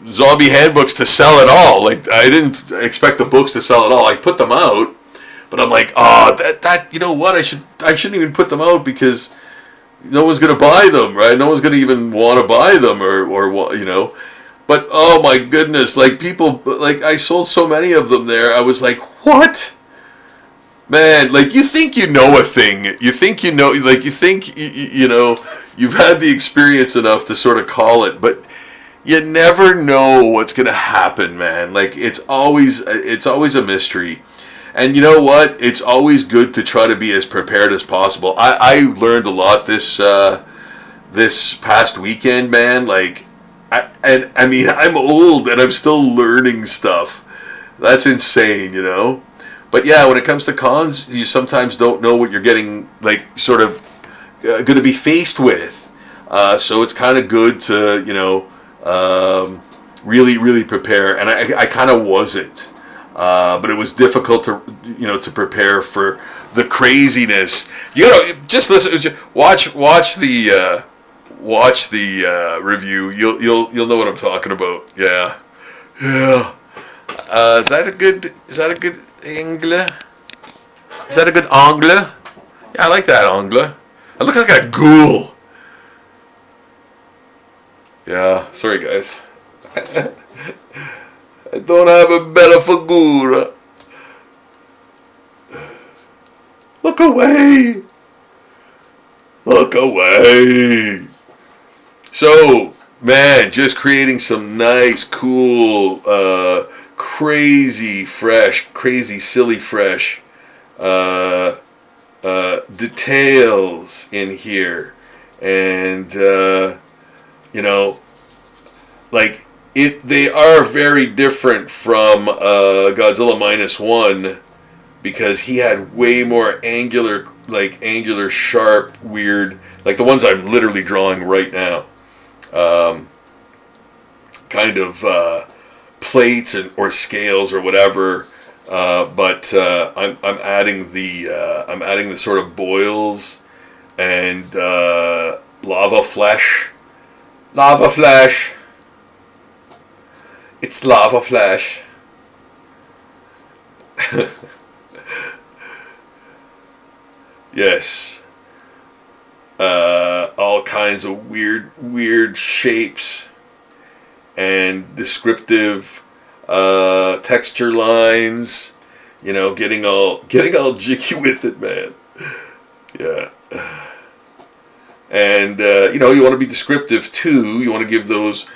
zombie handbooks to sell at all. I didn't expect the books to sell at all. I put them out, but I'm like, that you know what? I shouldn't even put them out, because no one's gonna buy them, right? No one's gonna even want to buy them, or. But oh my goodness, people, I sold so many of them there. I was like, what? Man, you think you know a thing. You think you know, you've had the experience enough to sort of call it, but you never know what's going to happen, man. It's always a mystery. And you know what? It's always good to try to be as prepared as possible. I learned a lot this past weekend, man. I'm old and I'm still learning stuff. That's insane, But yeah, when it comes to cons, you sometimes don't know what you're getting, sort of going to be faced with. So it's kind of good to, really prepare, and I kind of wasn't. But it was difficult to to prepare for the craziness. Just listen, watch the review. You'll know what I'm talking about. Yeah. Is that a good angle? Is that a good angle? Yeah, I like that angle. I look like a ghoul. Yeah, sorry guys. I don't have a better figura. Look away. Look away. So, man, just creating some nice, cool, crazy, silly, fresh details in here. And, like, they are very different from Godzilla Minus One, because he had way more angular, sharp, weird, like the ones I'm literally drawing right now. Kind of plates or scales or whatever, but I'm adding the sort of boils and lava flesh. It's lava flesh. Yes. All kinds of weird shapes and descriptive texture lines. Getting all jiggy with it, man. Yeah. And you want to be descriptive too. You want to give those.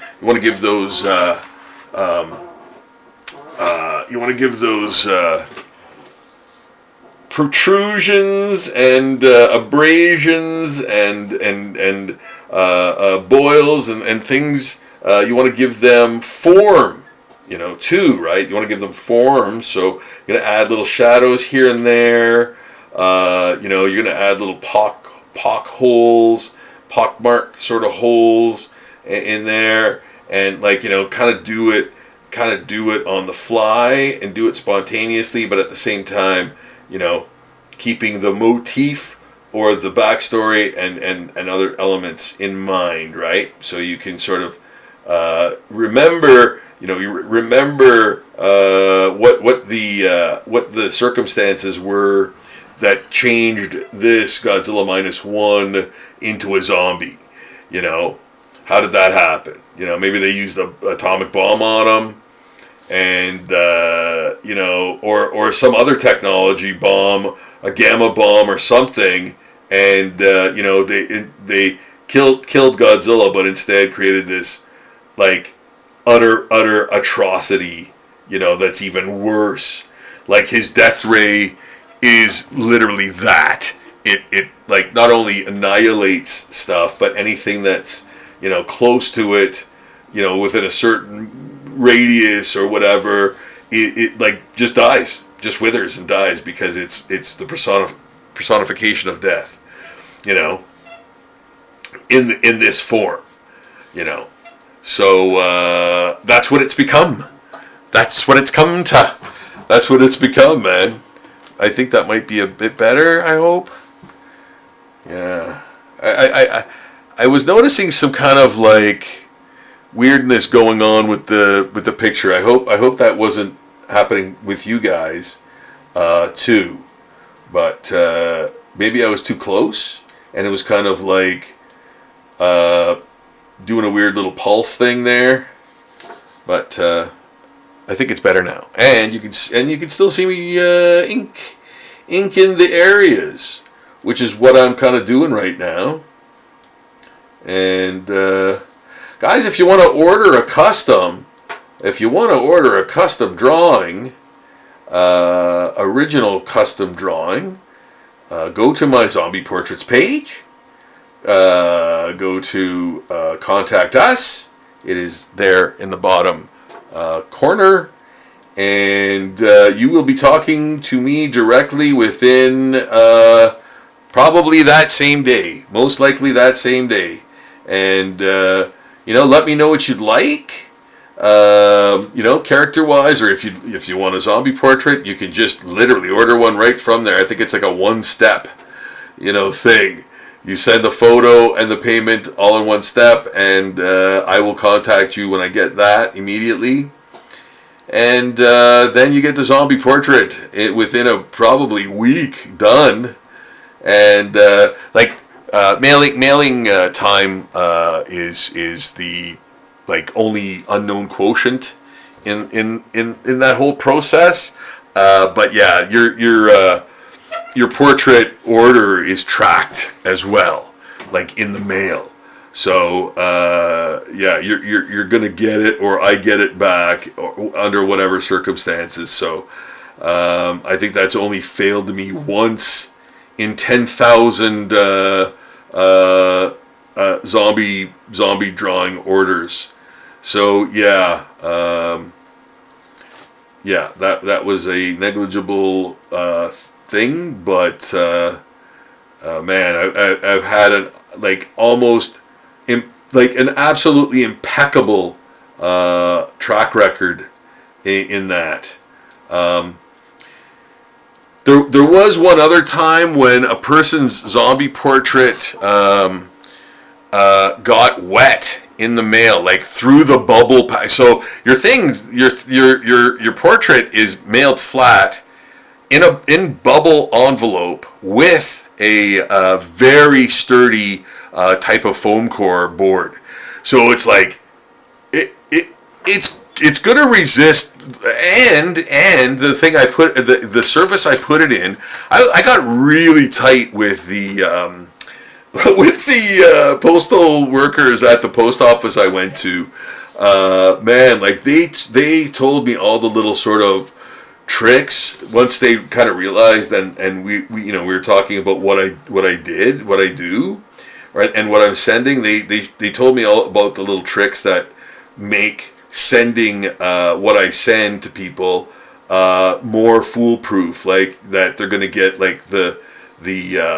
Protrusions and abrasions and boils and things. You want to give them form, too, right? You want to give them form, so you're going to add little shadows here and there. You're going to add little pock mark sort of holes in there, and kind of do it on the fly and do it spontaneously, but at the same time, keeping the motif or the backstory and other elements in mind, right? So you can sort of remember what the circumstances were that changed this Godzilla Minus One into a zombie. How did that happen? Maybe they used an atomic bomb on him, and or some other technology bomb, a gamma bomb or something, and they killed Godzilla, but instead created this utter atrocity, that's even worse. Like, his death ray is literally that. It not only annihilates stuff, but anything that's close to it, within a certain radius or whatever, it just dies, just withers and dies, because it's the personification of death, in this form, So that's what it's become. That's what it's come to. That's what it's become, man. I think that might be a bit better, I hope. Yeah. I was noticing some kind of weirdness going on with the picture. I hope that wasn't happening with you guys too. But maybe I was too close, and it was kind of doing a weird little pulse thing there. But I think it's better now, and you can still see me ink in the areas, which is what I'm kind of doing right now. And guys, if you want to order a custom drawing, original custom drawing, go to my Zombie Portraits page. Go to Contact Us. It is there in the bottom corner, and you will be talking to me directly within probably that same day, most likely that same day. And let me know what you'd like. character-wise, or if you want a zombie portrait, you can just literally order one right from there. I think it's like a one-step, thing. You send the photo and the payment all in one step, and I will contact you when I get that immediately. And then you get the zombie portrait within a probably week done. And mailing time is the only unknown quotient in that whole process. But yeah, your portrait order is tracked as well, in the mail. So you're gonna get it, or I get it back, or under whatever circumstances. So I think that's only failed me once in 10,000 zombie drawing orders. So that was a negligible thing, but man, I've had an almost an absolutely impeccable track record in that. There was one other time when a person's zombie portrait got wet in the mail, through the bubble pack. So your portrait is mailed flat in bubble envelope with a very sturdy type of foam core board. So it's it's gonna resist, and the thing I put the service I put it in, I got really tight with the postal workers at the post office I went to. Man, they told me all the little sort of tricks once they kind of realized, and we were talking about what I do, right, and what I'm sending. They told me all about the little tricks that make sending what I send to people more foolproof, that they're going to get the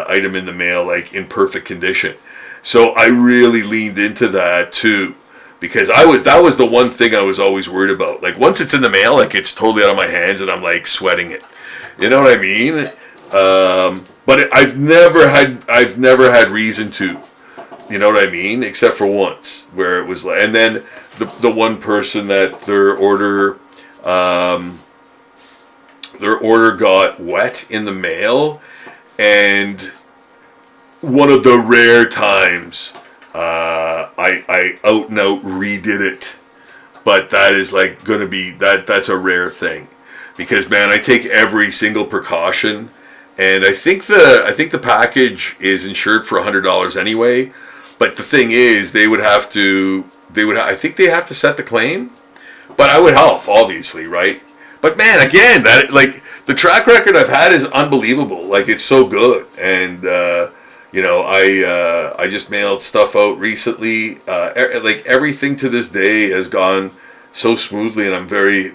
item in the mail in perfect condition. So I really leaned into that too, because that was the one thing I was always worried about. Once it's in the mail, it's totally out of my hands and I'm sweating it. You know what I mean? But I've never had reason to. You know what I mean? Except for once, where it was and then the one person that their order got wet in the mail, and one of the rare times I out and out redid it, but that is gonna be that's a rare thing, because man, I take every single precaution, and I think the package is insured for $100 anyway. But the thing is, I think they have to set the claim, but I would help, obviously, right? But man, again, that the track record I've had is unbelievable. It's so good, and I just mailed stuff out recently. Everything to this day has gone so smoothly, and I'm very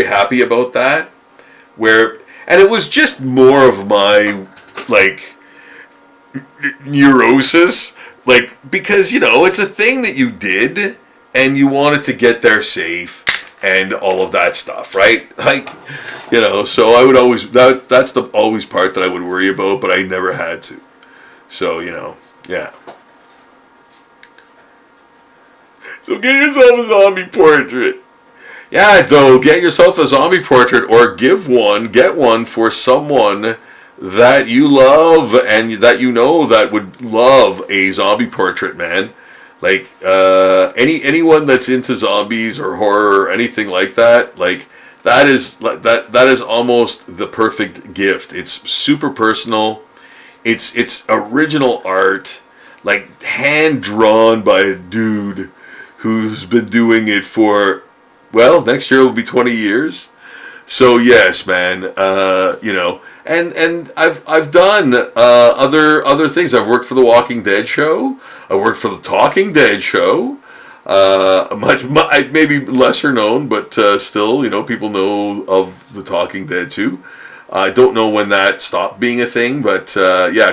happy about that. And it was just more of my neurosis. Because, it's a thing that you did, and you wanted to get there safe, and all of that stuff, right? So I would always, that's the always part that I would worry about, but I never had to. So, yeah. So get yourself a zombie portrait. Yeah, though, get yourself a zombie portrait, or get one for someone that you love and that that would love a zombie portrait, man. Anyone that's into zombies or horror or anything like that, that is almost the perfect gift. It's super personal. It's original art, hand drawn by a dude who's been doing it for, next year will be 20 years. So yes, man, And I've done other things. I've worked for the Walking Dead show. I worked for the Talking Dead show. Maybe lesser known, but still, people know of the Talking Dead too. I don't know when that stopped being a thing, but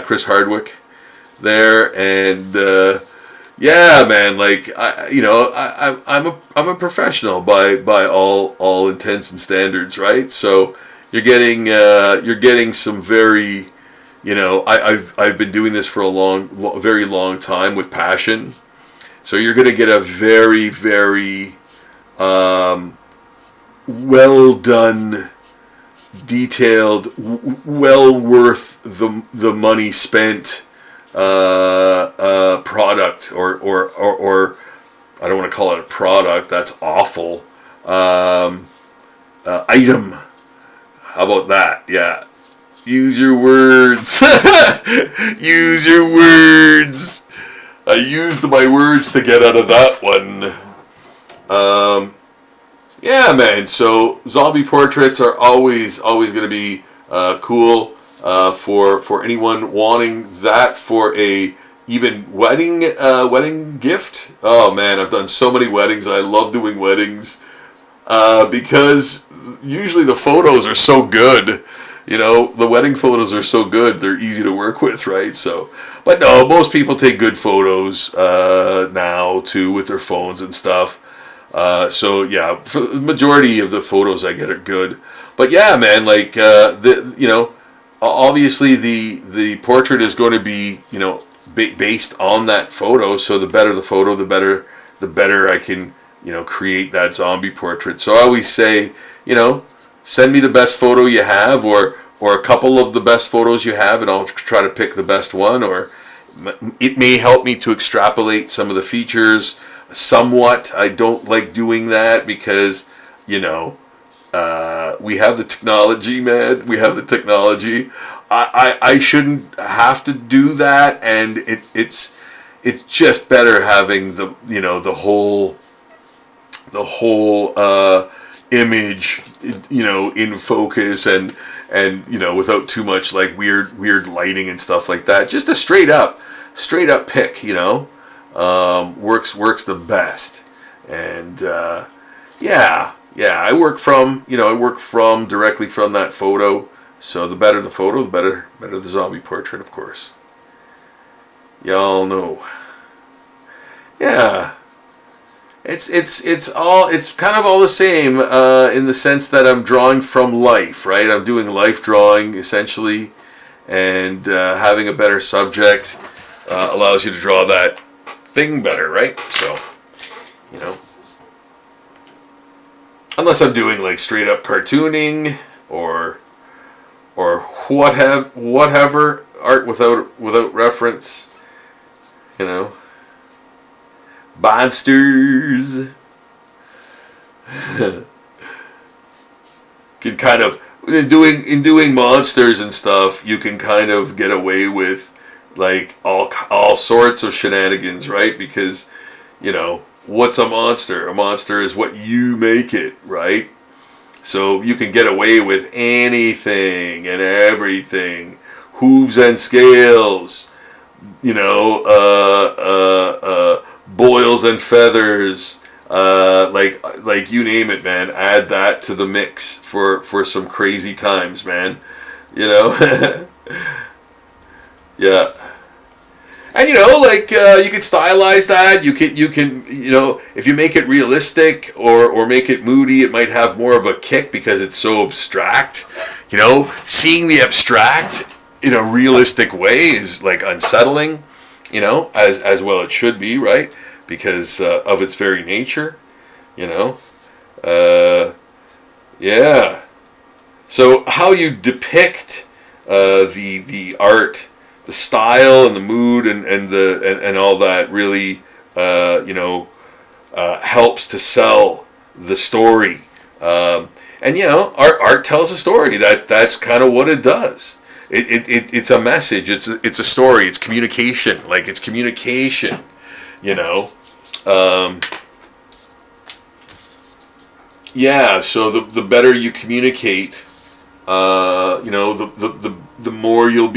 Chris Hardwick there, and Yeah, man. Like I'm a professional by all intents and standards, right? So you're getting some very, I've been doing this for very long time with passion. So you're gonna get a very very well done, detailed, well worth the money spent product, or I don't want to call it a product. That's awful. Item. How about that? Yeah. Use your words. Use your words. I used my words to get out of that one. Yeah, man. So zombie portraits are always going to be cool for anyone wanting that for a even wedding gift. Oh man, I've done so many weddings. I love doing weddings because usually the photos are so good. The wedding photos are so good. They're easy to work with, right? So, but no, most people take good photos now too with their phones and stuff. So yeah, for the majority of the photos I get are good. But yeah, man, like obviously the portrait is going to be based on that photo. So the better the photo, the better I can create that zombie portrait. So I always say send me the best photo you have, or a couple of the best photos you have, and I'll try to pick the best one. Or it may help me to extrapolate some of the features somewhat. I don't like doing that because we have the technology, man. We have the technology. I shouldn't have to do that, and it's just better having the whole image in focus, and without too much like weird lighting and stuff like that. Just a straight up pick, works the best. And I work from directly from that photo. So the better the photo, the better the zombie portrait, of course. Y'all know. Yeah. It's kind of all the same in the sense that I'm drawing from life, right? I'm doing life drawing essentially, and having a better subject allows you to draw that thing better, right? So, unless I'm doing like straight up cartooning or whatever art without reference, monsters. Can kind of in doing monsters and stuff, you can kind of get away with like all sorts of shenanigans, right? Because what's a monster? A monster is what you make it, right? So you can get away with anything and everything, hooves and scales, boils and feathers, like you name it, man. Add that to the mix for some crazy times, man. Yeah. And you can stylize that. You can if you make it realistic or make it moody, it might have more of a kick because it's so abstract. Seeing the abstract in a realistic way is like unsettling. As well it should be, right? Because of its very nature. Yeah. So how you depict the art, the style and the mood and all that really helps to sell the story. Art tells a story. That's kind of what it does. It's a message. It's a story. It's communication. Like it's communication. So the better you communicate, the more you'll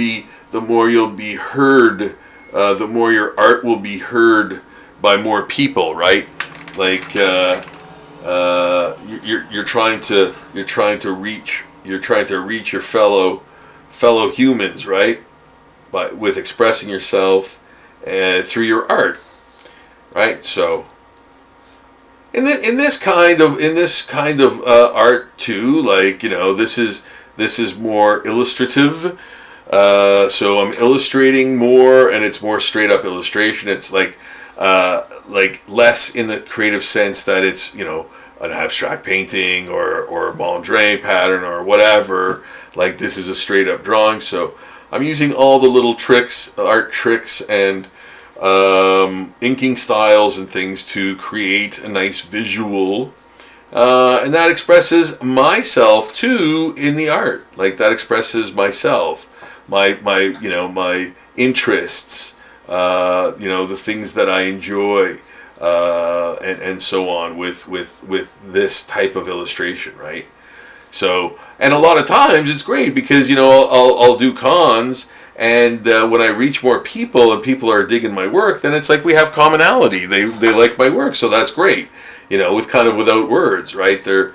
be heard, the more your art will be heard by more people, right? Like you're trying to reach your fellow humans, right? With expressing yourself through your art. right? So in this kind of art too, like, this is more illustrative. So I'm illustrating more, and it's more straight up illustration. It's like less in the creative sense that it's, an abstract painting or a Mondrian pattern or whatever. Like, this is a straight up drawing. So I'm using all the little tricks, art tricks, and inking styles and things to create a nice visual, and that expresses myself too in the art. Like, that expresses myself, my interests, the things that I enjoy, and so on with this type of illustration, right? So, and a lot of times it's great because I'll do cons. And when I reach more people and people are digging my work, then it's like we have commonality. They like my work, so that's great. Without words, right? They're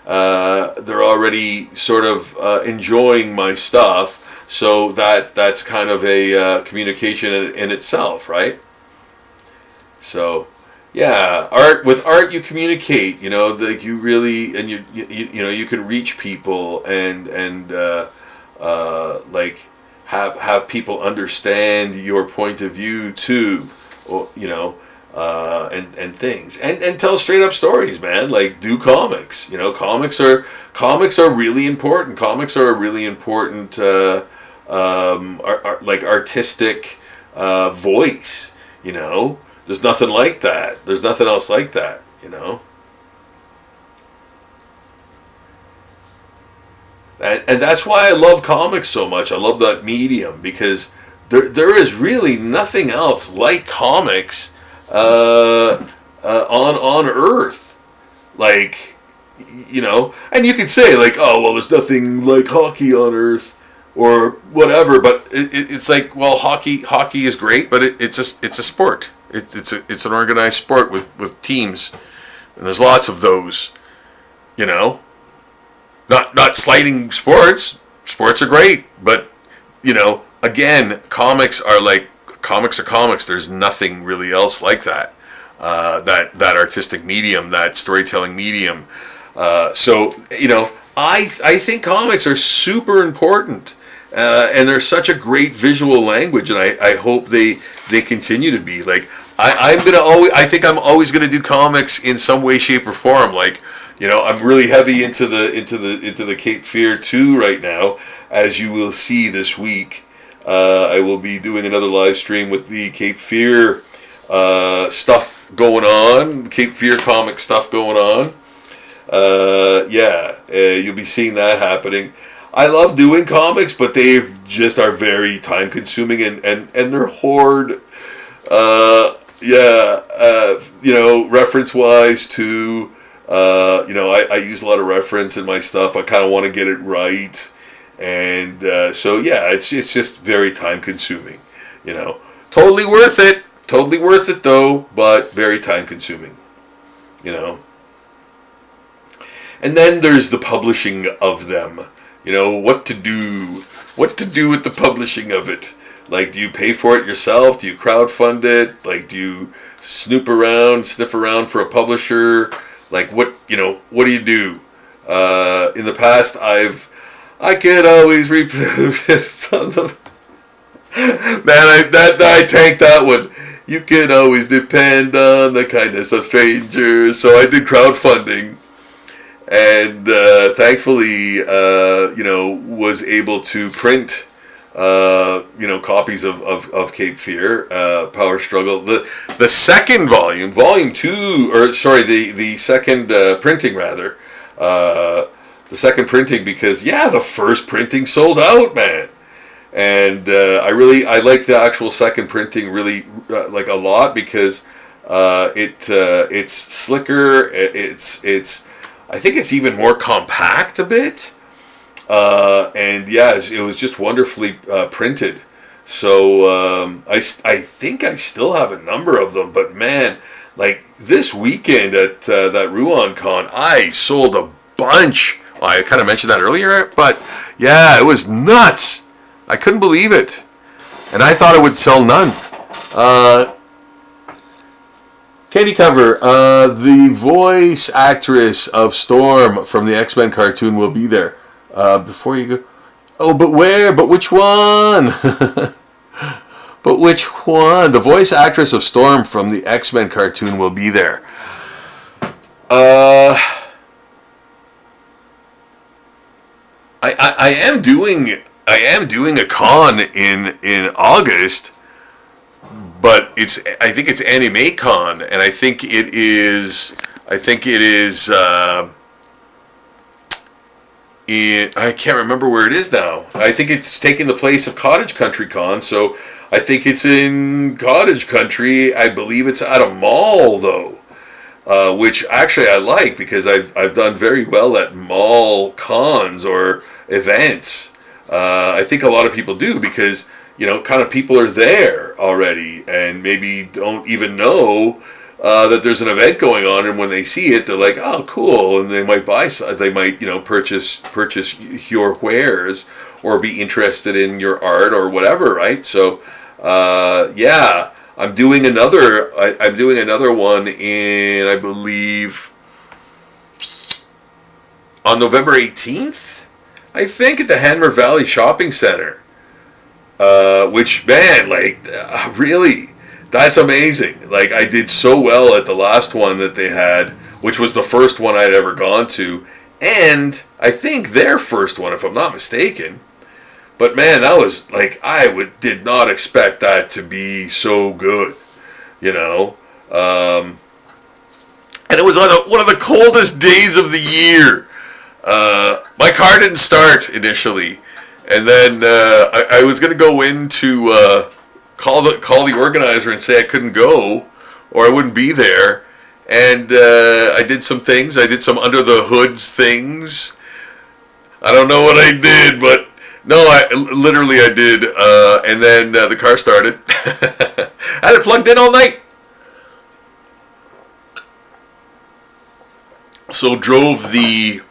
already sort of enjoying my stuff. So that's kind of a communication in itself, right? So yeah, with art you communicate. Like you really, and you can reach people and like have people understand your point of view too, or, and things, and tell straight up stories, man. Like, do comics. Comics are really important. Comics are a really important like artistic voice. There's nothing like that. There's nothing else like that. And that's why I love comics so much. I love that medium because there is really nothing else like comics on Earth. Like, and you could say like, oh well, there's nothing like hockey on Earth or whatever. But it's like, well, hockey is great, but it's a sport. It's an organized sport with teams, and there's lots of those. Not slighting sports. Sports are great, but again, comics are comics. There's nothing really else like that. That artistic medium, that storytelling medium. So I think comics are super important, and they're such a great visual language, and I hope they continue to be. Like, I think I'm always gonna do comics in some way, shape, or form. Like, I'm really heavy into the Cape Fear 2 right now, as you will see this week. I will be doing another live stream with the Cape Fear stuff going on, Cape Fear comic stuff going on. You'll be seeing that happening. I love doing comics, but they just are very time consuming and they're hard. Reference wise too. I use a lot of reference in my stuff. I kind of want to get it right, and it's just very time consuming. Totally worth it though, but very time consuming. And then there's the publishing of them. What to do with the publishing of it. Like, do you pay for it yourself? Do you crowdfund it? Like, do you sniff around for a publisher? Like, what do you do? In the past, I could always I tanked that one. You can always depend on the kindness of strangers. So I did crowdfunding, and thankfully, was able to print, copies of Cape Fear, Power Struggle. The second volume 2, the second printing rather, the second printing, because the first printing sold out, man. And I like the actual second printing really like a lot because it's slicker. It's I think it's even more compact a bit. It was just wonderfully printed. So I think I still have a number of them, but man, like this weekend at that Rouen Con, I sold a bunch. Well, I kind of mentioned that earlier, but yeah, it was nuts. I couldn't believe it, and I thought it would sell none. Candy cover. The voice actress of Storm from the X-Men cartoon will be there. Before you go. Oh, but where? But which one? But which one? The voice actress of Storm from the X-Men cartoon will be there. I am doing a con in August, but I think it's Anime Con, and I think it is I can't remember where it is now. I think it's taking the place of Cottage Country Con, so I think it's in Cottage Country. I believe it's at a mall though, which actually I like because I've done very well at mall cons or events. I think a lot of people do because kind of people are there already and maybe don't even know that there's an event going on, and when they see it, they're like, "Oh, cool!" and they might purchase your wares or be interested in your art or whatever, right? So, yeah, I'm doing another one in, I believe, on November 18th, I think, at the Hanmer Valley Shopping Center. Which, man, really, that's amazing. Like, I did so well at the last one that they had, which was the first one I'd ever gone to, and I think their first one, if I'm not mistaken. But man, that was did not expect that to be so good, and it was on one of the coldest days of the year. My car didn't start initially, and then I was going to go in to call the organizer and say I couldn't go or I wouldn't be there. And I did some things. I did some under the hoods things. I don't know what I did, but no, I did. And then the car started. I had it plugged in all night. So drove the,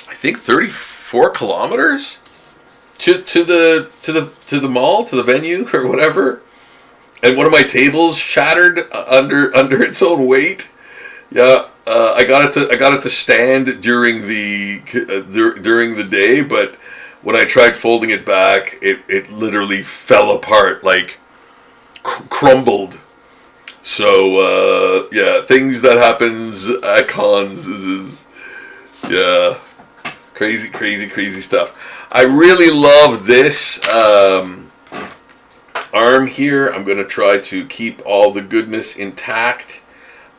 I think, 34 kilometers to the mall, to the venue or whatever, and one of my tables shattered under its own weight. Yeah, I got it to stand during the day, but when I tried folding it back, it literally fell apart, like crumbled. So yeah, things that happens at cons is yeah, crazy stuff. I really love this arm here. I'm going to try to keep all the goodness intact.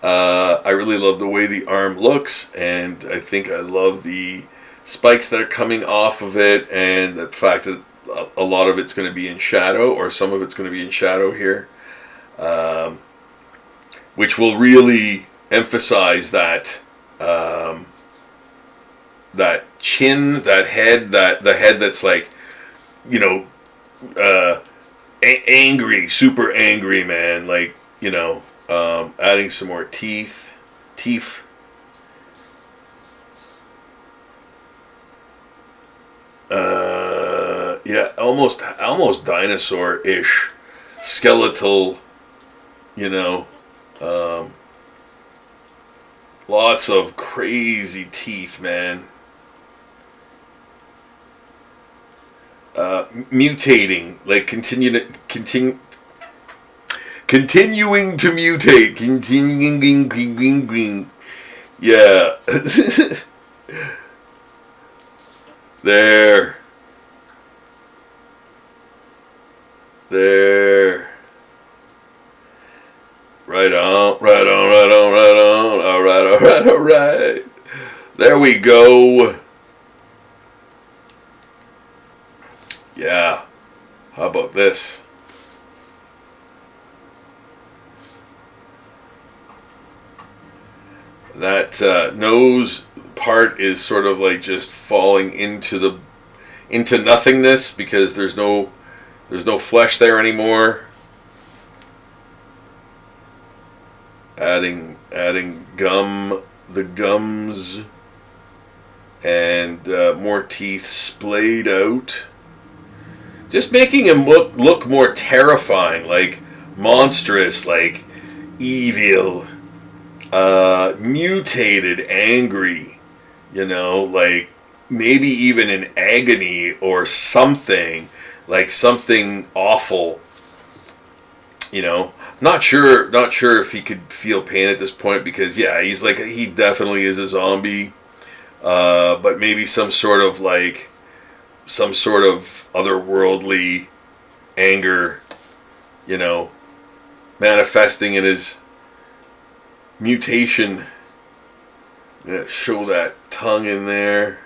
I really love the way the arm looks, and I think I love the spikes that are coming off of it, and the fact that a lot of it's going to be in shadow, or some of it's going to be in shadow here, which will really emphasize that that chin, that head, the head that's like, angry, super angry, man. Like, adding some more teeth. Yeah, almost dinosaur-ish, skeletal. Lots of crazy teeth, man. Mutating, like continuing to mutate, yeah. there, right on, all right, there we go. Yeah, how about this? That nose part is sort of like just falling into nothingness because there's no flesh there anymore. Adding the gums, and more teeth splayed out. Just making him look more terrifying, like monstrous, like, evil, mutated, angry, like maybe even in agony or something, like something awful. Not sure if he could feel pain at this point, because he definitely is a zombie, but maybe some sort of otherworldly anger, manifesting in his mutation. Show that tongue in there.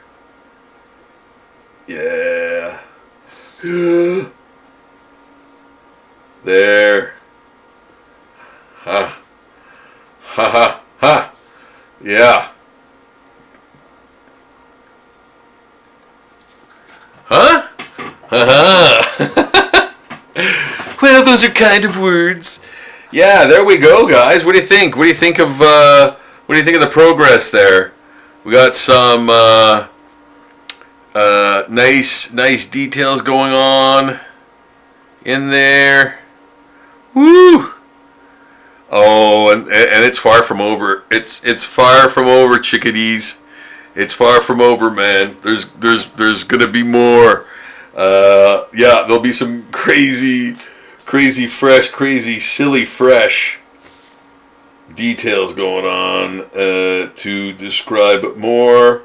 Yeah. There. Ha. Ha ha ha. Yeah. Huh? Well, those are kind of words. Yeah, there we go, guys. What do you think? What do you think of the progress there? We got some nice details going on in there. Woo! Oh, and it's far from over. It's far from over, chickadees. It's far from over, man. There's gonna be more. There'll be some crazy fresh, silly fresh details going on to describe more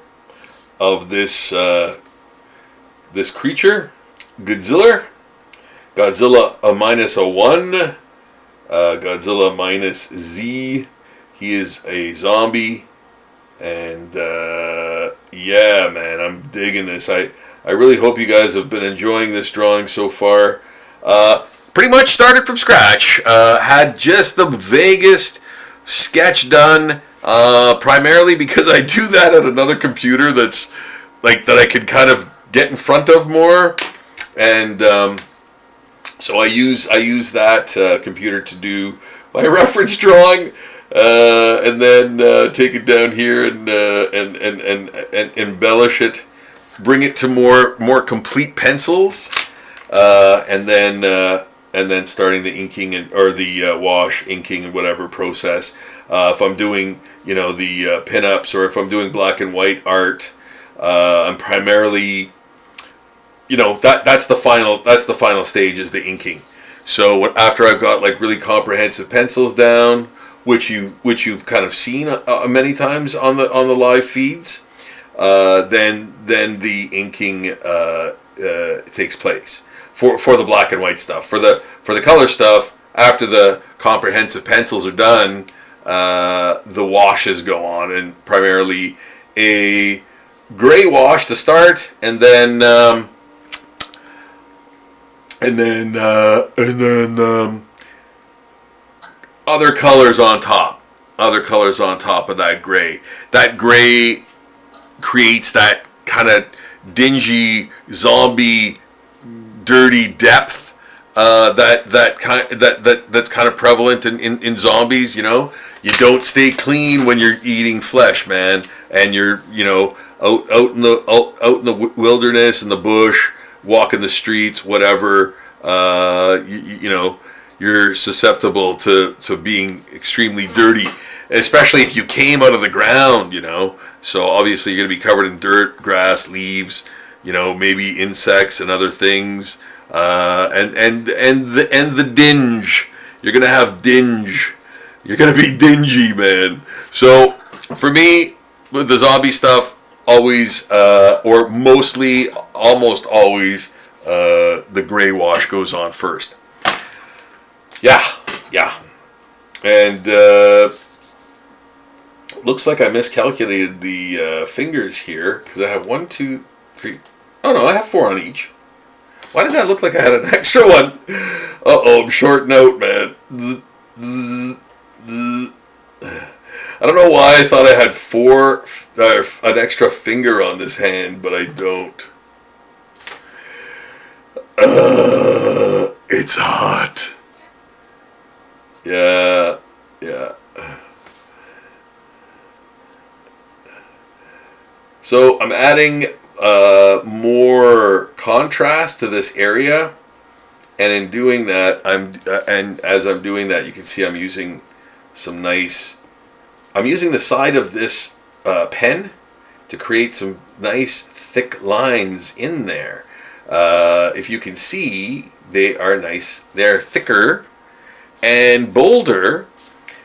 of this creature, Godzilla Minus One, Godzilla Minus Z. He is a zombie, and man, I'm digging this. I really hope you guys have been enjoying this drawing so far. Pretty much started from scratch. Had just the vaguest sketch done, primarily because I do that at another computer that's that I can kind of get in front of more, and so I use that computer to do my reference drawing, and then take it down here and embellish it, bring it to more complete pencils, and then starting the inking or the wash, inking, and whatever process. If I'm doing the pinups, or if I'm doing black and white art, I'm primarily that's the final stage, is the inking. So after I've got really comprehensive pencils down, which you've kind of seen many times on the live feeds, then the inking takes place for the black and white stuff. For the color stuff, after the comprehensive pencils are done, the washes go on, and primarily a gray wash to start, and then other colors on top of that gray. That gray creates that kind of dingy, zombie, dirty depth that's kind of prevalent in zombies. You don't stay clean when you're eating flesh, man, and you're out in the wilderness, in the bush, walking the streets, whatever. You're susceptible to being extremely dirty, especially if you came out of the ground. So obviously you're going to be covered in dirt, grass, leaves, maybe insects and other things, and the dinge. You're going to have dinge. You're going to be dingy, man. So for me, with the zombie stuff, always, or mostly, almost always, the gray wash goes on first. Yeah. And looks like I miscalculated the fingers here, because I have 1, 2, 3. Oh no, I have 4 on each. Why did that look like I had an extra one? I'm shorting out, man. I don't know why I thought I had 4, an extra finger on this hand, but I don't. It's hot. Yeah. So I'm adding more contrast to this area, and in doing that, as I'm doing that, you can see I'm using some nice. I'm using the side of this pen to create some nice thick lines in there. If you can see, they are nice. They're thicker and bolder,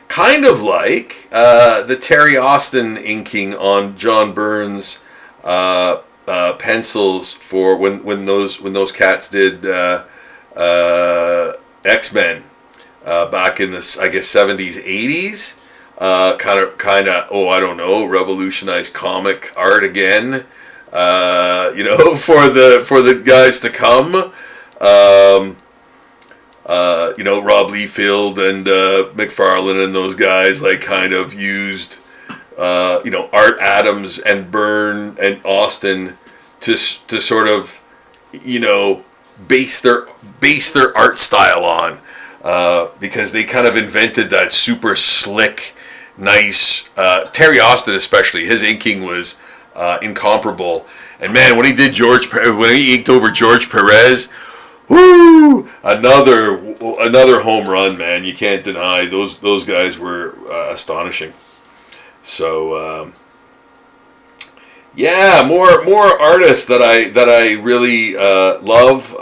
kind of like the Terry Austin inking on John Byrne's pencils for when those cats did X-Men back in the, I guess, 70s, 80s. Kind of. Oh, I don't know. Revolutionized comic art again. For the guys to come. Rob Liefeld and McFarlane and those guys kind of used, Art Adams and Byrne and Austin to sort of, base their art style on, because they kind of invented that super slick, nice. Terry Austin especially, his inking was incomparable. And man, when he inked over George Perez. Woo! Another home run, man. You can't deny those guys were astonishing. So more artists that I really love.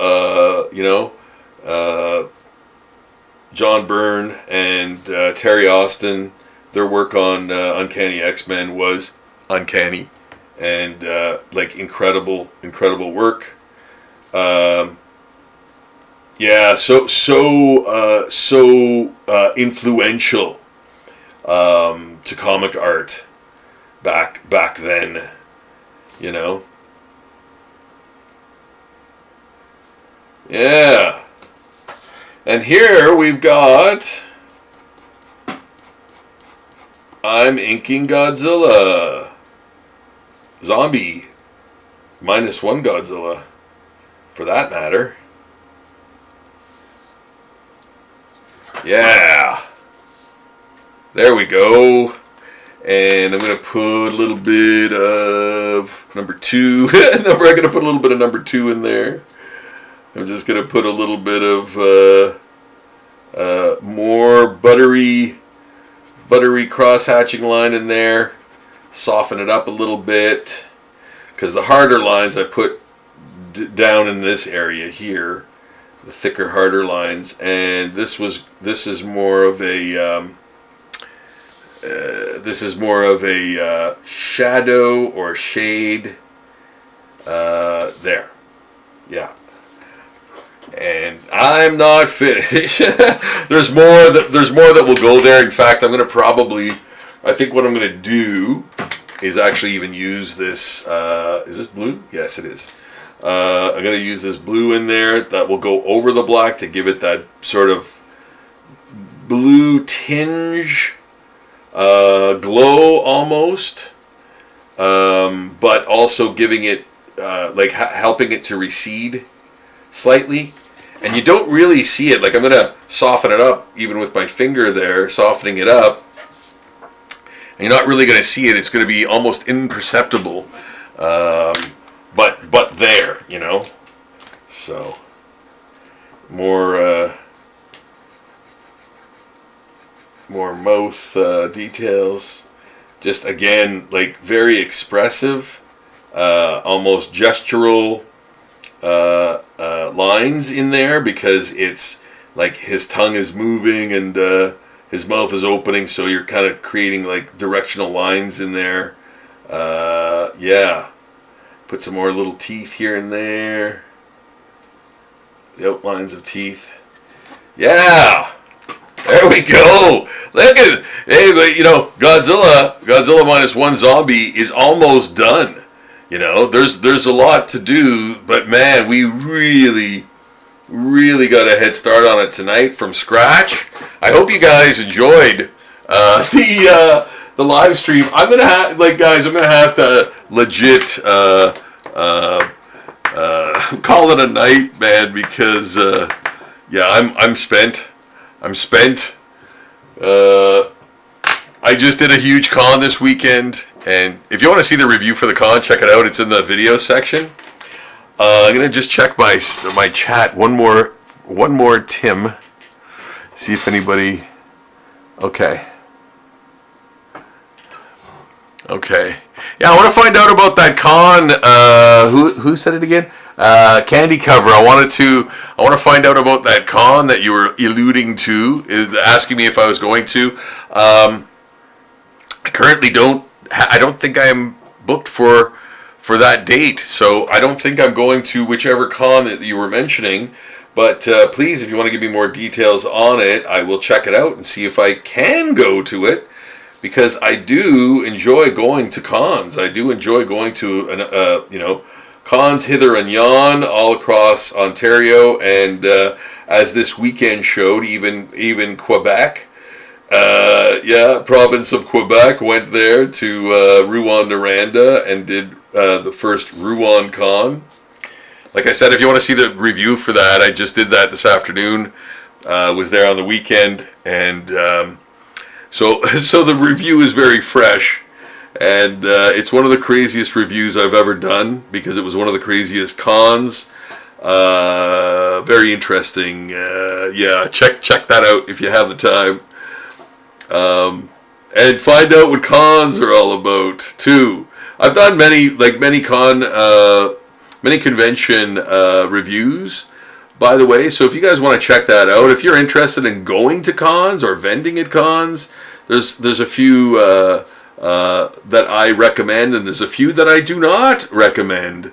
John Byrne and Terry Austin. Their work on Uncanny X-Men was uncanny and incredible work. So influential to comic art back then, Yeah. And here we've got, I'm inking Godzilla. Zombie Minus One Godzilla, for that matter. Yeah. There we go. And I'm going to put a little bit of number 2. I'm going to put a little bit of number 2 in there. I'm just going to put a little bit of more buttery cross-hatching line in there. Soften it up a little bit. Because the harder lines I put down in this area here. The thicker, harder lines, and this is more of a shadow or shade there, yeah. And I'm not finished. There's more that will go there. In fact, I think what I'm gonna do is actually even use this. Is this blue? Yes, it is. I'm going to use this blue in there that will go over the black to give it that sort of blue tinge, glow almost, but also giving it, helping it to recede slightly. And you don't really see it. I'm going to soften it up even with my finger there, softening it up. And you're not really going to see it. It's going to be almost imperceptible. But there, so more mouth details, just again very expressive, almost gestural lines in there, because it's his tongue is moving and his mouth is opening, so you're kind of creating directional lines in there. Yeah. Put some more little teeth here and there. The outlines of teeth. Yeah! There we go! Look at it! Hey, Godzilla Minus One Zombie is almost done. There's a lot to do, but man, we really got a head start on it tonight from scratch. I hope you guys enjoyed the live stream. I'm gonna have to legit call it a night, man, because I'm spent. I just did a huge con this weekend, and if you want to see the review for the con, check it out. It's in the video section. I'm gonna just check my chat one more, Tim. See if anybody. Okay. Okay. Yeah, I want to find out about that con. Who said it again? Candy cover. I want to find out about that con that you were alluding to, asking me if I was going to. I currently don't. I don't think I'm booked for that date, so I don't think I'm going to whichever con that you were mentioning. But please, if you want to give me more details on it, I will check it out and see if I can go to it. Because I do enjoy going to cons. I do enjoy going to cons hither and yon all across Ontario, and as this weekend showed, even Quebec. Province of Quebec went there to Rouen-Noranda and did the first Rouen Con. Like I said, if you want to see the review for that, I just did that this afternoon. Was there on the weekend, and so the review is very fresh, and it's one of the craziest reviews I've ever done because it was one of the craziest cons. Very interesting. Check that out if you have the time. And find out what cons are all about too. I've done many convention reviews, by the way. So if you guys want to check that out, if you're interested in going to cons or vending at cons, there's a few that I recommend, and there's a few that I do not recommend.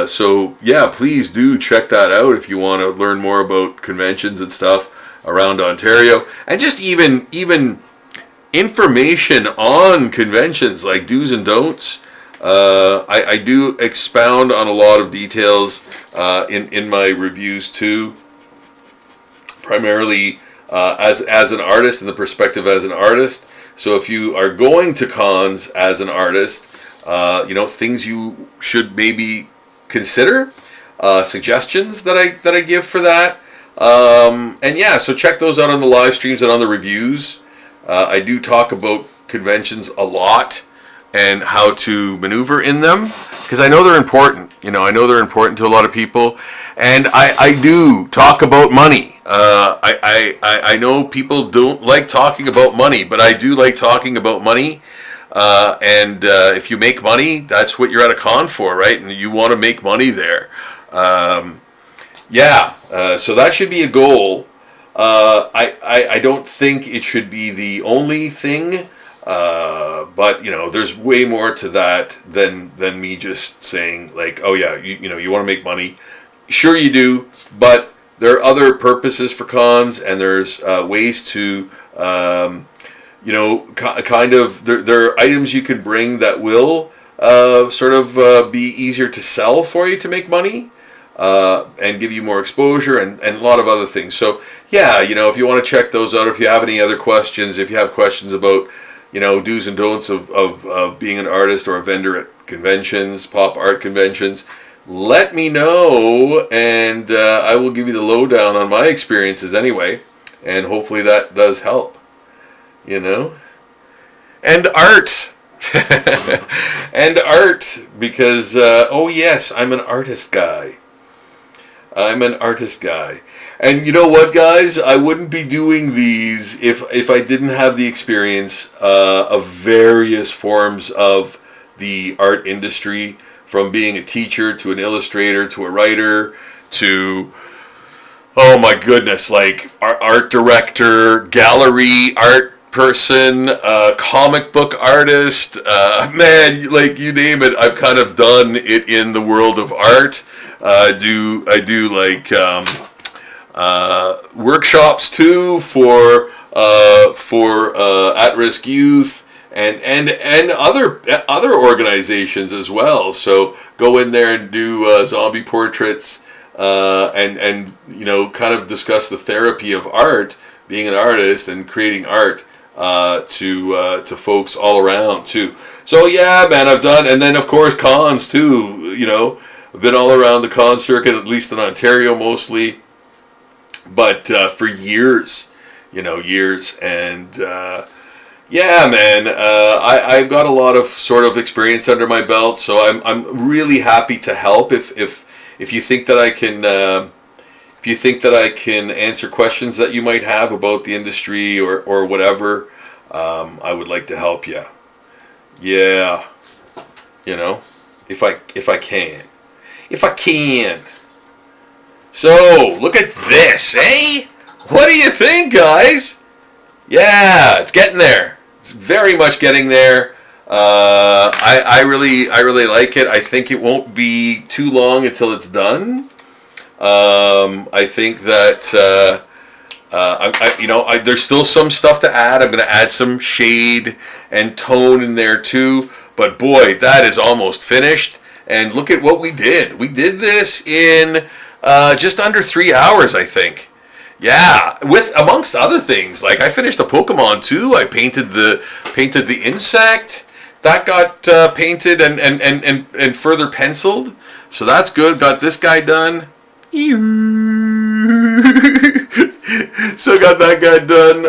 So yeah, please do check that out if you want to learn more about conventions and stuff around Ontario, and just even information on conventions like do's and don'ts. I do expound on a lot of details in my reviews too, primarily as an artist, in the perspective as an artist. So if you are going to cons as an artist, things you should maybe consider, suggestions that I give for that. And yeah, so check those out on the live streams and on the reviews. I do talk about conventions a lot and how to maneuver in them because I know they're important. I know they're important to a lot of people, and I do talk about money. I know people don't like talking about money, but I do like talking about money. And if you make money, that's what you're at a con for, right? And you want to make money there. So that should be a goal. I don't think it should be the only thing, but there's way more to that than me just saying like, oh yeah, you want to make money. Sure you do, but there are other purposes for cons, and there's ways to, kind of there are items you can bring that will be easier to sell for you to make money. And give you more exposure and a lot of other things. So yeah, if you want to check those out, if you have any other questions, if you have questions about, do's and don'ts of being an artist or a vendor at conventions, pop art conventions, let me know, and I will give you the lowdown on my experiences anyway, and hopefully that does help, And art. And art, because, oh yes, I'm an artist guy. And you know what, guys? I wouldn't be doing these if I didn't have the experience of various forms of the art industry, from being a teacher to an illustrator to a writer to, oh my goodness, like art director, gallery art person, comic book artist, man, like you name it, I've kind of done it in the world of art. I do like workshops too for at-risk youth and other organizations as well. So go in there and do zombie portraits and kind of discuss the therapy of art, being an artist and creating art to folks all around too. So yeah, man, I've done, and then of course cons too. I've been all around the con circuit, at least in Ontario mostly, but for years, and yeah, man, I've got a lot of sort of experience under my belt, so I'm really happy to help if you think that I can. If you think that I can answer questions that you might have about the industry or whatever, I would like to help you. Yeah. You know, if I can. If I can. So, look at this, eh? What do you think, guys? Yeah, it's getting there. It's very much getting there. I really like it. I think it won't be too long until it's done. I think that there's still some stuff to add. I'm going to add some shade and tone in there too. But boy, that is almost finished. And look at what we did. We did this in just under 3 hours, I think. Yeah, with amongst other things, like I finished a Pokemon too. I painted the insect that got painted and further penciled. So that's good. Got this guy done. So got that guy done.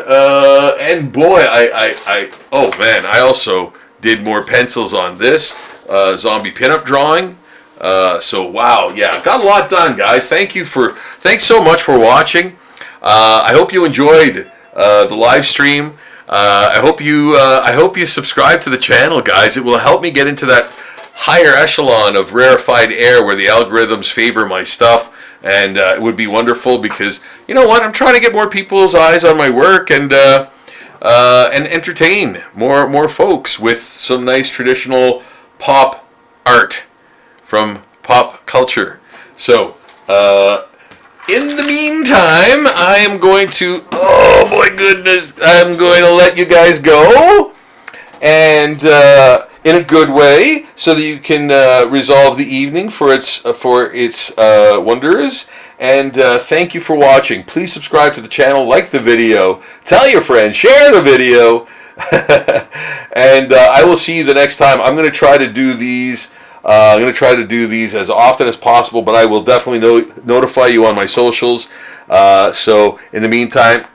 And boy, I also did more pencils on this zombie pinup drawing. So wow, yeah, got a lot done, guys. Thanks so much for watching. I hope you enjoyed the live stream. I hope you subscribe to the channel, guys. It will help me get into that higher echelon of rarefied air where the algorithms favor my stuff, and it would be wonderful because you know what? I'm trying to get more people's eyes on my work and entertain more folks with some nice traditional pop art from pop culture. So. In the meantime, I am going to, oh my goodness, I'm going to let you guys go, and in a good way, so that you can resolve the evening for its wonders. And thank you for watching. Please subscribe to the channel, like the video, tell your friends, share the video, and I will see you the next time. I'm going to try to do these. I'm going to try to do these as often as possible, but I will definitely notify you on my socials. So in the meantime,